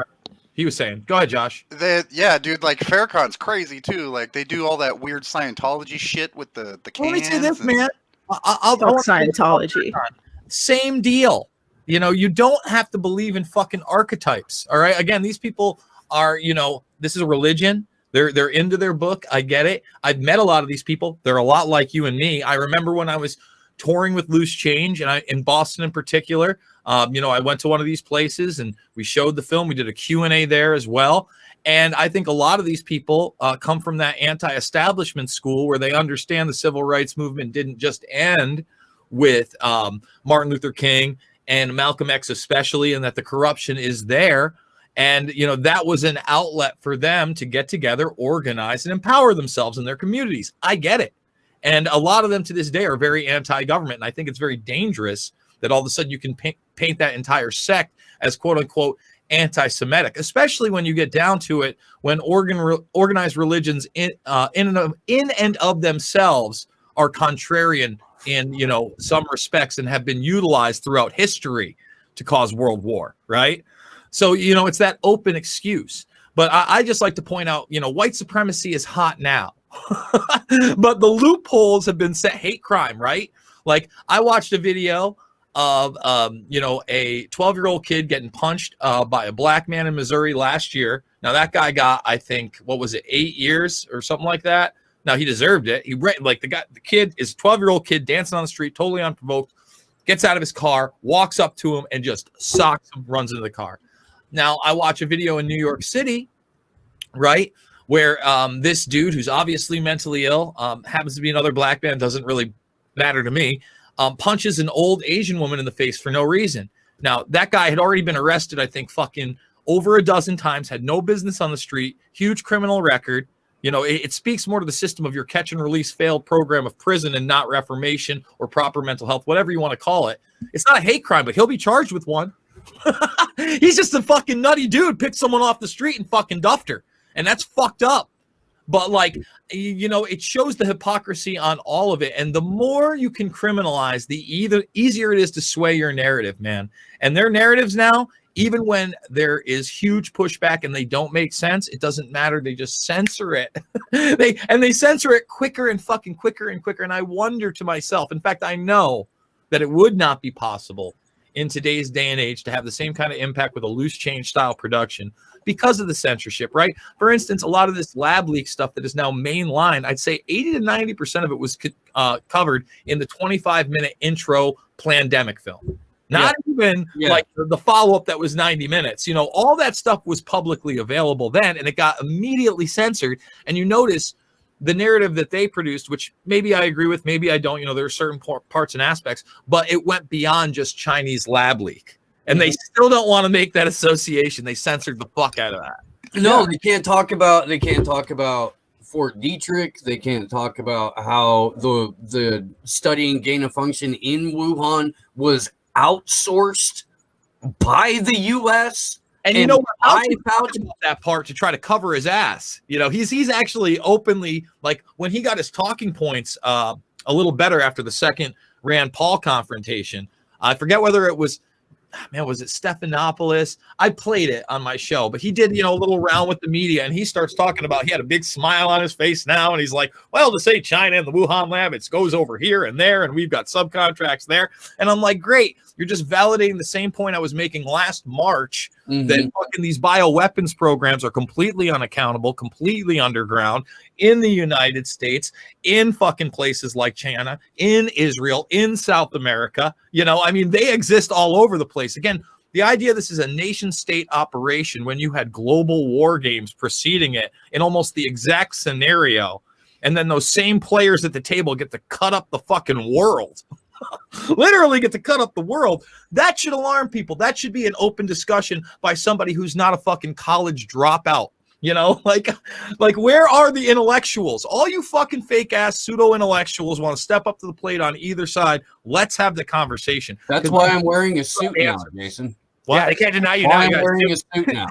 He was saying, go ahead, Josh. Yeah, dude, like Farrakhan's crazy, too. Like, they do all that weird Scientology shit with the cans. Let me say this, and- man. I'll Scientology. Same deal. You know, you don't have to believe in fucking archetypes. All right. Again, these people are, you know, this is a religion. They're into their book. I get it. I've met a lot of these people. They're a lot like you and me. I remember when I was touring with Loose Change, and in Boston in particular, you know, I went to one of these places and we showed the film. We did a Q&A there as well. And I think a lot of these people come from that anti-establishment school where they understand the civil rights movement didn't just end with Martin Luther King and Malcolm X especially, and that the corruption is there. And, you know, that was an outlet for them to get together, organize, and empower themselves in their communities. I get it. And a lot of them to this day are very anti-government. And I think it's very dangerous that all of a sudden you can paint that entire sect as quote-unquote anti-Semitic, especially when you get down to it, when organized religions in and of themselves are contrarian in, you know, some respects and have been utilized throughout history to cause world war, right? So, you know, it's that open excuse. But I just like to point out, you know, white supremacy is hot now. But the loopholes have been set. Hate crime, right? Like, I watched a video of, you know, a 12-year-old kid getting punched by a black man in Missouri last year. Now, that guy got, I think, what was it, 8 years or something like that? Now, he deserved it. The kid is a 12-year-old kid dancing on the street, totally unprovoked, gets out of his car, walks up to him, and just socks him, runs into the car. Now, I watch a video in New York City, right, where this dude, who's obviously mentally ill, happens to be another black man, doesn't really matter to me, punches an old Asian woman in the face for no reason. Now, that guy had already been arrested, I think, fucking over a dozen times, had no business on the street, huge criminal record. You know, it speaks more to the system of your catch and release failed program of prison and not reformation or proper mental health, whatever you want to call it. It's not a hate crime, but he'll be charged with one. He's just a fucking nutty dude, picked someone off the street and fucking duffed her. And that's fucked up. But, like, you know, it shows the hypocrisy on all of it. And the more you can criminalize, the easier it is to sway your narrative, man. And their narratives now even when there is huge pushback and they don't make sense, it doesn't matter. They just censor it. they censor it quicker and fucking quicker and quicker. And I wonder to myself, in fact, I know that it would not be possible in today's day and age to have the same kind of impact with a loose change style production because of the censorship, right? For instance, a lot of this lab leak stuff that is now mainline, I'd say 80 to 90% of it was covered in the 25-minute intro Plandemic film. Not even like the follow-up that was 90 minutes. You know, all that stuff was publicly available then, and it got immediately censored. And you notice the narrative that they produced, which maybe I agree with, maybe I don't. You know, there are certain parts and aspects, but it went beyond just Chinese lab leak. And they still don't want to make that association. They censored the fuck out of that. No, they can't talk about Fort Detrick. They can't talk about how the studying gain of function in Wuhan was outsourced by the U.S. And you know what? Fauci talked about that part to try to cover his ass. You know, he's actually openly, like when he got his talking points a little better after the second Rand Paul confrontation. I forget whether it was, was it Stephanopoulos? I played it on my show, but he did, you know, a little round with the media, and he starts talking about, he had a big smile on his face now, and he's like, well, to say China and the Wuhan lab, it goes over here and there, and we've got subcontracts there. And I'm like, great. You're just validating the same point I was making last March, that fucking these bioweapons programs are completely unaccountable, completely underground in the United States, in fucking places like China, in Israel, in South America. You know, I mean, they exist all over the place. Again, the idea this is a nation state operation when you had global war games preceding it in almost the exact scenario. And then those same players at the table get to cut up the fucking world. Literally get to cut up the world. That should alarm people. That should be an open discussion by somebody who's not a fucking college dropout. You know, like where are the intellectuals? All you fucking fake ass pseudo intellectuals want to step up to the plate on either side. Let's have the conversation. That's why I'm wearing a suit now, Jason. Yeah, they can't deny you Why now. I'm wearing a suit now.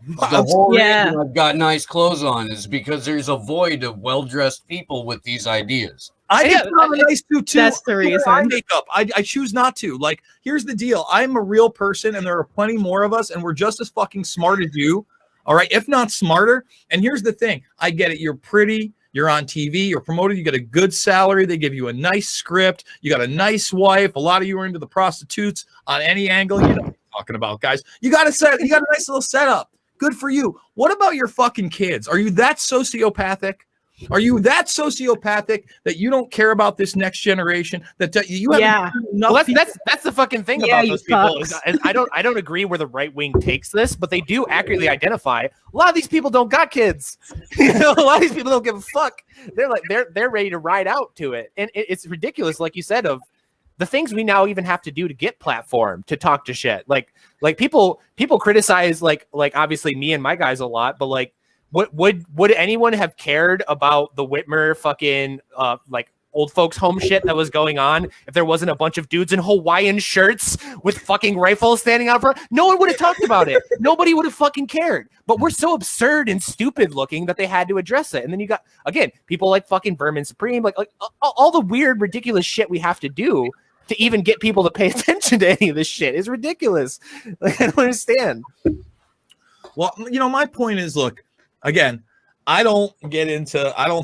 The whole reason I've got nice clothes on is because there's a void of well-dressed people with these ideas. I can put on a nice suit too. That's the reason. Eye makeup. I choose not to. Like, here's the deal. I'm a real person, and there are plenty more of us, and we're just as fucking smart as you. All right, if not smarter. And here's the thing. I get it. You're pretty. You're on TV. You're promoted. You get a good salary. They give you a nice script. You got a nice wife. A lot of you are into the prostitutes on any angle. You know what I'm talking about, guys. You got a nice little setup. Good for you. What about your fucking kids? Are you that sociopathic? Are you that sociopathic that you don't care about this next generation? That you have well, that's the fucking thing about those people. Is I don't agree where the right wing takes this, but they do accurately identify a lot of these people don't got kids. You know, a lot of these people don't give a fuck. They're like they're ready to ride out to it, and it's ridiculous, like you said, of the things we now even have to do to get platform to talk to shit. Like people criticize like obviously me and my guys a lot, but like. Would anyone have cared about the Whitmer fucking like old folks home shit that was going on if there wasn't a bunch of dudes in Hawaiian shirts with fucking rifles standing out front? No one would have talked about it. Nobody would have fucking cared. But we're so absurd and stupid looking that they had to address it. And then you got, again, people like fucking Vermin Supreme, like all the weird, ridiculous shit we have to do to even get people to pay attention to any of this shit is ridiculous. Like, I don't understand. Well, you know, my point is, look, again, I don't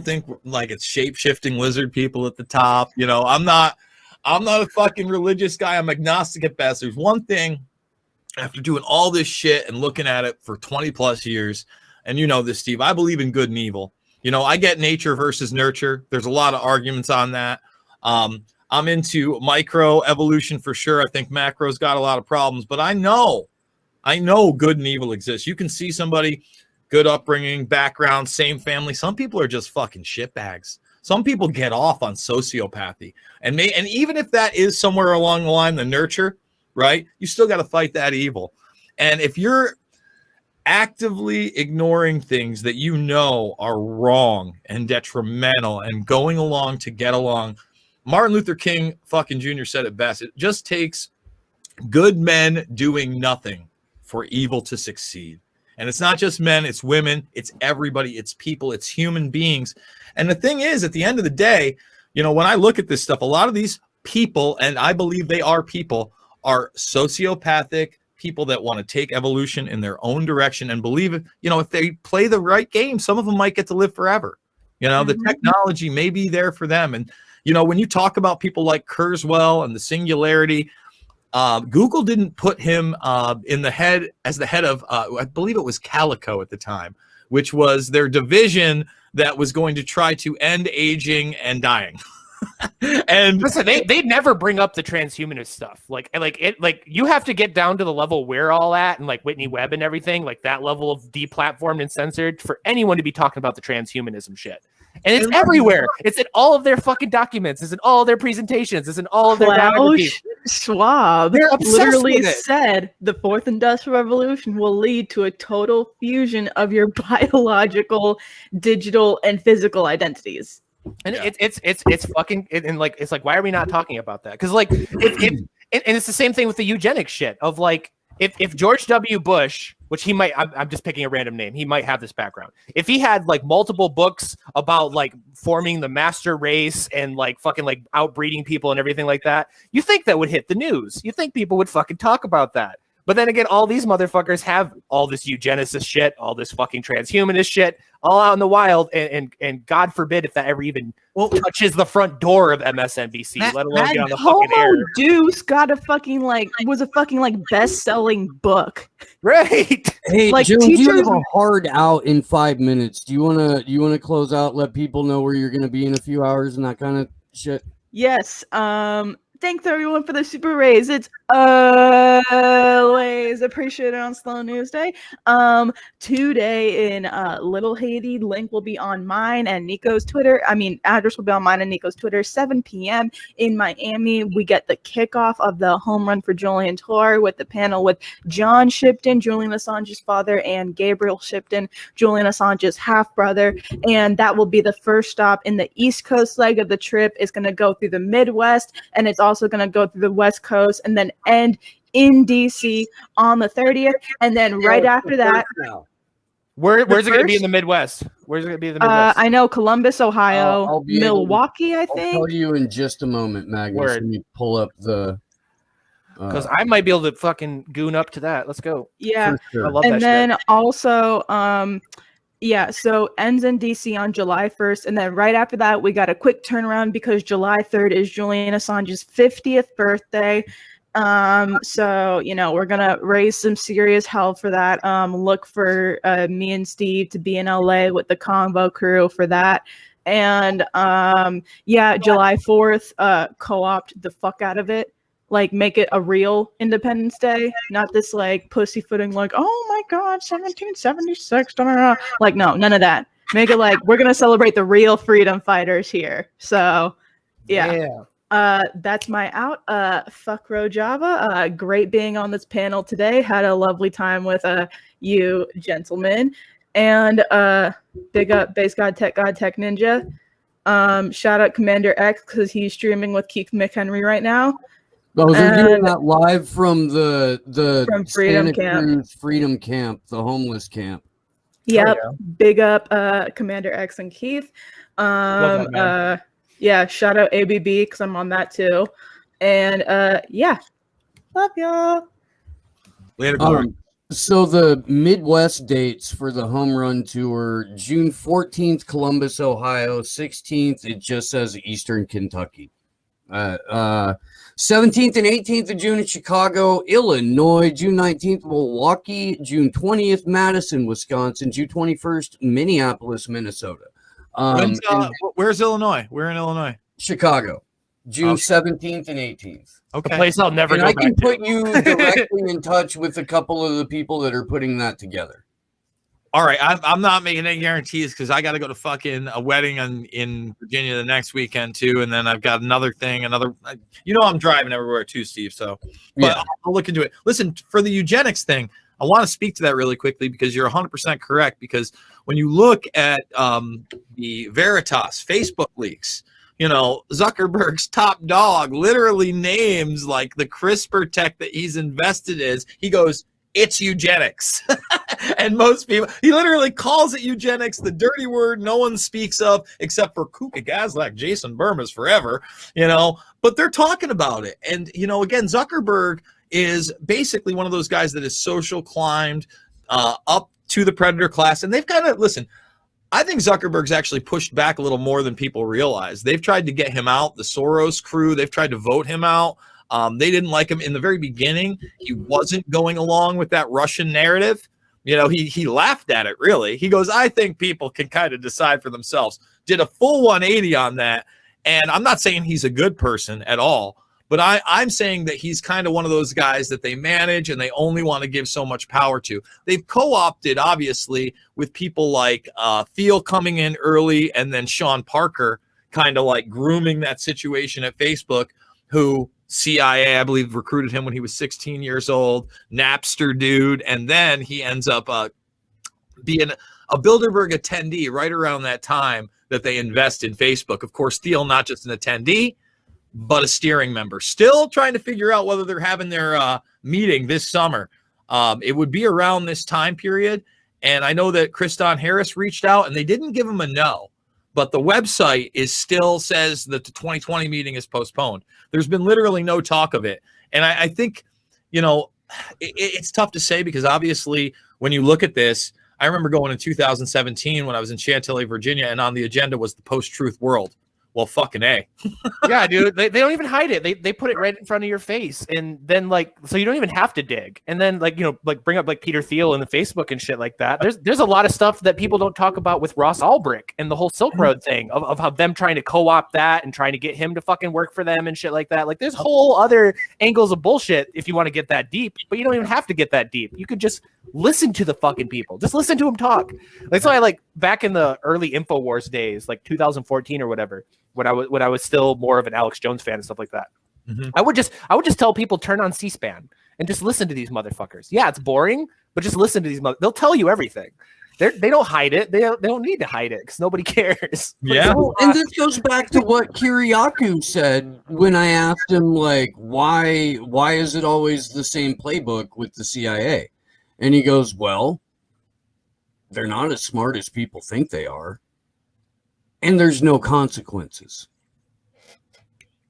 think like it's shape-shifting lizard people at the top. You know, I'm not a fucking religious guy. I'm agnostic at best. There's one thing after doing all this shit and looking at it for 20 plus years. And you know this, Steve, I believe in good and evil. You know, I get nature versus nurture. There's a lot of arguments on that. I'm into micro evolution for sure. I think macro's got a lot of problems, but I know good and evil exists. You can see somebody good upbringing, background, same family. Some people are just fucking shitbags. Some people get off on sociopathy. And even if that is somewhere along the line, the nurture, right? You still got to fight that evil. And if you're actively ignoring things that you know are wrong and detrimental and going along to get along, Martin Luther King fucking Jr. said it best. It just takes good men doing nothing for evil to succeed. And it's not just men, it's women, it's everybody, it's people, it's human beings. And the thing is, at the end of the day, you know, when I look at this stuff, a lot of these people, and I believe they are people, are sociopathic, people that want to take evolution in their own direction and believe it. You know, if they play the right game, some of them might get to live forever. You know, the technology may be there for them. And, you know, when you talk about people like Kurzweil and the singularity, Google didn't put him in the head as the head of, I believe it was Calico at the time, which was their division that was going to try to end aging and dying. And listen, they never bring up the transhumanist stuff. Like you have to get down to the level we're all at, and like Whitney Webb and everything, like that level of deplatformed and censored for anyone to be talking about the transhumanism shit. And it's everywhere. It's in all of their fucking documents. It's in all of their presentations. It's in all of their biographies. Schwab literally said the fourth industrial revolution will lead to a total fusion of your biological, digital, and physical identities. And it's fucking and like it's like, why are we not talking about that? Because like and it's the same thing with the eugenics shit of like if George W. Bush, which he might, I'm just picking a random name, he might have this background. If he had like multiple books about like forming the master race and like fucking like outbreeding people and everything like that, you think that would hit the news? You think people would fucking talk about that? But then again, all these motherfuckers have all this eugenicist shit, all this fucking transhumanist shit, all out in the wild, and God forbid if that ever even touches the front door of MSNBC, let alone get on the fucking air. Deuce got a fucking was a fucking best-selling book, right? Hey, like Joan, teachers. you have a hard out in 5 minutes. Do you wanna close out? Let people know where you're gonna be in a few hours and that kind of shit. Yes. Thanks everyone for the super raise. It's always appreciated on Slow News Day. Today in Little Haiti, link will be on mine and Nico's Twitter. Address will be on mine and Nico's Twitter. 7 p.m. in Miami. We get the kickoff of the home run for Julian Tour with the panel with John Shipton, Julian Assange's father, and Gabriel Shipton, Julian Assange's half brother. And that will be the first stop in the East Coast leg of the trip. It's going to go through the Midwest, and it's also going to go through the West Coast and then end in DC on the 30th. And then right after that, where's it going to be in the Midwest? Where's it going to be in the Midwest? I know Columbus, Ohio, Milwaukee, I think. I'll tell you in just a moment, Magnus. Let me pull up the. Because I might be able to fucking goon up to that. Let's go. Yeah. Sure. I love and that then shit. also, so ends in DC on July 1st. And then right after that, we got a quick turnaround because July 3rd is Julian Assange's 50th birthday. So, we're going to raise some serious hell for that. Look for me and Steve to be in LA with the Convo crew for that. And July 4th, co-opt the fuck out of it. Like, make it a real Independence Day, not this pussyfooting oh my God, 1776. Da, da, da. Like, no, none of that. Make it we're gonna celebrate the real freedom fighters here. So, yeah. That's my out. Fuck Rojava. Great being on this panel today. Had a lovely time with you gentlemen. And big up Base God Tech Ninja. Shout out Commander X because he's streaming with Keith McHenry right now. Oh, they're doing that live from the from Freedom Camp. Freedom Camp, the homeless camp. Yep. Oh, yeah. Big up Commander X and Keith. Love that, man. Shout out ABB because I'm on that too. And love y'all. Later, Glory. So the Midwest dates for the home run tour: June 14th, Columbus, Ohio. 16th, it just says Eastern Kentucky. 17th and 18th of June in Chicago, Illinois. June 19th, Milwaukee. June 20th, Madison, Wisconsin. June 21st, Minneapolis, Minnesota. Where's Illinois? We're in Illinois. Chicago. June 17th and 18th. Okay. A place I'll never And go I can back to. put you directly in touch with a couple of the people that are putting that together. All right, I'm not making any guarantees because I got to go to fucking a wedding in Virginia the next weekend too, and then I've got another thing, I'm driving everywhere too, Steve. So, but Yeah. I'll look into it. Listen, for the eugenics thing, I want to speak to that really quickly because you're 100% correct. Because when you look at the Veritas Facebook leaks, Zuckerberg's top dog literally names like the CRISPR tech that he's invested in. He goes, it's eugenics. And most people, he literally calls it eugenics, the dirty word no one speaks of except for Kuka Gazlak, Jason Burmas forever, but they're talking about it. And, again, Zuckerberg is basically one of those guys that is social climbed up to the predator class. And they've kind of, listen, I think Zuckerberg's actually pushed back a little more than people realize. They've tried to get him out, the Soros crew, they've tried to vote him out. They didn't like him in the very beginning. He wasn't going along with that Russian narrative. You know, he laughed at it, really. He goes, I think people can kind of decide for themselves. Did a full 180 on that. And I'm not saying he's a good person at all, but I'm saying that he's kind of one of those guys that they manage and they only want to give so much power to. They've co-opted, obviously, with people like Thiel coming in early and then Sean Parker kind of like grooming that situation at Facebook, who CIA, I believe, recruited him when he was 16 years old, Napster dude, and then he ends up being a Bilderberg attendee right around that time that they invest in Facebook. Of course, Thiel, not just an attendee, but a steering member. Still trying to figure out whether they're having their meeting this summer. It would be around this time period, and I know that Kriston Harris reached out, and they didn't give him a no. But the website still says that the 2020 meeting is postponed. There's been literally no talk of it. And I think, you know, it's tough to say because obviously when you look at this, I remember going in 2017 when I was in Chantilly, Virginia, and on the agenda was the post-truth world. Well, fucking A. Yeah, dude. They don't even hide it. They put it right in front of your face. And then like, so you don't even have to dig. And then like, you know, like bring up like Peter Thiel and the Facebook and shit like that. There's a lot of stuff that people don't talk about with Ross Ulbricht and the whole Silk Road thing of how them trying to co-opt that and trying to get him to fucking work for them and shit like that. Like there's whole other angles of bullshit if you want to get that deep, but you don't even have to get that deep. You could just listen to the fucking people. Just listen to them talk. That's why like back in the early InfoWars days, like 2014 or whatever, when I was still more of an Alex Jones fan and stuff like that. Mm-hmm. I would just tell people turn on C-SPAN and just listen to these motherfuckers. Yeah, it's boring, but just listen to these they'll tell you everything. They don't hide it. They don't need to hide it because nobody cares. Yeah. And this goes back to what Kiriakou said when I asked him, like, why is it always the same playbook with the CIA? And he goes, well, they're not as smart as people think they are. And there's no consequences.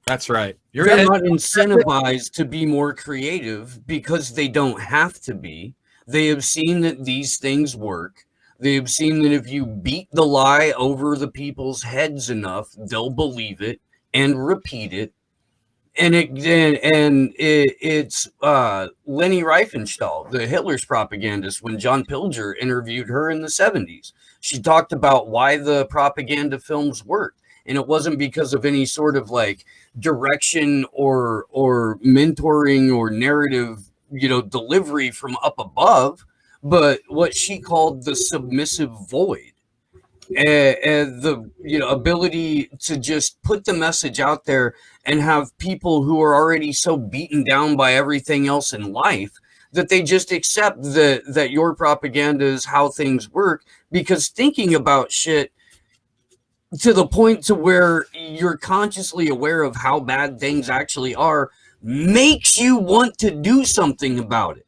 That's right. They're not incentivized to be more creative because they don't have to be. They have seen that these things work. They have seen that if you beat the lie over the people's heads enough, they'll believe it and repeat it. And it's Leni Riefenstahl, the Hitler's propagandist, when John Pilger interviewed her in the 70s. She talked about why the propaganda films worked. And it wasn't because of any sort of like direction or mentoring or narrative, you know, delivery from up above, but what she called the submissive void. And the ability to just put the message out there and have people who are already so beaten down by everything else in life that they just accept that your propaganda is how things work, because thinking about shit to the point to where you're consciously aware of how bad things actually are makes you want to do something about it.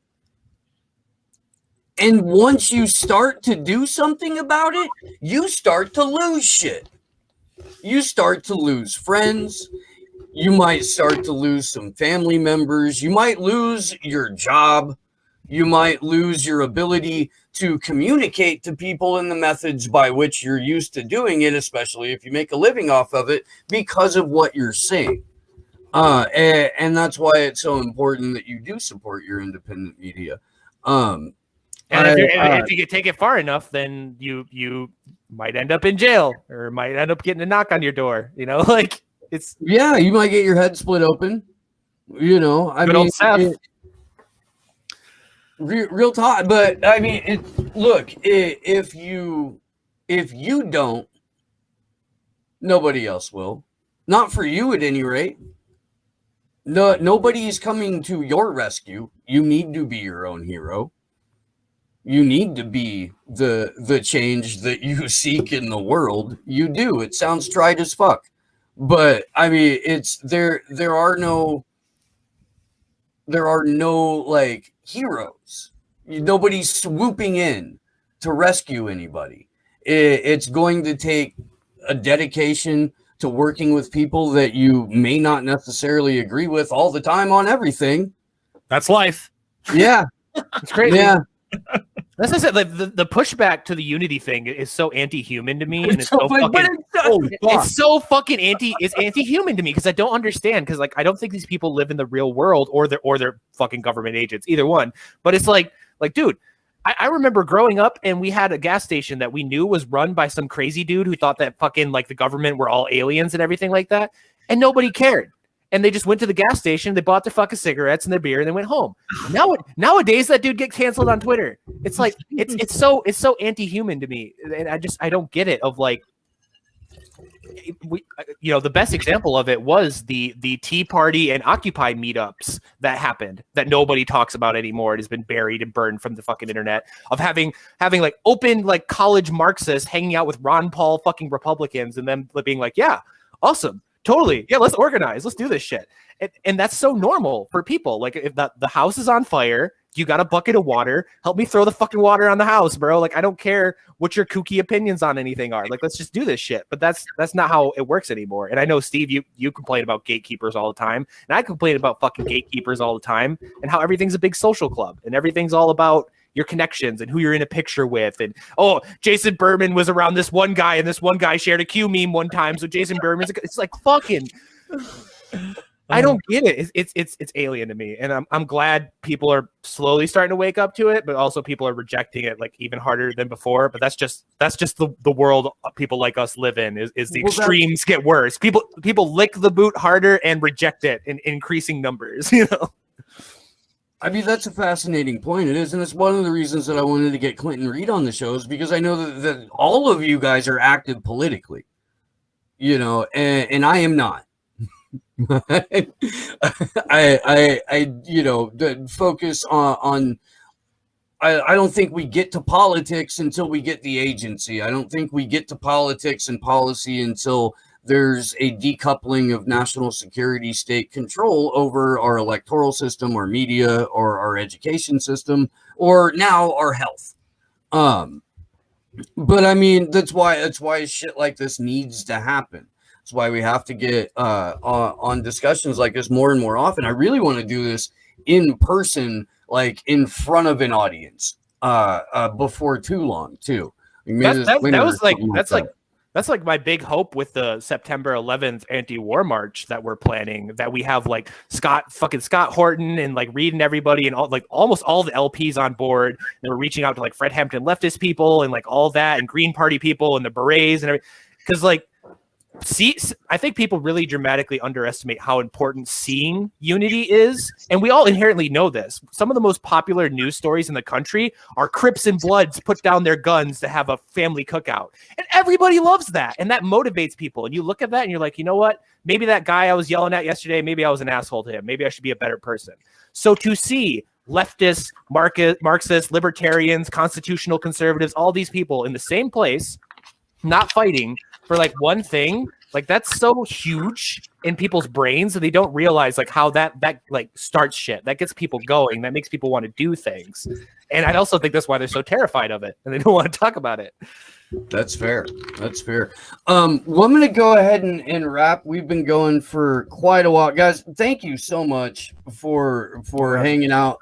And once you start to do something about it, you start to lose shit. You start to lose friends. You might start to lose some family members. You might lose your job. You might lose your ability to communicate to people in the methods by which you're used to doing it, especially if you make a living off of it, because of what you're saying. And that's why it's so important that you do support your independent media. And if you could take it far enough, then you might end up in jail or might end up getting a knock on your door. You know, like it's you might get your head split open. You know, I mean, real talk. But I mean, look, if you don't, nobody else will. Not for you, at any rate. No, nobody's coming to your rescue. You need to be your own hero. You need to be the change that you seek in the world. You do. It sounds trite as fuck, but I mean, it's there are no like heroes. Nobody's swooping in to rescue anybody. It's going to take a dedication to working with people that you may not necessarily agree with all the time on everything. That's life. Yeah, It's crazy. yeah. That's what I said. Like, the pushback to the unity thing is so anti-human to me, and it's so But fucking. it's It's so fucking it's anti-human to me because I don't understand, because like I don't think these people live in the real world, or they're fucking government agents, either one. But it's like dude, I remember growing up and we had a gas station that we knew was run by some crazy dude who thought that fucking like the government were all aliens and everything like that, and nobody cared. And they just went to the gas station, they bought their fucking cigarettes and their beer, and they went home. Nowadays, that dude gets canceled on Twitter. It's like it's so anti-human to me, and I don't get it. Of like, the best example of it was the Tea Party and Occupy meetups that happened that nobody talks about anymore. It has been buried and burned from the fucking internet. Of having like open like college Marxists hanging out with Ron Paul fucking Republicans, and them being like, yeah, awesome. Totally. Yeah, let's organize. Let's do this shit. And that's so normal for people. Like, if the house is on fire, you got a bucket of water. Help me throw the fucking water on the house, bro. Like, I don't care what your kooky opinions on anything are. Like, let's just do this shit. But that's not how it works anymore. And I know, Steve, you complain about gatekeepers all the time. And I complain about fucking gatekeepers all the time, and how everything's a big social club. And everything's all about your connections and who you're in a picture with. And Jason Berman was around this one guy, and this one guy shared a Q meme one time, so Jason Berman's it's like fucking I don't get it. It's alien to me, and I'm glad people are slowly starting to wake up to it, but also people are rejecting it like even harder than before. But that's just the world people like us live in. Is the extremes get worse. People lick the boot harder and reject it in increasing numbers. I mean, that's a fascinating point. It is, and it's one of the reasons that I wanted to get Clinton Reed on the show, is because I know that all of you guys are active politically, and I am not. I focus on I don't think we get to politics until we get the agency. I don't think we get to politics and policy until there's a decoupling of national security state control over our electoral system, our media, or our education system, or now our health. But I mean, that's why shit like this needs to happen. That's why we have to get on discussions like this more and more often. I really want to do this in person, like in front of an audience, before too long too. That's like my big hope with the September 11th anti-war march that we're planning, that we have like Scott Horton and like Reed and everybody and almost all the LPs on board. And we're reaching out to like Fred Hampton leftist people and like all that, and Green Party people and the berets and everything. Because like, I think people really dramatically underestimate how important seeing unity is. And we all inherently know this. Some of the most popular news stories in the country are Crips and Bloods put down their guns to have a family cookout. And everybody loves that. And that motivates people. And you look at that and you're like, you know what? Maybe that guy I was yelling at yesterday, maybe I was an asshole to him. Maybe I should be a better person. So to see leftists, Marxists, libertarians, constitutional conservatives, all these people in the same place, not fighting for like one thing, like that's so huge in people's brains, and they don't realize like how that like starts shit, that gets people going, that makes people want to do things. And I also think that's why they're so terrified of it and they don't want to talk about it. That's fair. Well, I'm going to go ahead and wrap. We've been going for quite a while, guys. Thank you so much for hanging out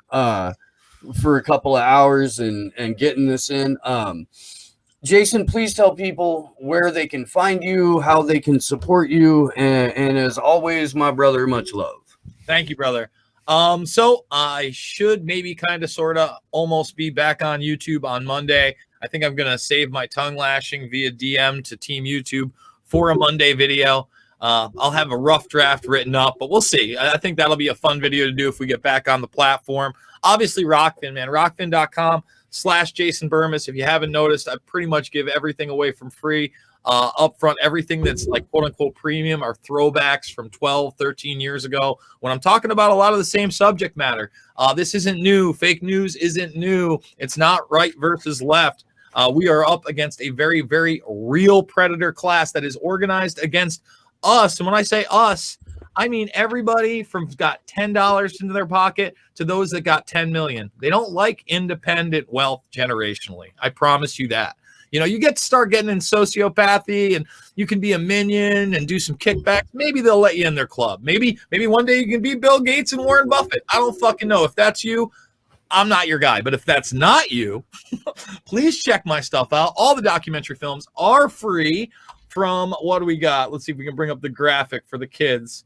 for a couple of hours and getting this in. Jason, please tell people where they can find you, how they can support you, and as always, my brother, much love. Thank you, brother. So I should maybe kind of sort of almost be back on YouTube on Monday. I think I'm going to save my tongue lashing via DM to Team YouTube for a Monday video. I'll have a rough draft written up, but we'll see. I think that'll be a fun video to do if we get back on the platform. Obviously, Rockfin, man, rockfin.com/Jason Bermas. If you haven't noticed, I pretty much give everything away from free. Upfront, everything that's like quote unquote premium are throwbacks from 12, 13 years ago when I'm talking about a lot of the same subject matter. This isn't new. Fake news isn't new. It's not right versus left. We are up against a very, very real predator class that is organized against us. And when I say us, I mean everybody from got $10 into their pocket to those that got 10 million. They don't like independent wealth generationally. I promise you that. You know, you get to start getting in sociopathy, and you can be a minion and do some kickbacks. Maybe they'll let you in their club. Maybe one day you can be Bill Gates and Warren Buffett. I don't fucking know. If that's you, I'm not your guy. But if that's not you, please check my stuff out. All the documentary films are free. From what do we got? Let's see if we can bring up the graphic for the kids.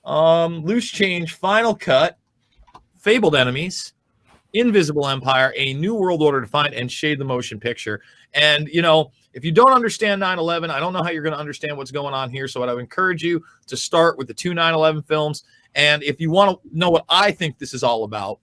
Loose Change, Final Cut, Fabled Enemies, Invisible Empire, A New World Order Defined, and Shade the Motion Picture. And, you know, if you don't understand 9/11, I don't know how you're going to understand what's going on here. So I would encourage you to start with the two 9/11 films. And if you want to know what I think this is all about,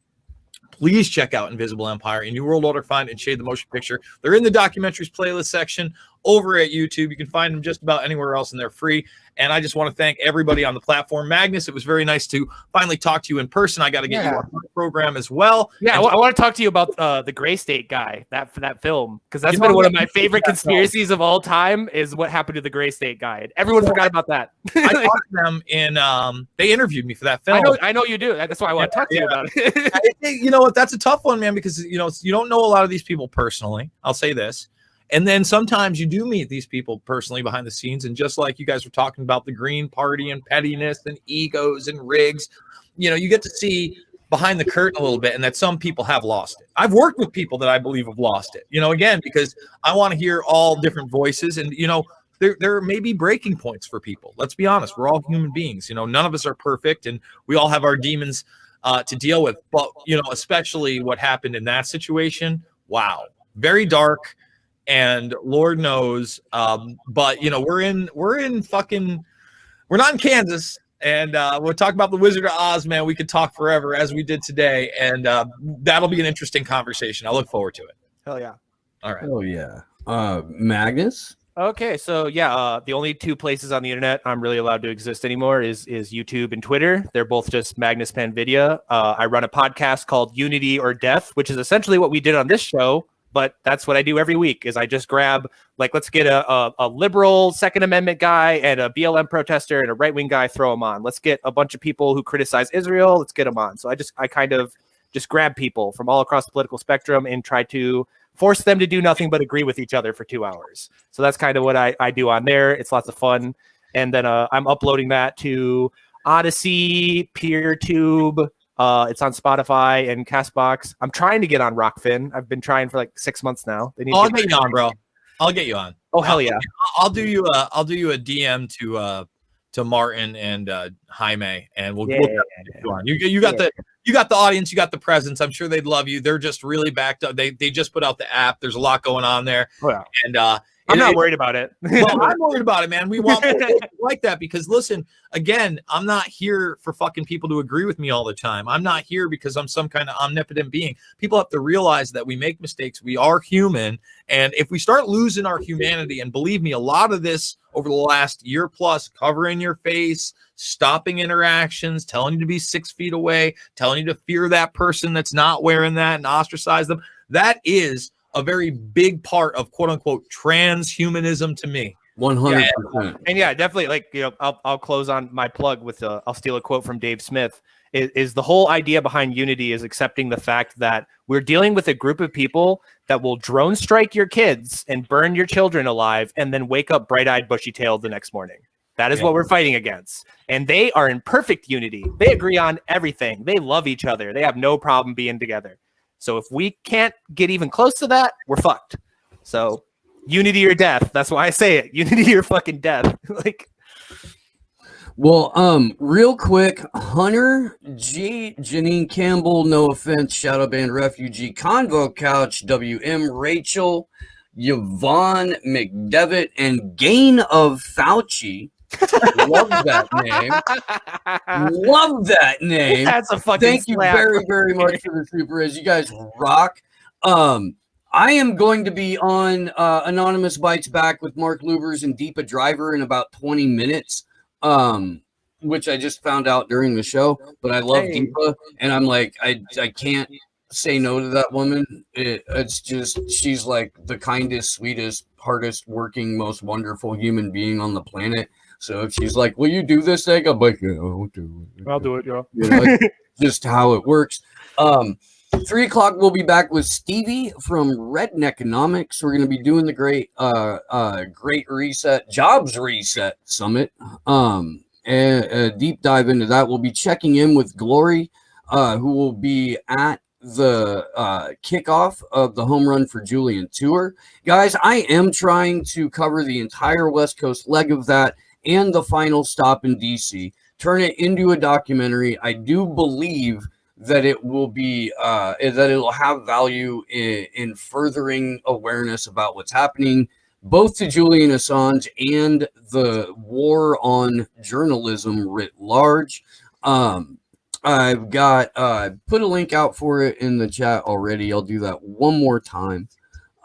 please check out Invisible Empire, A New World Order Defined, and Shade the Motion Picture. They're in the documentaries playlist section over at YouTube. You can find them just about anywhere else, and they're free. And I just want to thank everybody on the platform. Magnus, it was very nice to finally talk to you in person. I got to get you on the program as well. Yeah, I want to talk to you about the Gray State guy, that film, because that's been one of my favorite conspiracies of all time, is what happened to the Gray State guy. And everyone forgot about that. I talked to them in they interviewed me for that film. I know you do. That's why I want to talk to you about it. I think, you know what, that's a tough one, man, because you know you don't know a lot of these people personally. I'll say this. And then sometimes you do meet these people personally behind the scenes. And just like you guys were talking about the Green Party and pettiness and egos and rigs, you know, you get to see behind the curtain a little bit, and that some people have lost it. I've worked with people that I believe have lost it, you know, again, because I want to hear all different voices. And, you know, there may be breaking points for people. Let's be honest. We're all human beings. You know, none of us are perfect, and we all have our demons to deal with. But, you know, especially what happened in that situation. Wow. Very dark. And Lord knows, but you know, we're not in Kansas, and we'll talk about the Wizard of Oz, man. We could talk forever, as we did today, and that'll be an interesting conversation. I look forward to it. Hell yeah! All right. Oh yeah. Magnus. Okay, so yeah, the only two places on the internet I'm really allowed to exist anymore is YouTube and Twitter. They're both just Magnus Panvidya. I run a podcast called Unity or Death, which is essentially what we did on this show. But that's what I do every week is I just grab, like, let's get a liberal Second Amendment guy and a BLM protester and a right-wing guy, throw them on. Let's get a bunch of people who criticize Israel. Let's get them on. So I kind of just grab people from all across the political spectrum and try to force them to do nothing but agree with each other for 2 hours. So that's kind of what I do on there. It's lots of fun. And then I'm uploading that to Odyssey, PeerTube. It's on Spotify and Castbox. I'm trying to get on Rockfin. I've been trying for like 6 months now. I'll get you on, bro. I'll get you on. Oh hell yeah! I'll do you a DM to Martin and Jaime, and we'll get you on. You got the audience, you got the presence. I'm sure they'd love you. They're just really backed up. They just put out the app. There's a lot going on there. Oh, yeah. And I'm not worried about it. Well, I'm worried about it, man. We want people like that because, listen, again, I'm not here for fucking people to agree with me all the time. I'm not here because I'm some kind of omnipotent being. People have to realize that we make mistakes. We are human. And if we start losing our humanity, and believe me, a lot of this over the last year plus, covering your face, stopping interactions, telling you to be 6 feet away, telling you to fear that person that's not wearing that and ostracize them, that is a very big part of quote unquote transhumanism to me. 100%. And yeah, definitely. Like, you know, I'll close on my plug with I'll steal a quote from Dave Smith. Is the whole idea behind Unity is accepting the fact that we're dealing with a group of people that will drone strike your kids and burn your children alive and then wake up bright-eyed, bushy-tailed the next morning. That is what we're fighting against. And they are in perfect unity. They agree on everything. They love each other. They have no problem being together. So if we can't get even close to that, we're fucked. So unity or death. That's why I say it. Unity or fucking death. Like, well, real quick, Hunter G, Janine Campbell, no offense, Shadow Band Refugee, Convo Couch, WM, Rachel, Yvonne McDevitt, and Gain of Fauci. Love that name. Love that name. That's a fucking Thank you slap. very, very much for the Super Is. You guys rock. I am going to be on Anonymous Bites Back with Mark Lubers and Deepa Driver in about 20 minutes, which I just found out during the show. But I love Deepa, and I'm like, I can't say no to that woman. It's just, she's like the kindest, sweetest, hardest working, most wonderful human being on the planet. So if she's like, will you do this thing? I'm like, yeah, I'll do it. I'll do it, yeah. You know, just how it works. 3 o'clock, we'll be back with Stevie from Redneckonomics. We're going to be doing the Great Reset, Jobs Reset Summit. And a deep dive into that. We'll be checking in with Glory, who will be at the kickoff of the Home Run for Julian tour. Guys, I am trying to cover the entire West Coast leg of that and the final stop in DC, turn it into a documentary. I do believe that it will be that it'll have value in furthering awareness about what's happening both to Julian Assange and the war on journalism writ large. I've got put a link out for it in the chat already. I'll do that one more time.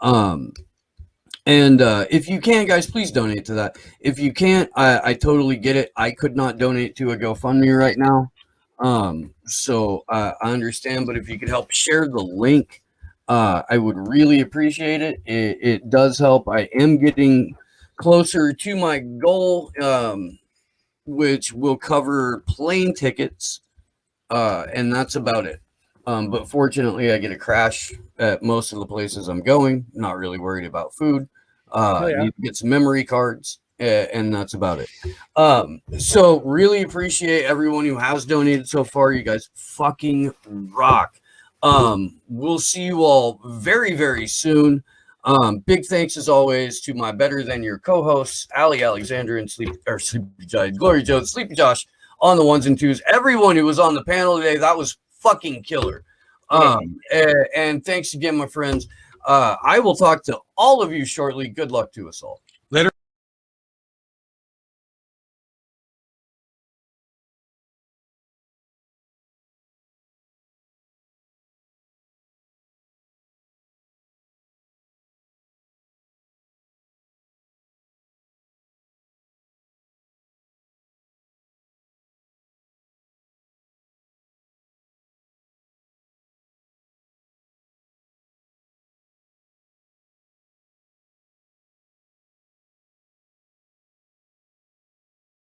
And if you can, guys, please donate to that. If you can't, I totally get it. I could not donate to a GoFundMe right now. So I understand, but if you could help share the link, I would really appreciate it. It does help. I am getting closer to my goal, which will cover plane tickets. And that's about it. But fortunately, I get a crash at most of the places I'm going. Not really worried about food. I need to get some memory cards, and that's about it. So really appreciate everyone who has donated so far. You guys fucking rock. We'll see you all very, very soon. Big thanks as always to my Better Than Your co-hosts, Ali Alexander and Glory Joe, Sleepy Josh on the ones and twos. Everyone who was on the panel today, that was fucking killer. And thanks again, my friends. I will talk to all of you shortly. Good luck to us all.